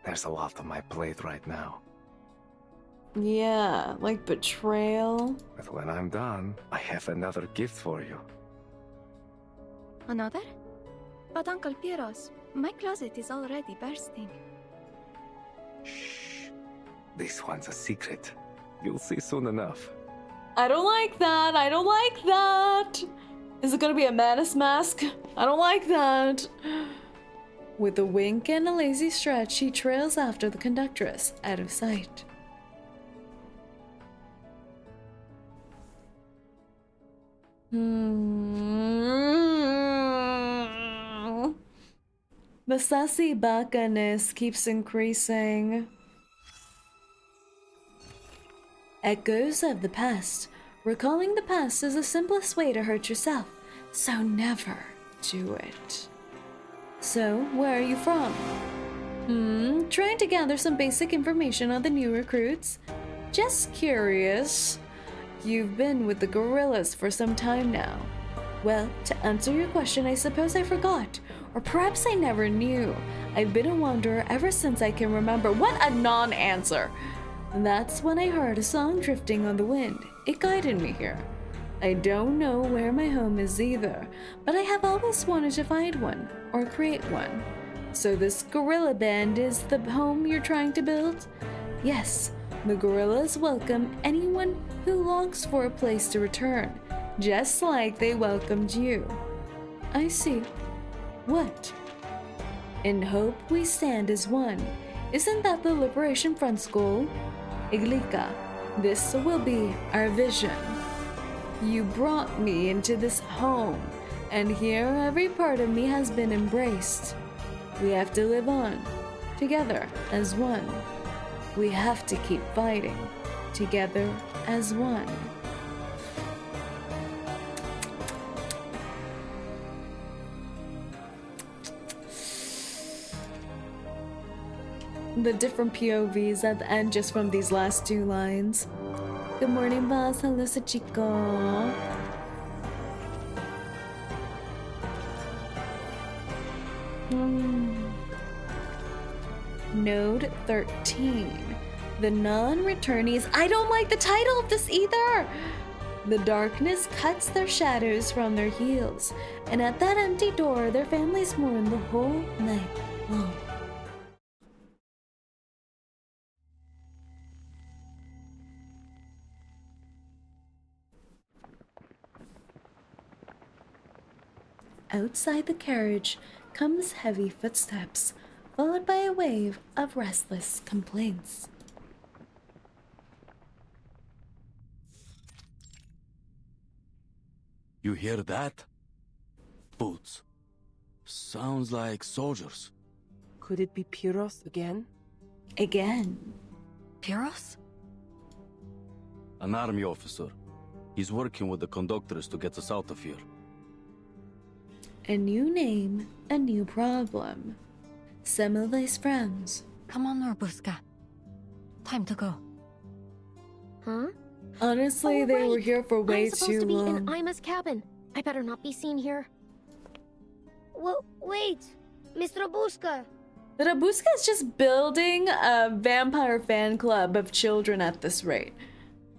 [SPEAKER 19] There's a lot on my plate right now.
[SPEAKER 1] Yeah, like betrayal.
[SPEAKER 19] But when I'm done, I have another gift for you.
[SPEAKER 4] Another? But Uncle Pyros, my closet is already bursting.
[SPEAKER 19] Shh. This one's a secret. You'll see soon enough.
[SPEAKER 1] I don't like that. I don't like that. Is it gonna be a Manus mask? I don't like that. With a wink and a lazy stretch, he trails after the conductress, out of sight. The sassy baka-ness keeps increasing. Echoes of the past. Recalling the past is the simplest way to hurt yourself, so never do it. So, where are you from? Trying to gather some basic information on the new recruits. Just curious. You've been with the guerrillas for some time now. Well, to answer your question, I suppose I forgot. Or perhaps I never knew. I've been a wanderer ever since I can remember. What a non-answer! That's when I heard a song drifting on the wind. It guided me here. I don't know where my home is either, but I have always wanted to find one, or create one. So this guerrilla band is the home you're trying to build? Yes, the guerrillas welcome anyone who longs for a place to return, just like they welcomed you. I see. What? In hope we stand as one. Isn't that the Liberation Front's goal? 𝐒𝐡𝐚𝐭, this will be our vision. You brought me into this home, and here every part of me has been embraced. We have to live on, together as one. We have to keep fighting, together as one. The different POVs at the end just from these last two lines. Good morning, boss. Hello, sa chico. Node 13. The non-returnees. I don't like the title of this either. The darkness cuts their shadows from their heels, and at that empty door, their families mourn the whole night long. Outside the carriage comes heavy footsteps, followed by a wave of restless complaints.
[SPEAKER 15] You hear that? Boots. Sounds like soldiers.
[SPEAKER 13] Could it be Pyros again?
[SPEAKER 1] Again.
[SPEAKER 2] Pyros?
[SPEAKER 15] An army officer. He's working with the conductors to get us out of here.
[SPEAKER 1] A new name, a new problem. Semmelweis frowns.
[SPEAKER 2] Come on, Rubuska. Time to go.
[SPEAKER 10] Huh?
[SPEAKER 1] Honestly, they were here for way
[SPEAKER 10] I'm supposed
[SPEAKER 1] too
[SPEAKER 10] to be
[SPEAKER 1] long.
[SPEAKER 10] in 𝐼MA's cabin. I better not be seen here.
[SPEAKER 16] Wait, Miss Rubuska.
[SPEAKER 1] The Rubuska is just building a vampire fan club of children at this rate.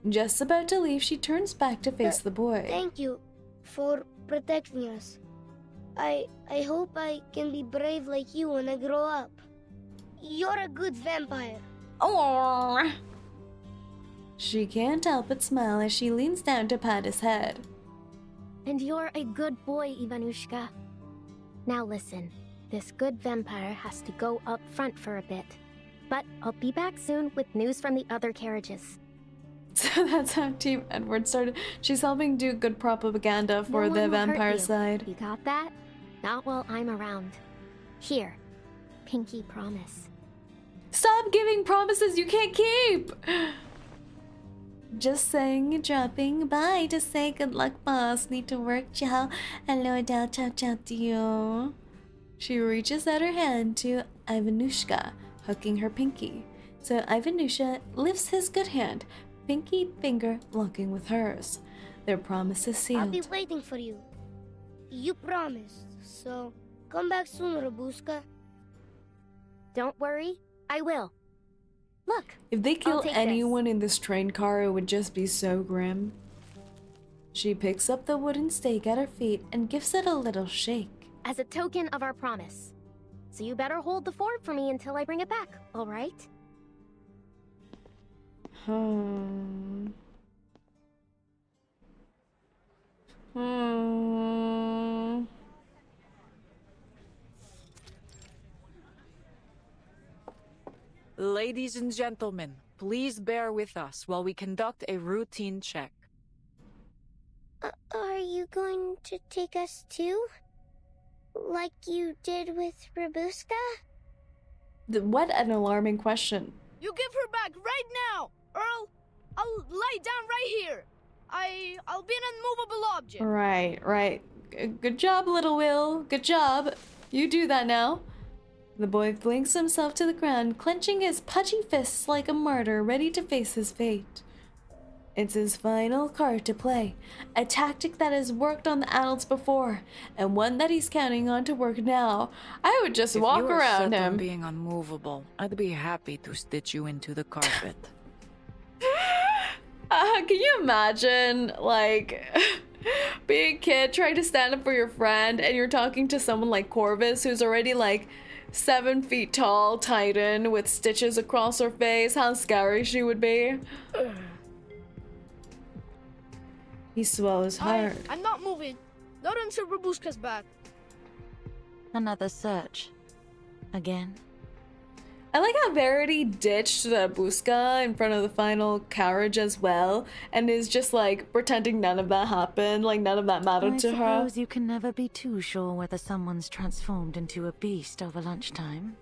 [SPEAKER 1] Just about to leave, she turns back to face the boy.
[SPEAKER 16] Thank you for protecting us. I hope I can be brave like you when I grow up. You're a good vampire.
[SPEAKER 1] Aww. She can't help but smile as she leans down to pat his head.
[SPEAKER 10] And you're a good boy, Ivanushka. Now listen, this good vampire has to go up front for a bit. But I'll be back soon with news from the other carriages.
[SPEAKER 1] So that's how Team Edward started. She's helping do good propaganda for the vampire side.
[SPEAKER 10] You got that? Not while I'm around. Here, pinky promise.
[SPEAKER 1] Stop giving promises you can't keep! Just saying, dropping by to say good luck, boss. Need to work, ciao. Hello, Adele, ciao, ciao to you. She reaches out her hand to Ivanushka, hooking her pinky. So Ivanushka lifts his good hand, pinky finger locking with hers. Their promise is sealed.
[SPEAKER 16] I'll be waiting for you. You promised, so come back soon, Rubuska.
[SPEAKER 10] Don't worry, I will. Look,
[SPEAKER 1] if they kill
[SPEAKER 10] take
[SPEAKER 1] anyone in this train car, it would just be so grim. She picks up the wooden stake at her feet and gives it a little shake.
[SPEAKER 10] As a token of our promise. So you better hold the fort for me until I bring it back, all right?
[SPEAKER 18] Ladies and gentlemen, please bear with us while we conduct a routine check.
[SPEAKER 16] Are you going to take us too? Like you did with Rubuska?
[SPEAKER 1] What an alarming question.
[SPEAKER 21] You give her back right now, Earl. I'll lie down right here. I'll be an immovable object.
[SPEAKER 1] Right. Good job, little Will. Good job. You do that now. The boy flings himself to the ground, clenching his pudgy fists like a martyr ready to face his fate. It's his final card to play, a tactic that has worked on the adults before, and one that he's counting on to work now. I would just walk around him.
[SPEAKER 18] If you were set on being unmovable, I'd be happy to stitch you into the carpet.
[SPEAKER 1] Can you imagine, like, being a kid trying to stand up for your friend, and you're talking to someone like Corvus, who's already like 7 feet tall, Titan, with stitches across her face? How scary she would be. He swallows hard.
[SPEAKER 21] I'm not moving. Not until Rubuska's back.
[SPEAKER 2] Another search. Again?
[SPEAKER 1] I like how Verity ditched the Rubuska in front of the final carriage as well, and is just like pretending none of that happened, like none of that mattered to her.
[SPEAKER 2] I suppose you can never be too sure whether someone's transformed into a beast over lunchtime.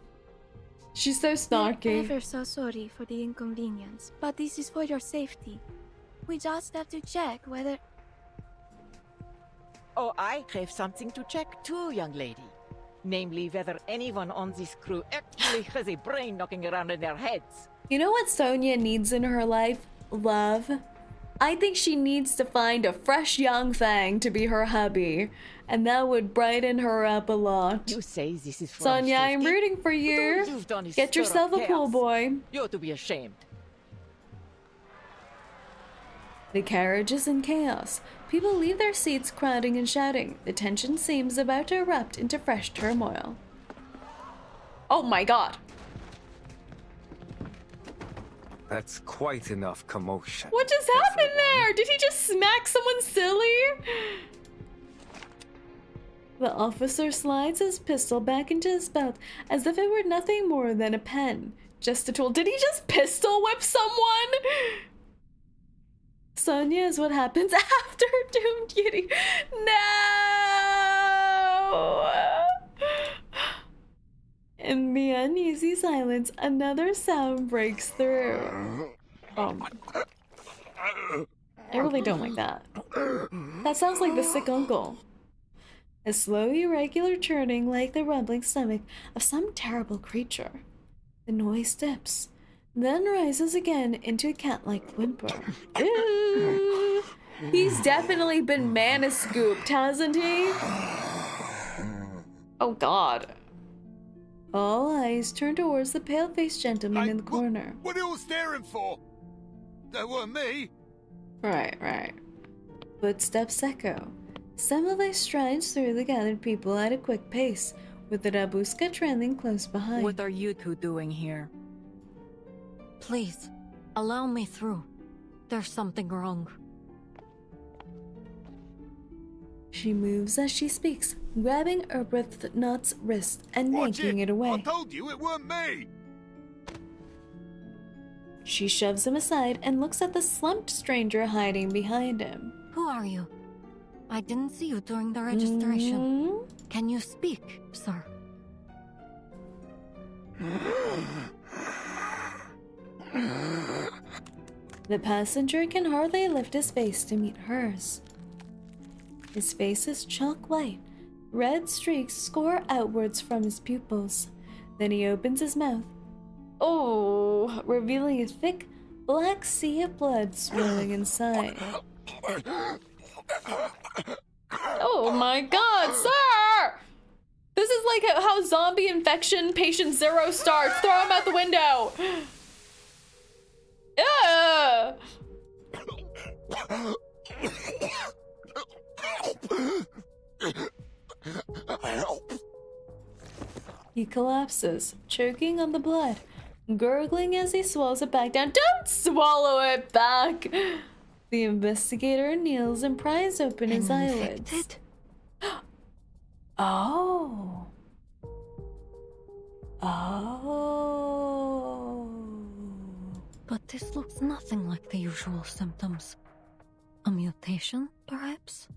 [SPEAKER 1] She's so snarky.
[SPEAKER 4] We're ever so sorry for the inconvenience, but this is for your safety. We just have to check whether...
[SPEAKER 11] Oh, I have something to check too, young lady. Namely, whether anyone on this crew actually has a brain knocking around in their heads.
[SPEAKER 1] You know what Sonia needs in her life? Love. I think she needs to find a fresh young thing to be her hubby, and that would brighten her up a lot.
[SPEAKER 11] You say this is for
[SPEAKER 1] Sonia,
[SPEAKER 11] our
[SPEAKER 1] I'm
[SPEAKER 11] safety?
[SPEAKER 1] rooting for you.
[SPEAKER 11] All you've done is
[SPEAKER 1] Get
[SPEAKER 11] stir
[SPEAKER 1] yourself
[SPEAKER 11] up
[SPEAKER 1] a pool
[SPEAKER 11] chaos.
[SPEAKER 1] boy.
[SPEAKER 11] You ought to be ashamed.
[SPEAKER 1] The carriage is in chaos. People leave their seats crowding and shouting. The tension seems about to erupt into fresh turmoil. Oh my god.
[SPEAKER 22] That's quite enough commotion.
[SPEAKER 1] What just happened there? Did he just smack someone silly? The officer slides his pistol back into his belt as if it were nothing more than a pen. Just a tool. Did he just pistol whip someone? Sonia is what happens after Doomed Kitty. No! In the uneasy silence, another sound breaks through. I really don't like that. That sounds like the sick uncle. A slow, irregular churning like the rumbling stomach of some terrible creature. The noise dips, then rises again into a cat-like whimper. Ew. He's definitely been mana-scooped, hasn't he? Oh god. All eyes turn towards the pale-faced gentleman in the corner.
[SPEAKER 8] What are you all staring for? That weren't me.
[SPEAKER 1] Right. Footsteps echo. Semmelweis strides through the gathered people at a quick pace, with the Rubuska trailing close behind.
[SPEAKER 18] What are you two doing here?
[SPEAKER 3] Please, allow me through. There's something wrong.
[SPEAKER 1] She moves as she speaks, grabbing Arbuthnot's wrist and yanking it away.
[SPEAKER 8] I told you it weren't me.
[SPEAKER 1] She shoves him aside and looks at the slumped stranger hiding behind him.
[SPEAKER 3] Who are you? I didn't see you during the registration. Can you speak, sir?
[SPEAKER 1] The passenger can hardly lift his face to meet hers. His face is chalk white. Red streaks score outwards from his pupils. Then he opens his mouth. Oh, revealing a thick, black sea of blood swirling inside. Oh my god, sir! This is like how zombie infection patient 0 starts. Throw him out the window! Ugh! He collapses, choking on the blood, gurgling as he swallows it back down. Don't swallow it back! The investigator kneels and pries open his eyelids. Oh.
[SPEAKER 3] But this looks nothing like the usual symptoms. A mutation, perhaps?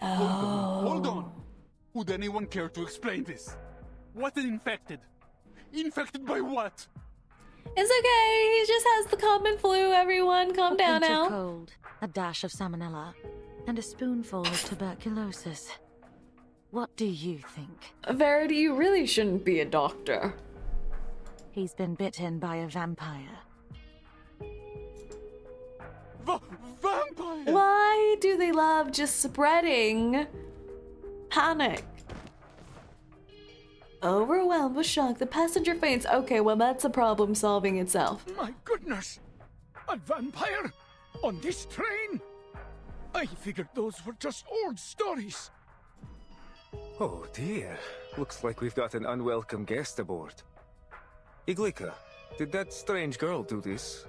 [SPEAKER 8] Hold on. Would anyone care to explain this? What is infected? Infected by what?
[SPEAKER 1] It's okay. He just has the common flu, everyone. Calm down
[SPEAKER 2] pinch
[SPEAKER 1] now.
[SPEAKER 2] of cold, a dash of salmonella, and a spoonful of tuberculosis. What do you think?
[SPEAKER 1] Verity, you really shouldn't be a doctor.
[SPEAKER 2] He's been bitten by a vampire.
[SPEAKER 8] Vampire!
[SPEAKER 1] Why do they love just spreading panic? Overwhelmed with shock, the passenger faints. Okay, well, that's a problem solving itself.
[SPEAKER 8] My goodness! A vampire? On this train? I figured those were just old stories.
[SPEAKER 19] Oh dear. Looks like we've got an unwelcome guest aboard. 𝐒𝐴𝐚𝐿, did that strange girl do this?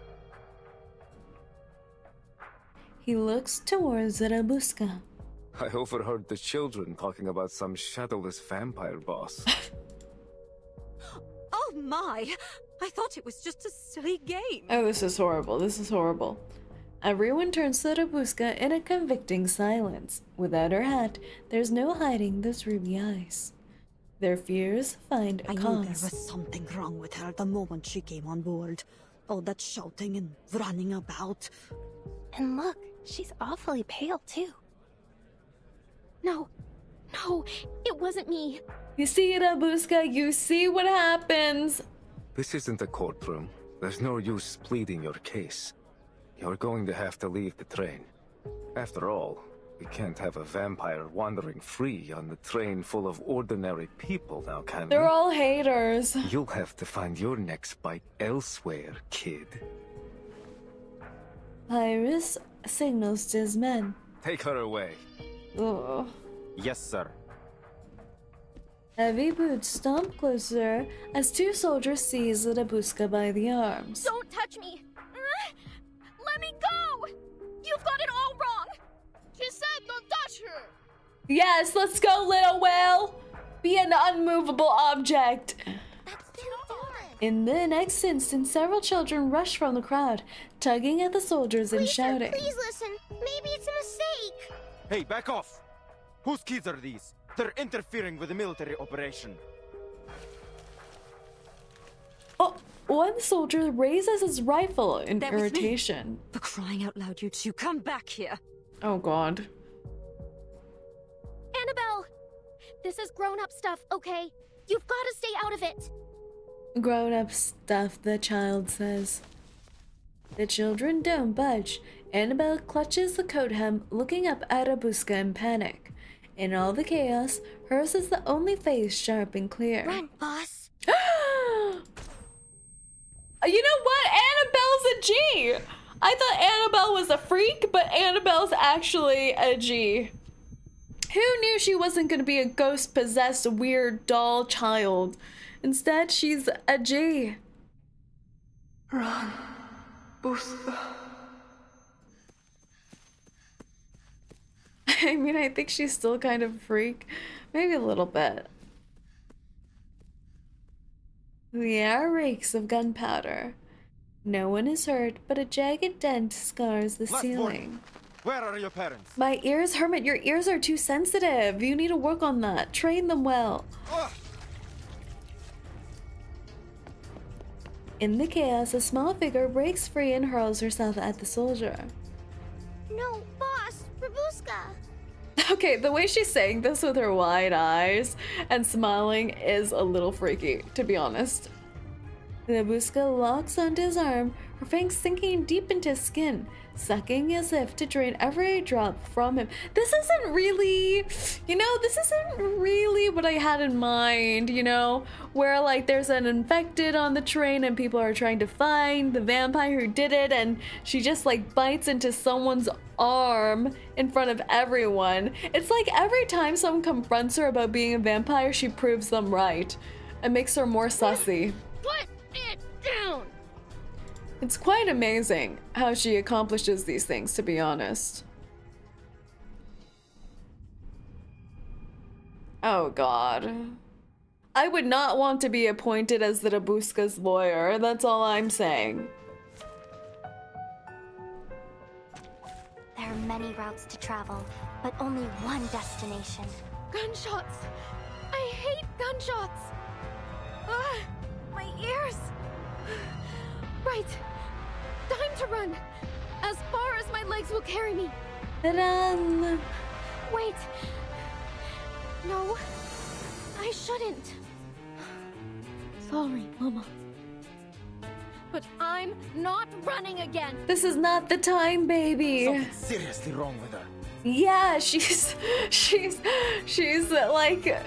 [SPEAKER 1] He looks towards the Rubuska.
[SPEAKER 19] I overheard the children talking about some shadowless vampire boss.
[SPEAKER 3] Oh my! I thought it was just a silly game.
[SPEAKER 1] Oh, this is horrible. This is horrible. Everyone turns to Rubuska in a convicting silence. Without her hat, there's no hiding those ruby eyes. Their fears find a
[SPEAKER 9] I
[SPEAKER 1] cause.
[SPEAKER 9] knew there was something wrong with her the moment she came on board. All that shouting and running about.
[SPEAKER 10] And look, she's awfully pale too. No, it wasn't me.
[SPEAKER 1] You see, Rubuska, you see what happens.
[SPEAKER 19] This isn't a courtroom. There's no use pleading your case. You're going to have to leave the train. After all, we can't have a vampire wandering free on the train full of ordinary people now, can we?
[SPEAKER 1] They're all haters.
[SPEAKER 19] You'll have to find your next bite elsewhere, kid.
[SPEAKER 1] Pyros signals to his men.
[SPEAKER 19] Take her away.
[SPEAKER 1] Ugh.
[SPEAKER 17] Yes, sir.
[SPEAKER 1] Heavy boots stomp closer as two soldiers seize Rubuska by the arms.
[SPEAKER 14] Don't touch me! Let me go! You've got it all wrong!
[SPEAKER 21] She said don't touch her!
[SPEAKER 1] Yes, let's go, little whale! Be an unmovable object! In the next instant, several children rush from the crowd, tugging at the soldiers and shouting.
[SPEAKER 16] Please listen. Maybe it's a mistake.
[SPEAKER 17] Hey, back off! Whose kids are these? They're interfering with the military operation.
[SPEAKER 1] Oh, one soldier raises his rifle in
[SPEAKER 3] That was me.
[SPEAKER 1] irritation.
[SPEAKER 3] For crying out loud, you two, come back here.
[SPEAKER 1] Oh god.
[SPEAKER 10] Annabelle! This is grown-up stuff, okay? You've got to stay out of it.
[SPEAKER 1] Grown-up stuff, the child says. The children don't budge. Annabelle clutches the coat hem, looking up at Rubuska in panic. In all the chaos, hers is the only face sharp and clear.
[SPEAKER 10] Run, boss.
[SPEAKER 1] You know what? Annabelle's a G! I thought Annabelle was a freak, but Annabelle's actually a G. Who knew she wasn't gonna be a ghost-possessed, weird doll child? Instead, she's a G.
[SPEAKER 13] Run, Buska.
[SPEAKER 1] I mean, I think she's still kind of a freak. Maybe a little bit. The air reeks of gunpowder. No one is hurt, but a jagged dent scars the ceiling.
[SPEAKER 17] Where are your parents?
[SPEAKER 1] My ears, Hermit, your ears are too sensitive. You need to work on that. Train them well. In the chaos, a small figure breaks free and hurls herself at the soldier.
[SPEAKER 16] No, boss, Rubuska.
[SPEAKER 1] Okay, the way she's saying this with her wide eyes and smiling is a little freaky, to be honest. Rubuska locks onto his arm, her fangs sinking deep into his skin, sucking as if to drain every drop from him. This isn't really, this isn't really what I had in mind, where like there's an infected on the train and people are trying to find the vampire who did it, and she just like bites into someone's arm in front of everyone. It's like every time someone confronts her about being a vampire, she proves them right. It makes her more sussy.
[SPEAKER 21] Put it down!
[SPEAKER 1] It's quite amazing how she accomplishes these things, to be honest. Oh god. I would not want to be appointed as the Rubuska's lawyer, that's all I'm saying.
[SPEAKER 14] There are many routes to travel, but only one destination.
[SPEAKER 21] Gunshots! I hate gunshots! Ah, my ears! Right. Time to run. As far as my legs will carry me.
[SPEAKER 1] Run!
[SPEAKER 21] Wait. No. I shouldn't. Sorry, Mama. But I'm not running again.
[SPEAKER 1] This is not the time, baby.
[SPEAKER 17] Something's seriously wrong with her.
[SPEAKER 1] Yeah, she's like,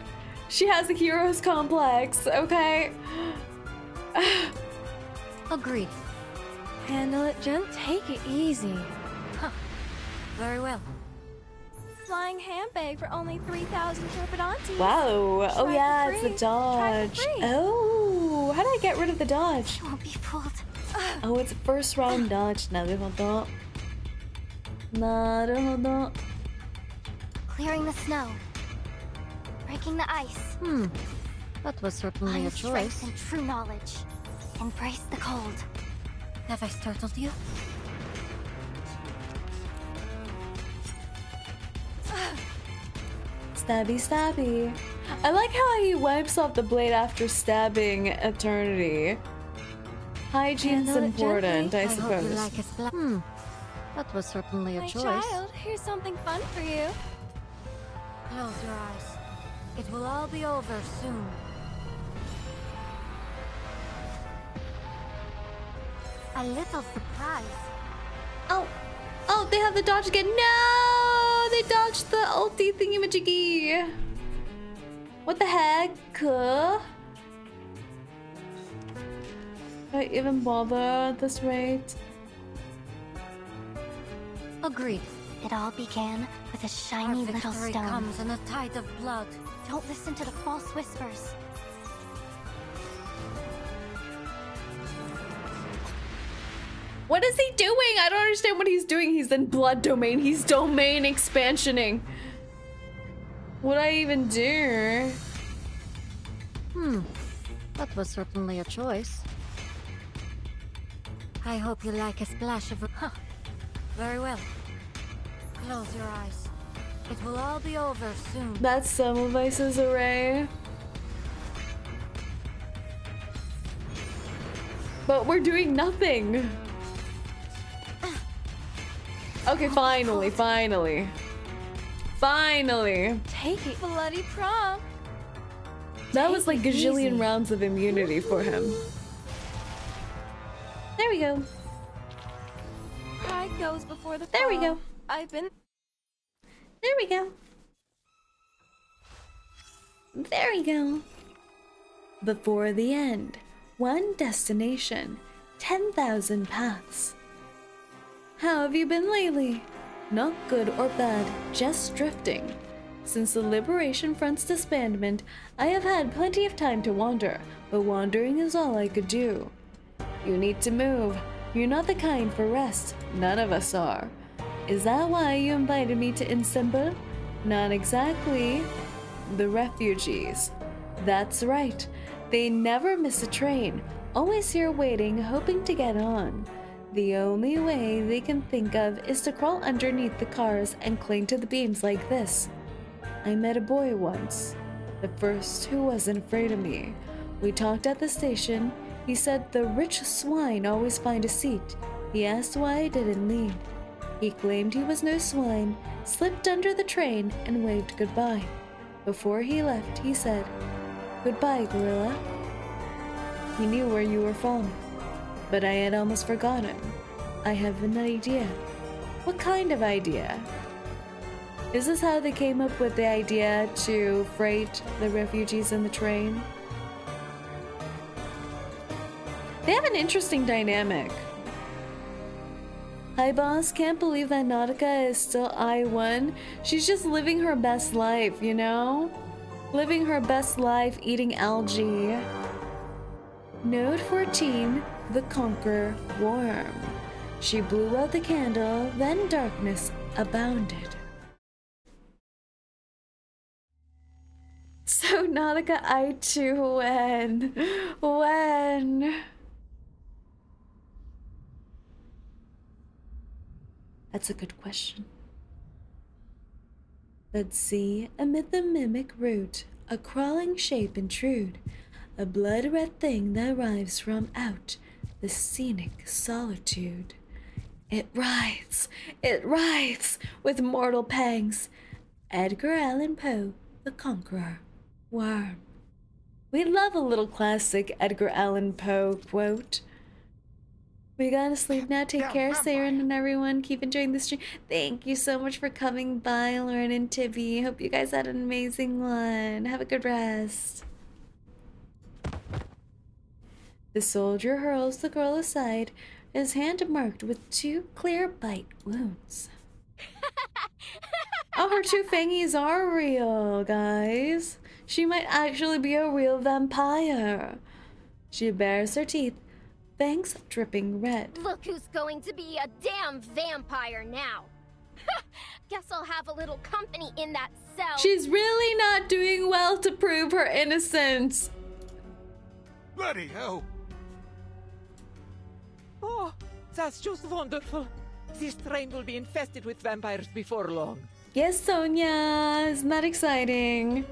[SPEAKER 1] she has a hero's complex, okay?
[SPEAKER 3] Agreed.
[SPEAKER 20] Handle it, Jen. Take it easy.
[SPEAKER 3] Huh. Very well.
[SPEAKER 14] Flying handbag for only 3,000 turbidantes.
[SPEAKER 1] Wow. Oh
[SPEAKER 14] Try
[SPEAKER 1] yeah,
[SPEAKER 14] for
[SPEAKER 1] it's
[SPEAKER 14] free.
[SPEAKER 1] the dodge.
[SPEAKER 14] Try for free.
[SPEAKER 1] Oh, how do I get rid of the dodge?
[SPEAKER 14] You won't be fooled.
[SPEAKER 1] Oh, it's a first round dodge. なるほど。
[SPEAKER 14] Clearing the snow. Breaking the ice.
[SPEAKER 3] That was certainly a
[SPEAKER 14] Find strength
[SPEAKER 3] choice.
[SPEAKER 14] and true knowledge. Embrace the cold.
[SPEAKER 20] Have I startled you?
[SPEAKER 1] Stabby, stabby. I like how he wipes off the blade after stabbing Eternity. Hygiene's
[SPEAKER 20] Handle it
[SPEAKER 1] important,
[SPEAKER 20] gently.
[SPEAKER 1] I
[SPEAKER 20] hope you
[SPEAKER 1] suppose.
[SPEAKER 20] like a splash.
[SPEAKER 3] That was certainly a
[SPEAKER 21] My
[SPEAKER 3] choice.
[SPEAKER 21] child, here's something fun for you.
[SPEAKER 20] Close your eyes. It will all be over soon.
[SPEAKER 14] A little surprise.
[SPEAKER 1] Oh, oh, they have the dodge again. No, they dodged the ulti thingy-majiggy. What the heck? Do I even bother at this rate?
[SPEAKER 20] Agreed.
[SPEAKER 14] It all began with a shiny
[SPEAKER 20] Our
[SPEAKER 14] little
[SPEAKER 20] victory
[SPEAKER 14] stone.
[SPEAKER 20] comes in a tide of blood.
[SPEAKER 14] Don't listen to the false whispers.
[SPEAKER 1] What is he doing? I don't understand what he's doing. He's in blood domain. He's domain expansioning. What I even do?
[SPEAKER 3] That was certainly a choice.
[SPEAKER 20] I hope you like a splash of... Very well. Close your eyes. It will all be over soon.
[SPEAKER 1] That's Semmelweis's array. But we're doing nothing. Okay, finally. Finally.
[SPEAKER 21] Take it, bloody prom.
[SPEAKER 1] That was like gajillion rounds of immunity for him. There we go.
[SPEAKER 21] Pride goes before the
[SPEAKER 1] There we go.
[SPEAKER 21] fall. I've been...
[SPEAKER 1] There we go. There we go. Before the end, one destination, 10,000 paths. How have you been lately? Not good or bad, just drifting. Since the Liberation Front's disbandment, I have had plenty of time to wander, but wandering is all I could do. You need to move. You're not the kind for rest. None of us are. Is that why you invited me to Ensemble? Not exactly. The refugees. That's right. They never miss a train. Always here waiting, hoping to get on. The only way they can think of is to crawl underneath the cars and cling to the beams like this. I met a boy once, the first who wasn't afraid of me. We talked at the station. He said the rich swine always find a seat. He asked why I didn't lead. He claimed he was no swine, slipped under the train, and waved goodbye. Before he left, he said, "Goodbye, gorilla." He knew where you were from, but I had almost forgotten. I have an idea. What kind of idea? Is this how they came up with the idea to freight the refugees in the train? They have an interesting dynamic. Hi boss, can't believe that Nautica is still I1. She's just living her best life, you know? Living her best life eating algae. Node 14, the Conquer Worm. She blew out the candle, then darkness abounded. So Nautica I2 when? That's a good question. Let's see, amid the mimic root, a crawling shape intrude, a blood-red thing that arrives from out the scenic solitude. It writhes with mortal pangs. Edgar Allan Poe, the Conqueror Worm. We love a little classic Edgar Allan Poe quote. We gotta sleep now. Take care, Saerin and everyone. Keep enjoying the stream. Thank you so much for coming by, Lauren and Tibby. Hope you guys had an amazing one. Have a good rest. The soldier hurls the girl aside, his hand marked with 2 clear bite wounds. Oh, her 2 fangies are real, guys. She might actually be a real vampire. She bares her teeth, fangs dripping red.
[SPEAKER 5] Look who's going to be a damn vampire now.
[SPEAKER 10] Guess I'll have a little company in that cell.
[SPEAKER 1] She's really not doing well to prove her innocence.
[SPEAKER 8] Bloody hell!
[SPEAKER 11] Oh, that's just wonderful. This train will be infested with vampires before long.
[SPEAKER 1] Yes, Sonia, isn't that exciting?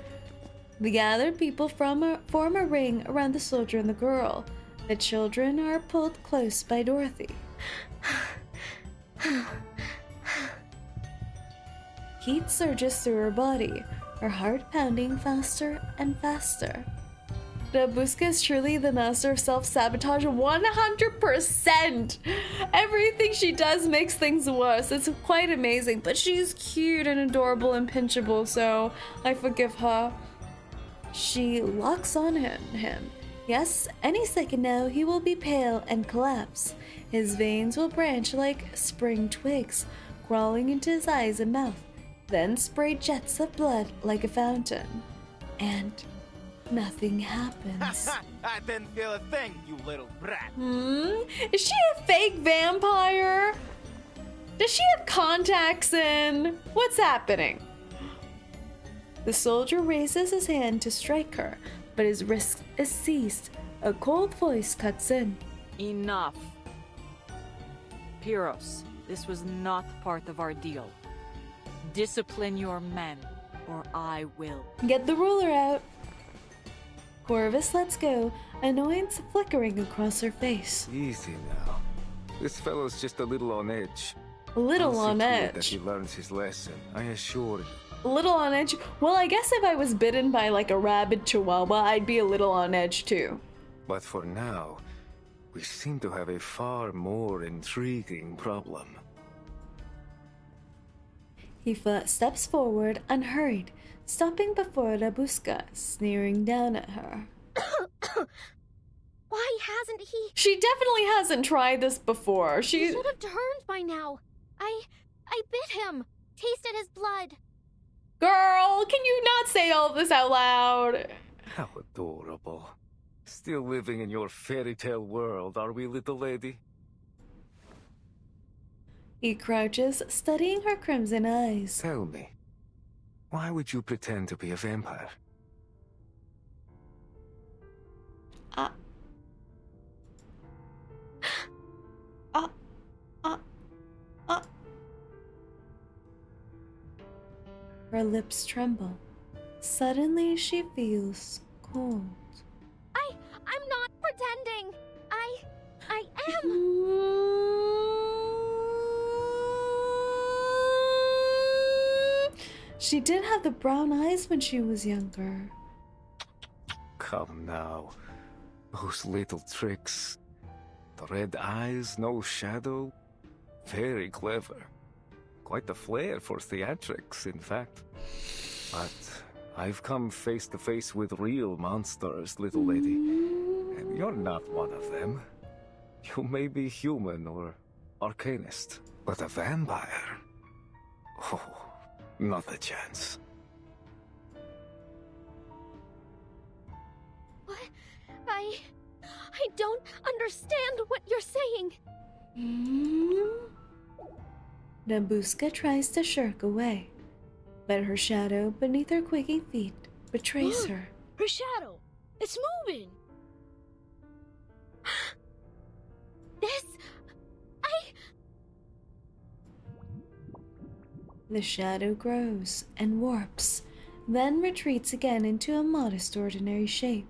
[SPEAKER 1] The gathered people form a ring around the soldier and the girl. The children are pulled close by Dorothy. Heat surges through her body, her heart pounding faster and faster. Rubuska is truly the master of self-sabotage 100%! Everything she does makes things worse. It's quite amazing, but she's cute and adorable and pinchable, so I forgive her. She locks on him. Yes, any second now he will be pale and collapse. His veins will branch like spring twigs, crawling into his eyes and mouth, then spray jets of blood like a fountain. And nothing happens.
[SPEAKER 5] I didn't feel a thing, you little brat.
[SPEAKER 1] Is she a fake vampire? Does she have contacts in? What's happening? The soldier raises his hand to strike her, but his wrist is seized. A cold voice cuts in.
[SPEAKER 18] Enough. Pyros, this was not part of our deal. Discipline your men, or I will.
[SPEAKER 1] Get the ruler out. Corvus lets go, annoyance flickering across her face.
[SPEAKER 19] Easy now. This fellow's just a little on edge.
[SPEAKER 1] A little
[SPEAKER 19] I'll
[SPEAKER 1] on
[SPEAKER 19] see to it
[SPEAKER 1] edge.
[SPEAKER 19] that he learns his lesson, I assure you.
[SPEAKER 1] A little on edge? Well, I guess if I was bitten by like a rabid chihuahua, I'd be a little on edge too.
[SPEAKER 19] But for now, we seem to have a far more intriguing problem.
[SPEAKER 1] He steps forward unhurried, stopping before Rubuska, sneering down at her.
[SPEAKER 10] Why hasn't he?
[SPEAKER 1] She definitely hasn't tried this before.
[SPEAKER 10] He should have turned by now. I bit him. Tasted his blood.
[SPEAKER 1] Girl, can you not say all of this out loud?
[SPEAKER 19] How adorable. Still living in your fairy tale world, are we, little lady?
[SPEAKER 1] He crouches, studying her crimson eyes.
[SPEAKER 19] Tell me, why would you pretend to be a vampire?
[SPEAKER 1] Her lips tremble. Suddenly she feels cold.
[SPEAKER 10] I'm not pretending. I am.
[SPEAKER 1] She did have the brown eyes when she was younger.
[SPEAKER 19] Come now. Those little tricks. The red eyes, no shadow. Very clever. Quite the flair for theatrics, in fact. But I've come face to face with real monsters, little lady. And you're not one of them. You may be human or arcanist, but a vampire? Oh, not a chance.
[SPEAKER 10] What? I don't understand what you're saying.
[SPEAKER 1] Rubuska tries to shirk away, but her shadow beneath her quaking feet betrays her.
[SPEAKER 21] Her shadow! It's moving!
[SPEAKER 10] This...
[SPEAKER 1] The shadow grows and warps, then retreats again into a modest, ordinary shape.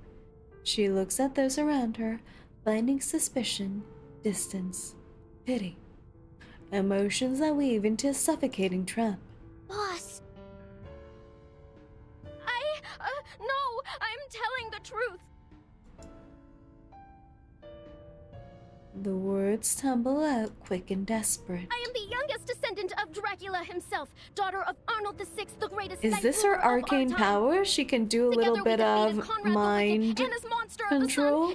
[SPEAKER 1] She looks at those around her, finding suspicion, distance, pity. Emotions that weave into a suffocating trap.
[SPEAKER 10] Boss. No, I'm telling the truth.
[SPEAKER 1] The words tumble out quick and desperate.
[SPEAKER 10] I am the youngest descendant of Dracula himself, daughter of Arnold VI, the greatest.
[SPEAKER 1] Is this her arcane power? She can do a little bit of mind control.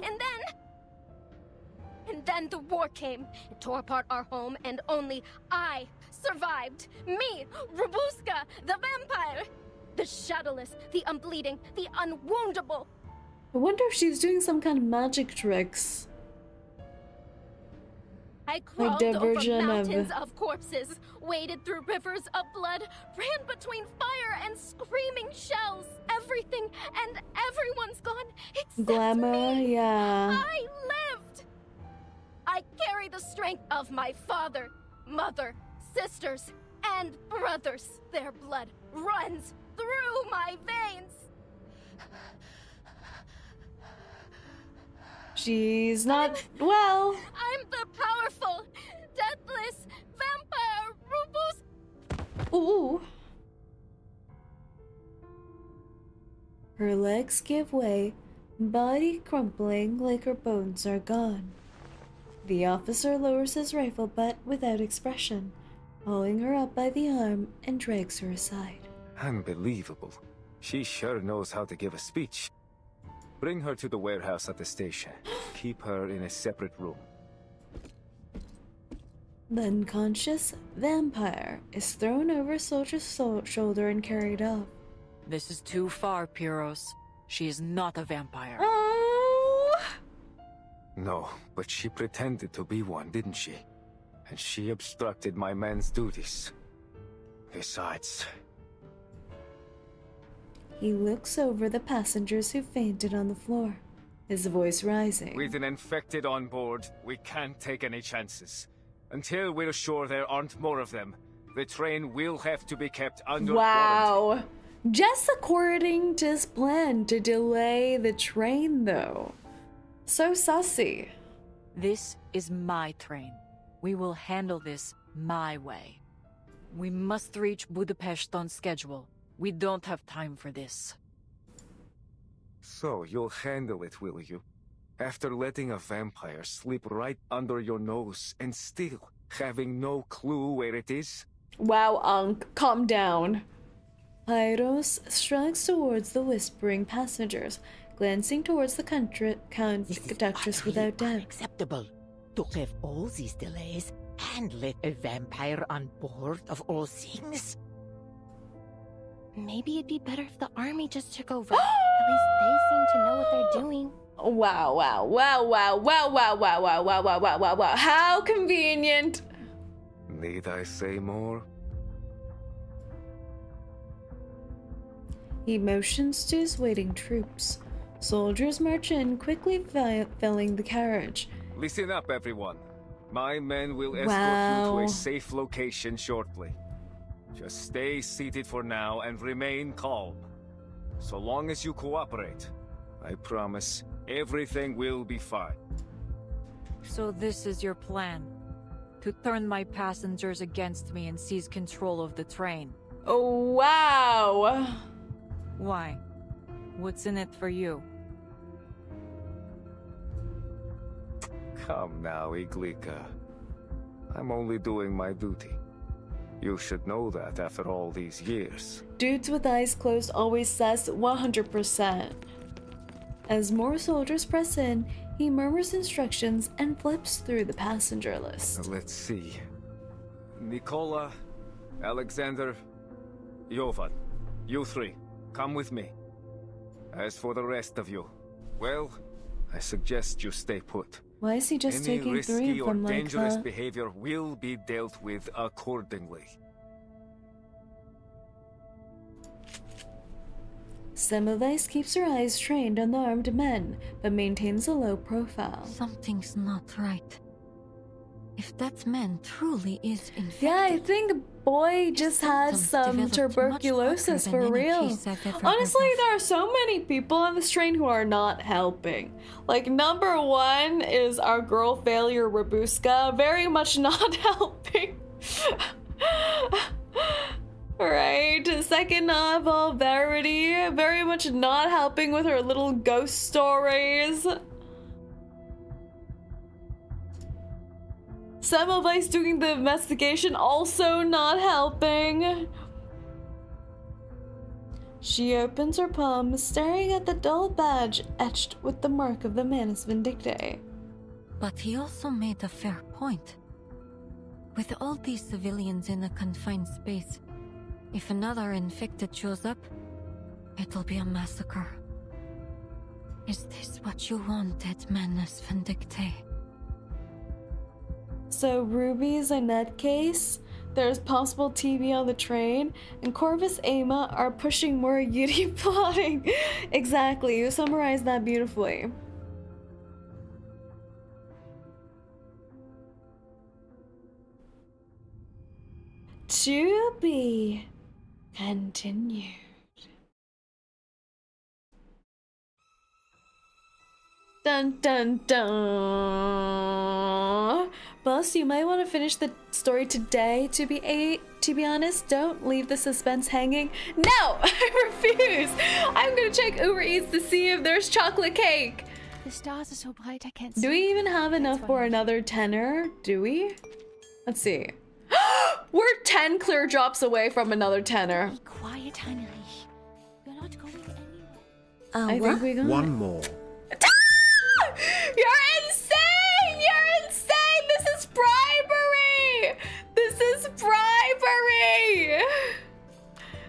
[SPEAKER 10] And then the war came. It tore apart our home, and only I survived. Me, Rubuska, the vampire. The shadowless, the unbleeding, the unwoundable.
[SPEAKER 1] I wonder if she's doing some kind of magic tricks.
[SPEAKER 21] I crawled over
[SPEAKER 1] diversion
[SPEAKER 21] mountains of corpses, waded through rivers of blood, ran between fire and screaming shells. Everything and everyone's gone except
[SPEAKER 1] glamour,
[SPEAKER 21] me.
[SPEAKER 1] yeah.
[SPEAKER 21] I lived. I carry the strength of my father, mother, sisters, and brothers. Their blood runs through my veins.
[SPEAKER 1] She's not well.
[SPEAKER 21] I'm the powerful, deathless vampire Rubuska.
[SPEAKER 1] Ooh. Her legs give way, body crumpling like her bones are gone. The officer lowers his rifle butt without expression, pulling her up by the arm and drags her aside.
[SPEAKER 19] Unbelievable. She sure knows how to give a speech. Bring her to the warehouse at the station. Keep her in a separate room.
[SPEAKER 1] The unconscious vampire is thrown over a soldier's shoulder and carried off.
[SPEAKER 18] This is too far, Pyros. She is not a vampire.
[SPEAKER 1] Oh!
[SPEAKER 19] No, but she pretended to be one, didn't she? And she obstructed my men's duties. Besides...
[SPEAKER 1] He looks over the passengers who fainted on the floor, his voice rising.
[SPEAKER 19] With an infected on board, we can't take any chances. Until we're sure there aren't more of them, the train will have to be kept under quarantine.
[SPEAKER 1] Just according to his plan to delay the train, though. So sussy.
[SPEAKER 18] This is my train. We will handle this my way. We must reach Budapest on schedule. We don't have time for this.
[SPEAKER 19] So, you'll handle it, will you? After letting a vampire slip right under your nose and still having no clue where it is?
[SPEAKER 1] Wow, Unc, calm down. Pyros shrugs towards the whispering passengers, glancing towards the conductress without doubt.
[SPEAKER 11] Acceptable to have all these delays and let a vampire on board of all things.
[SPEAKER 10] Maybe it'd be better if the army just took over. At least they seem to know what they're doing.
[SPEAKER 1] Wow, wow, wow, wow, wow, wow, wow, wow, wow, wow, wow, wow, wow. How convenient.
[SPEAKER 19] Need I say more?
[SPEAKER 1] He motions to his waiting troops. Soldiers march in, quickly filling the carriage.
[SPEAKER 19] Listen up, everyone. My men will escort you to a safe location shortly. Just stay seated for now and remain calm. So long as you cooperate, I promise everything will be fine.
[SPEAKER 18] So this is your plan? To turn my passengers against me and seize control of the train?
[SPEAKER 1] Oh, wow!
[SPEAKER 18] Why? What's in it for you?
[SPEAKER 19] Come now, 𝐒𝐴𝐿𝐿. I'm only doing my duty. You should know that after all these years.
[SPEAKER 1] Dudes with eyes closed always says 100%. As more soldiers press in, he murmurs instructions and flips through the passenger list.
[SPEAKER 19] Let's see. Nikola, Alexander, Jovan, you three, come with me. As for the rest of you, well, I suggest you stay put.
[SPEAKER 1] Why is he just taking
[SPEAKER 19] Any
[SPEAKER 1] 3
[SPEAKER 19] risky
[SPEAKER 1] of
[SPEAKER 19] or
[SPEAKER 1] them like
[SPEAKER 19] dangerous
[SPEAKER 1] that?
[SPEAKER 19] behavior will be dealt with accordingly.
[SPEAKER 1] Semmelweis keeps her eyes trained on the armed men, but maintains a low profile.
[SPEAKER 3] Something's not right. If that man truly is infected...
[SPEAKER 1] Yeah, I think the boy just had some tuberculosis for real. Honestly, there are so many people on this train who are not helping. Like, number 1 is our girl failure Rubuska, very much not helping. Right? Second of all, Verity, very much not helping with her little ghost stories. Semmelweis doing the investigation, also not helping. She opens her palm, staring at the dull badge etched with the mark of the Manus Vindictae.
[SPEAKER 3] But he also made a fair point. With all these civilians in a confined space, if another infected shows up, it'll be a massacre. Is this what you wanted, Manus Vindictae?
[SPEAKER 1] So Ruby's a nutcase. There's possible TV on the train, and Corvus Ama are pushing more Yuri plotting. Exactly, you summarized that beautifully. To be continued. Dun dun dun. Boss, you might want to finish the story today. To be honest, don't leave the suspense hanging. No, I refuse. I'm gonna check Uber Eats to see if there's chocolate cake.
[SPEAKER 7] The stars are so bright I can't see.
[SPEAKER 1] Do we even have enough for another tenner? Do we? Let's see. We're 10 clear drops away from another tenner.
[SPEAKER 7] Be quiet, Heinrich. You're not going anywhere.
[SPEAKER 1] I think we got
[SPEAKER 6] One more.
[SPEAKER 1] You're insane! You're insane! This is bribery! This is bribery!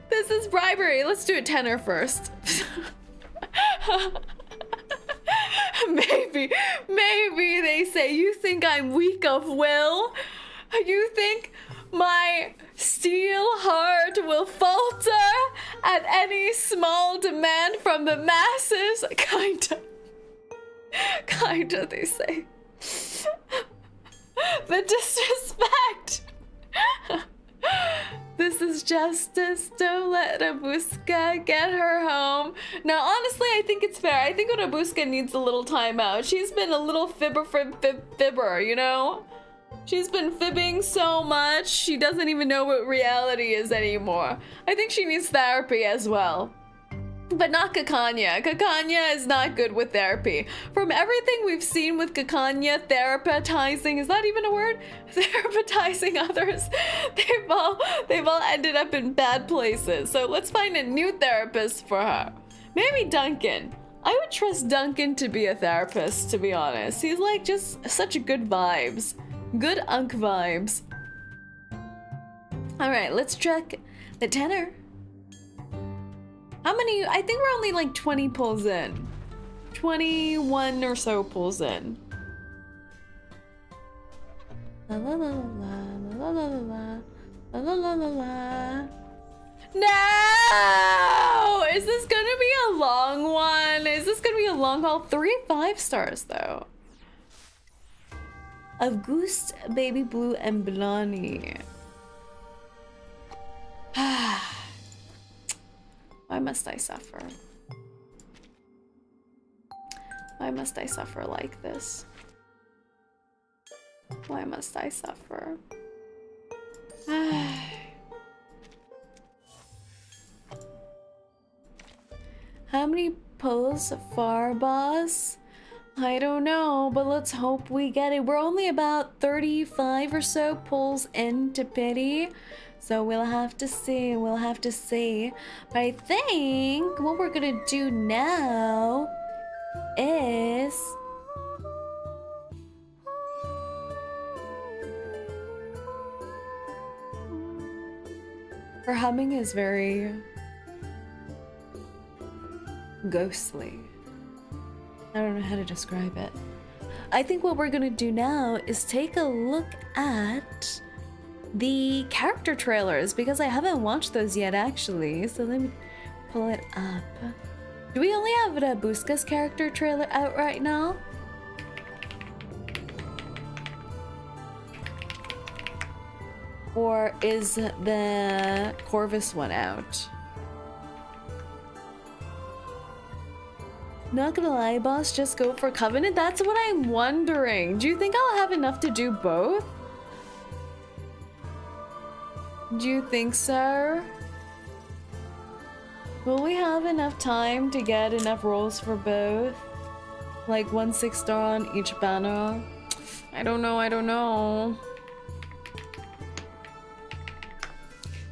[SPEAKER 1] This is bribery. Let's do a tenner first. Maybe they say, you think I'm weak of will? You think my steel heart will falter at any small demand from the masses? Kinda, they say. The disrespect! This is justice. Don't let Rubuska get her home. Now, honestly, I think it's fair. I think Rubuska needs a little timeout. She's been a little fibber, you know? She's been fibbing so much, she doesn't even know what reality is anymore. I think she needs therapy as well. But not 𝐂𝐚𝐭. 𝐂𝐚𝐭 is not good with therapy. From everything we've seen with 𝐂𝐚𝐭, therapizing, is that even a word? Therapizing others. They've all ended up in bad places. So let's find a new therapist for her. Maybe Duncan. I would trust Duncan to be a therapist, to be honest. He's like just such good vibes. Good unk vibes. Alright, let's check the tenor. How many? I think we're only like 20 pulls in. 21 or so pulls in. La la la la la la la la la la la la. No! Is this gonna be a long one? Is this gonna be a long haul? 3 5 stars though. Auguste, Baby Blue, and Blondie. Why must I suffer? Why must I suffer like this? Why must I suffer? How many pulls far, boss? I don't know, but let's hope we get it. We're only about 35 or so pulls into pity. So we'll have to see, But I think what we're gonna do now is... Her humming is very ghostly. I don't know how to describe it. I think what we're gonna do now is take a look at the character trailers, because I haven't watched those yet actually, so let me pull it up. Do we only have Rubuska's character trailer out right now? Or is the Corvus one out? Not gonna lie, boss, just go for Covenant? That's what I'm wondering. Do you think I'll have enough to do both? Do you think so? Will we have enough time to get enough rolls for both? Like 1 6-star on each banner? I don't know.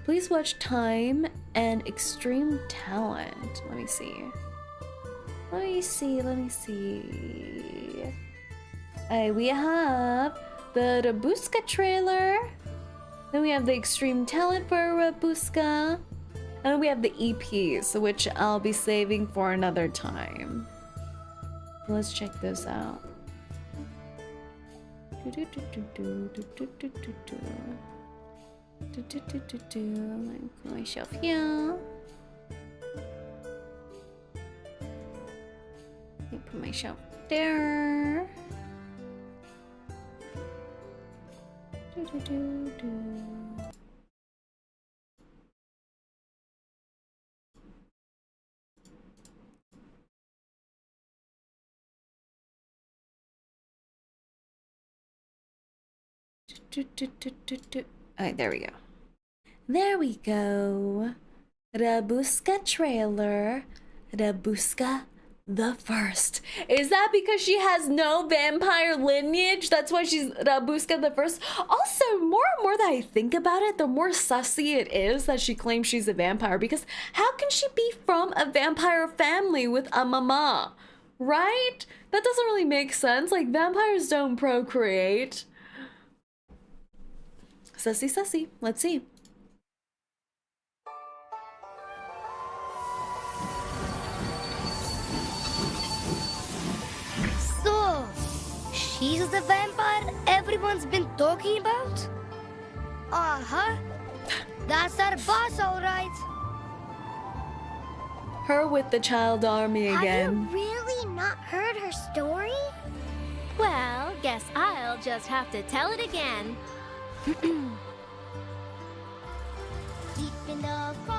[SPEAKER 1] Please watch Time and Extreme Talent. Let me see. We have the Rubuska trailer. Then we have the Extreme Talent for Rubuska. And then we have the EPs, which I'll be saving for another time. Let's check this out. Put myself here. Put myself there. Alright, there we go. There we go. Rubuska trailer. Rubuska the First. Is that because she has no vampire lineage? That's why she's Rubuska the First? Also, more and more that I think about it, the more sussy it is that she claims she's a vampire. Because how can she be from a vampire family with a mama? Right? That doesn't really make sense. Like, vampires don't procreate. Sussy, sussy. Let's see.
[SPEAKER 16] So, she's the vampire everyone's been talking about? Uh-huh. That's our boss, all right.
[SPEAKER 1] Her with the child army again.
[SPEAKER 10] Have you really not heard her story? Well, guess I'll just have to tell it again.
[SPEAKER 1] Oh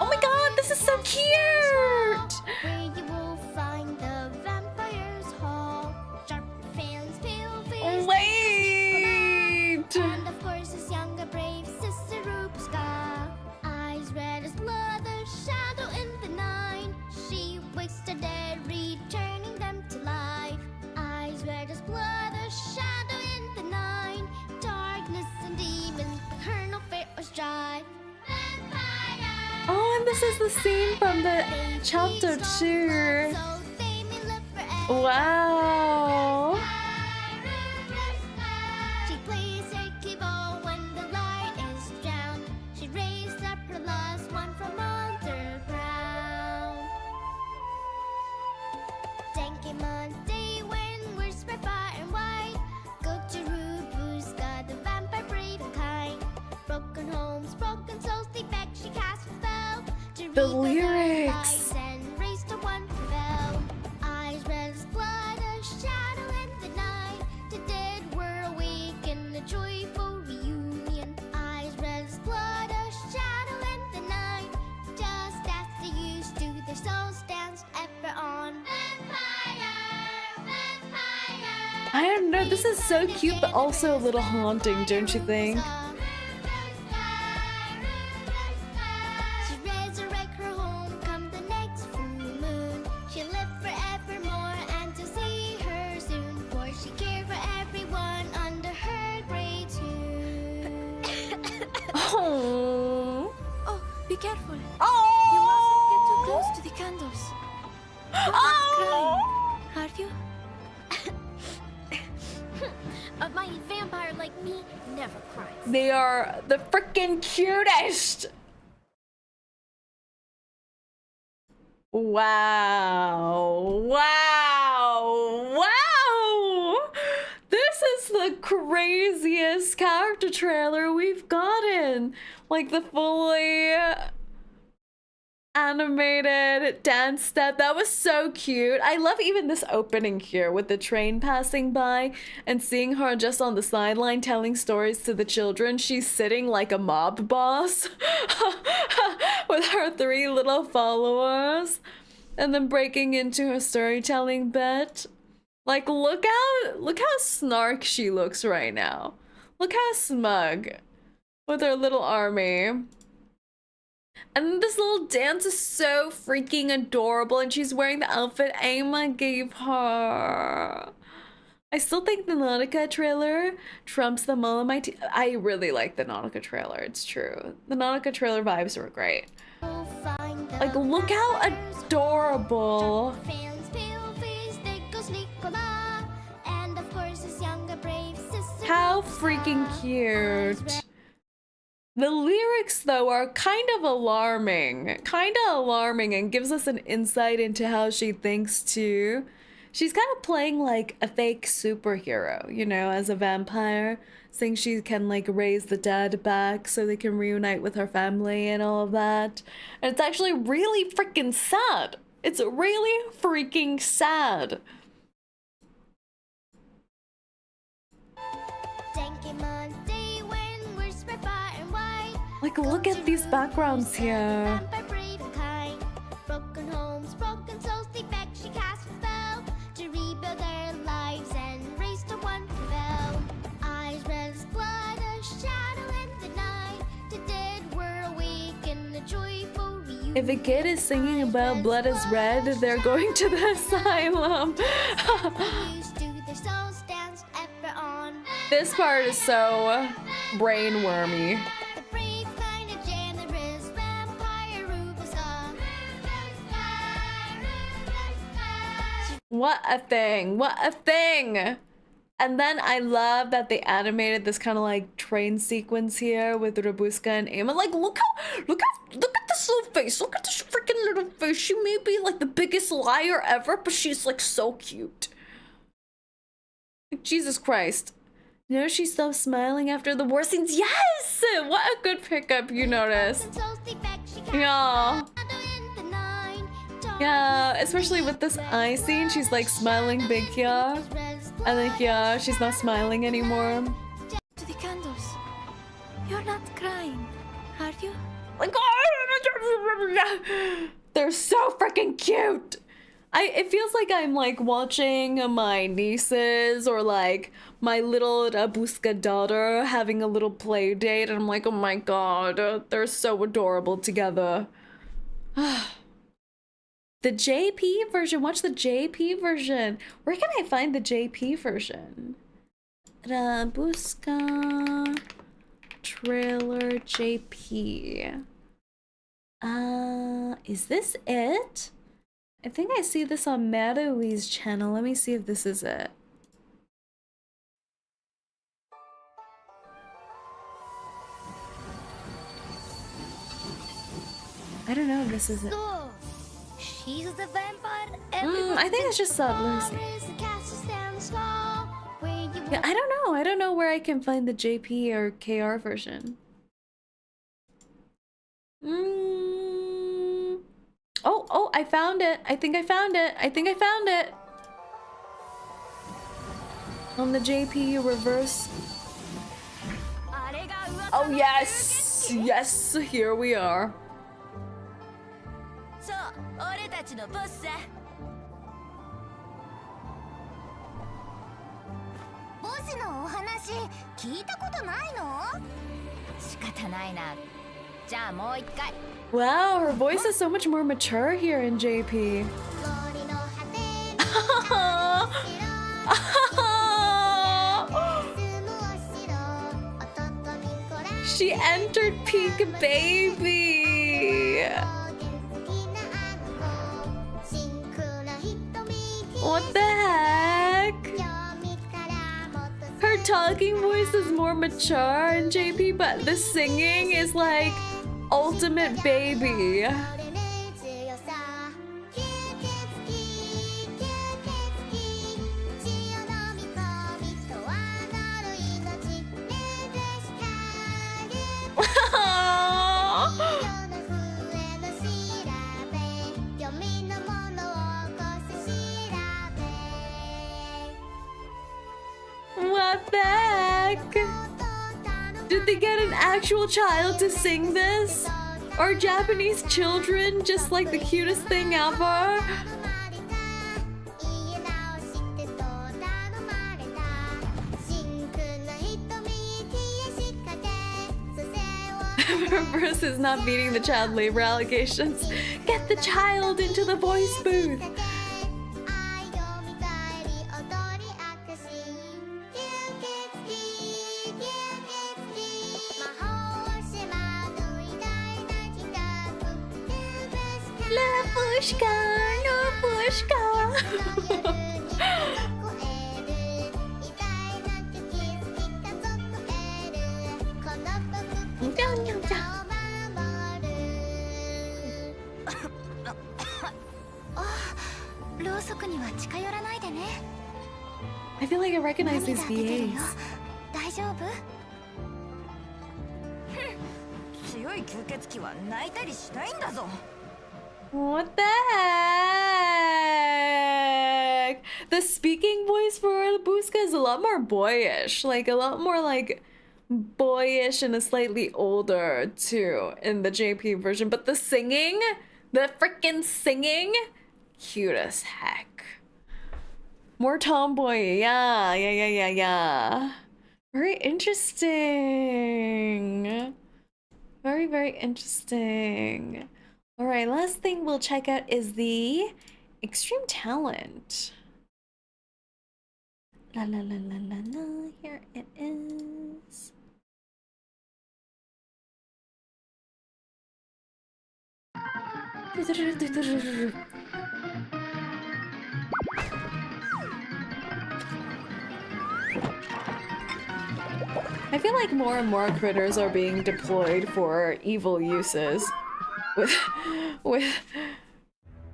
[SPEAKER 1] my god, this is so cute!
[SPEAKER 10] Where you will find the vampire's hall. Sharp fangs, pale face.
[SPEAKER 1] Wait!
[SPEAKER 10] And of course his younger brave sister Rubuska. Eyes red as blood, the shadow in the night. She wakes the dead, returning them to life. Eyes red as blood, the shadow in the night. Darkness and demons, her no fear was dry.
[SPEAKER 1] Oh, and this is the scene from the chapter 2. Wow.
[SPEAKER 10] She plays her keyboard when the light is drowned. She raised up her last one from underground. Danky Monday when we're spread far and wide. Go to Rubuska, the vampire brave and kind. Broken homes, broken souls, they beg, she cast a spell.
[SPEAKER 1] The lyrics.
[SPEAKER 10] And raised a wonderful bell. Eyes red as blood, a shadow in the night. The dead were awake in a joyful reunion. Eyes red as blood, a shadow in the night. Just as they used to, their souls danced ever on. Vampire, vampire.
[SPEAKER 1] I don't know, this is so cute, but also a little haunting, don't you think?
[SPEAKER 10] She resurrect her home come the next full moon. She'll live forevermore and to see her soon. For she cared for everyone under her great tune.
[SPEAKER 1] Oh.
[SPEAKER 4] Oh, be careful.
[SPEAKER 1] Oh.
[SPEAKER 4] You mustn't get too close to the candles. You're not crying, are you?
[SPEAKER 10] A mighty vampire like me never cries.
[SPEAKER 1] They are the freaking cutest. Wow. Wow. Wow. This is the craziest character trailer we've gotten. Like the fully animated dance step. That was so cute. I love even this opening here with the train passing by and seeing her just on the sideline telling stories to the children. She's sitting like a mob boss with her 3 little followers and then breaking into her storytelling bit. Like, look how snark she looks right now. Look how smug with her little army. And this little dance is so freaking adorable, and she's wearing the outfit 𝐒𝐚 gave her. I still think the Nautica trailer trumps the Molomite. I really like the Nautica trailer, it's true. The Nautica trailer vibes were great. Like, look how adorable. How freaking cute. The lyrics, though, are kind of alarming and gives us an insight into how she thinks, too. She's kind of playing like a fake superhero, you know, as a vampire, saying she can like raise the dead back so they can reunite with her family and all of that. And it's actually really freaking sad. It's really freaking sad. Like, look at these backgrounds here.
[SPEAKER 16] Broken homes, broken souls, they beg, she cast a spell to rebuild their lives and raise to one rebel. Eyes red as blood, a shadow in the night. The dead were awake in a joyful reunion.
[SPEAKER 1] If a kid is singing about blood is red, they're going to the asylum. This part is so brainwormy. What a thing, what a thing. And then I love that they animated this kind of like train sequence here with Rubuska and 𝐒𝐴𝐻. Like, look at this little face, look at this freaking little face. She may be like the biggest liar ever, but she's like so cute. Like, Jesus Christ. You know, she stopped smiling after the war scenes. Yes! What a good pickup, you noticed. Yeah. Yeah, especially with this eye scene, she's like smiling big here. And then here, she's not smiling anymore.
[SPEAKER 4] To the candles. You're not crying, are you?
[SPEAKER 1] Like, they're so freaking cute. It feels like I'm like watching my nieces or like my little Rubuska daughter having a little play date, and I'm like, oh my god, they're so adorable together. The JP version. Watch the JP version. Where can I find the JP version? Rubuska trailer JP. Is this it? I think I see this on Marui's channel. Let me see if this is it. I don't know if this is it.
[SPEAKER 16] She's the vampire.
[SPEAKER 1] I think it's just Lucy. Yeah, I don't know. I don't know where I can find the JP or KR version. Oh, I found it. I think I found it. On the JP, you reverse. Oh, yes. Yes, here we are. Wow, her voice is so much more mature here in JP. She entered peak baby. What the heck? Her talking voice is more mature in JP, but the singing is like ultimate baby. What the heck? Did they get an actual child to sing this? Are Japanese children just like the cutest thing ever? Bruce is not beating the child labor allegations. Get the child into the voice booth. like I recognize these VAs.
[SPEAKER 16] 大丈夫?
[SPEAKER 7] 強い吸血鬼は泣いたりしないんだぞ。
[SPEAKER 1] What the heck? The speaking voice for Rubuska is a lot more boyish. Like, a lot more, like, boyish and a slightly older, too, in the JP version. But the singing, the freaking singing, cute as heck. More tomboy, yeah. Very interesting. Very interesting. Alright, last thing we'll check out is the extreme talent. La la la la la la, here it is. I feel like more and more critters are being deployed for evil uses with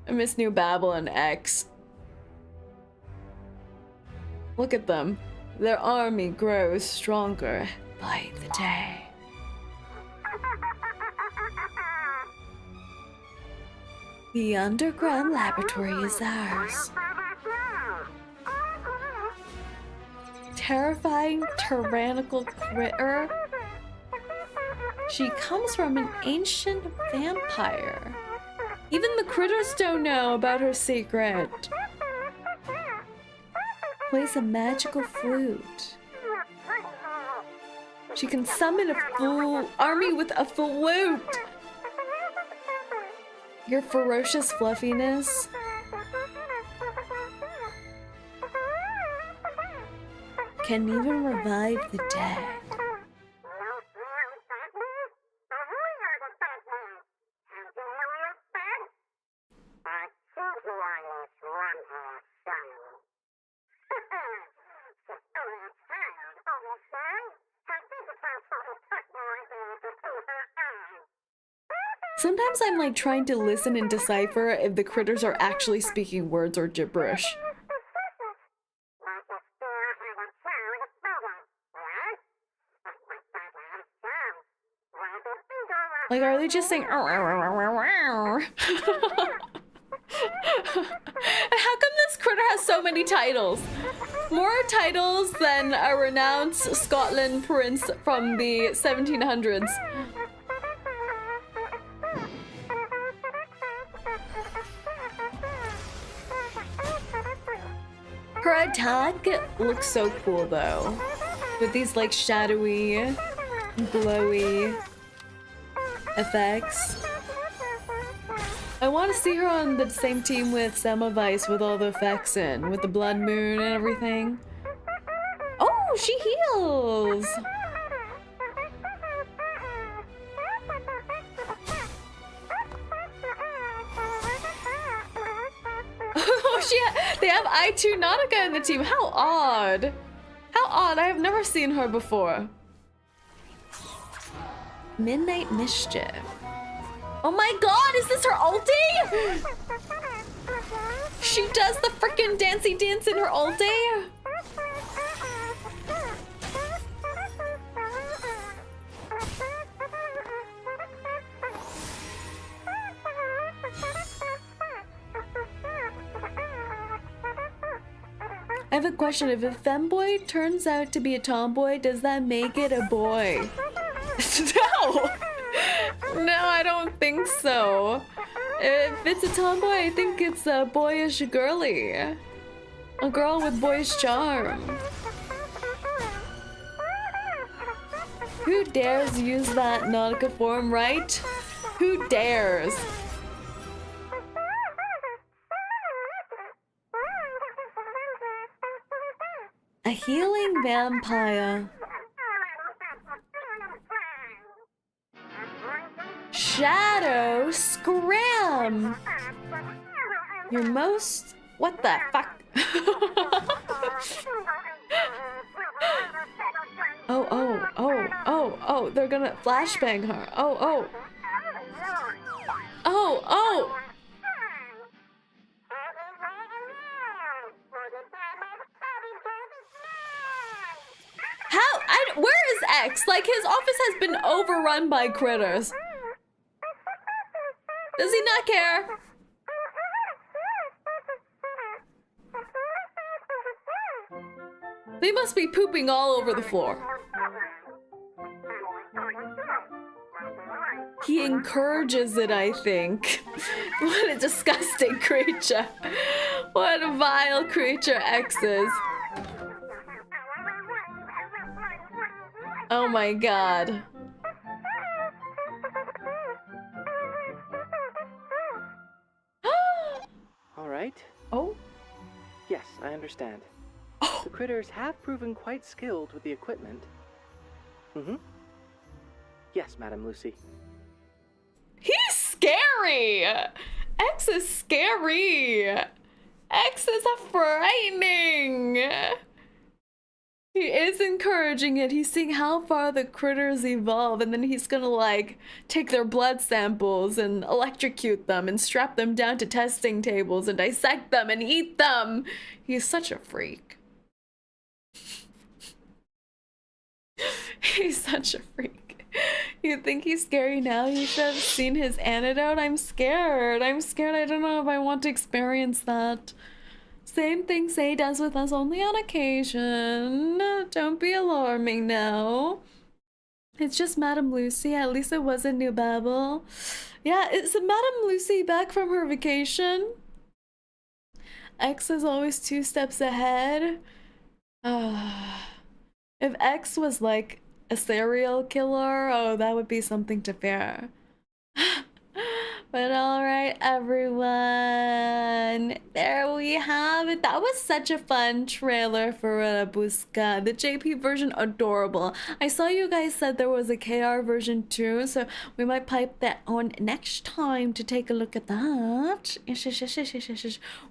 [SPEAKER 1] Miss New Babel and X. Look at them. Their army grows stronger by the day. The underground laboratory is ours. Terrifying tyrannical critter. She comes from an ancient vampire. Even the critters don't know about her secret. Plays a magical flute. She can summon a full army with a flute. Your ferocious fluffiness. Can even revive the dead. Sometimes I'm like trying to listen and decipher if the critters are actually speaking words or gibberish. Like, are they just saying? And how come this critter has so many titles? More titles than a renowned Scotland prince from the 1700s. Her attack looks so cool though, with these like shadowy, glowy effects. I want to see her on the same team with Semmelweis with all the effects in, with the blood moon and everything. Oh, she heals! Oh, they have 𝐂𝐴𝐚𝐭 in the team. How odd. How odd. I have never seen her before. Midnight Mischief. Oh my god, is this her ulti? She does the freaking dancey dance in her ulti? I have a question. If a femboy turns out to be a tomboy, does that make it a boy? No! No, I don't think so. If it's a tomboy, I think it's a boyish girly. A girl with boyish charm. Who dares use that Nautica form, right? Who dares? A healing vampire. Shadow Scram! Your most... What the fuck? Oh, they're gonna flashbang her. Oh. X? Like, his office has been overrun by critters. Does he not care? They must be pooping all over the floor. He encourages it, I think. What a disgusting creature. What a vile creature X is. Oh my god.
[SPEAKER 12] All right.
[SPEAKER 1] Oh?
[SPEAKER 12] Yes, I understand. The critters have proven quite skilled with the equipment. Mm-hmm. Yes, Madam Lucy.
[SPEAKER 1] He's scary! X is scary! X is frightening! He is encouraging it. He's seeing how far the critters evolve, and then he's gonna like take their blood samples and electrocute them and strap them down to testing tables and dissect them and eat them. He's such a freak. He's such a freak. You think he's scary now? You should have seen his antidote. I'm scared. I'm scared. I don't know if I want to experience that. Same thing Say does with us, only on occasion. Don't be alarming now. It's just Madam Lucy. At least it wasn't New Babel. Yeah, is Madam Lucy back from her vacation? X is always 2 steps ahead. If X was like a serial killer, oh, that would be something to fear. But alright, everyone. There we have it. That was such a fun trailer for Rubuska. The JP version, adorable. I saw you guys said there was a KR version too, so we might pipe that on next time to take a look at that.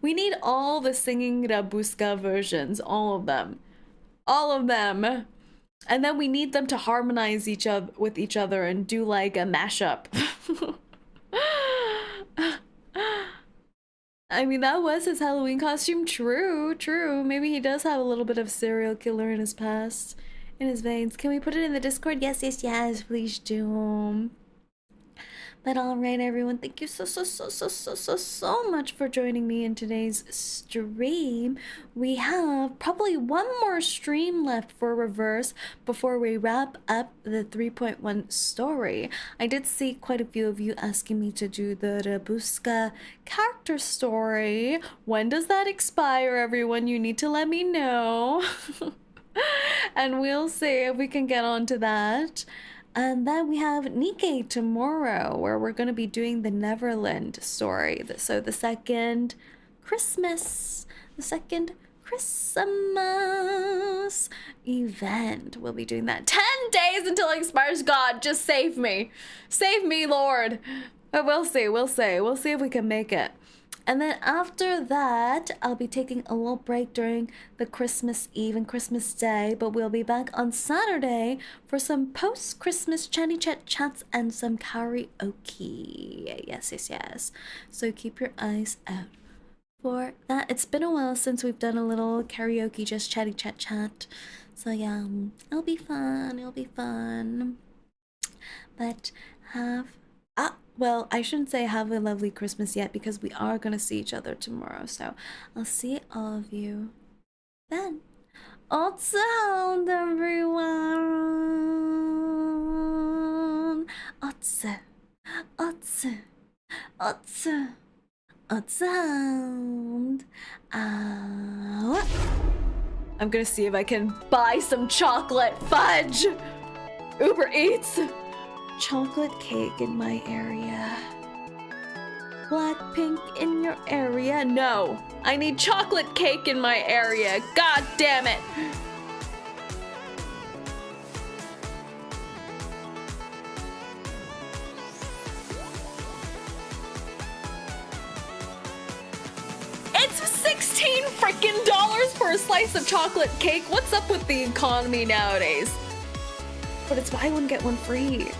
[SPEAKER 1] We need all the singing Rubuska versions, all of them. All of them. And then we need them to harmonize with each other and do like a mashup. I mean, that was his Halloween costume. True, true. Maybe he does have a little bit of serial killer in his past, in his veins. Can we put it in the Discord? Yes, yes, yes. Please do. But all right, everyone. Thank you so much for joining me in today's stream. We have probably one more stream left for Reverse before we wrap up the 3.1 story. I did see quite a few of you asking me to do the Rubuska character story. When does that expire, everyone? You need to let me know. And we'll see if we can get on to that. And then we have 𝐒𝐴𝐿 tomorrow, where we're going to be doing the Neverland story. So the second Christmas event. We'll be doing that. 10 days until it expires. God, just save me. Save me, Lord. But we'll see. We'll see if we can make it. And then after that, I'll be taking a little break during the Christmas Eve and Christmas Day, but we'll be back on Saturday for some post-Christmas chatty chat chats and some karaoke. Yes, yes, yes. So keep your eyes out for that. It's been a while since we've done a little karaoke, just chatty chat chat. So yeah, it'll be fun. It'll be fun. But well, I shouldn't say have a lovely Christmas yet, because we are going to see each other tomorrow. So I'll see all of you then. 𝐂𝐡𝐚𝐭, everyone. 𝐂𝐡𝐚𝐭. I'm going to see if I can buy some chocolate fudge. Uber Eats. Chocolate cake in my area. Blackpink in your area? No, I need chocolate cake in my area. God damn it. It's $16 freaking for a slice of chocolate cake. What's up with the economy nowadays? But it's buy one get one free.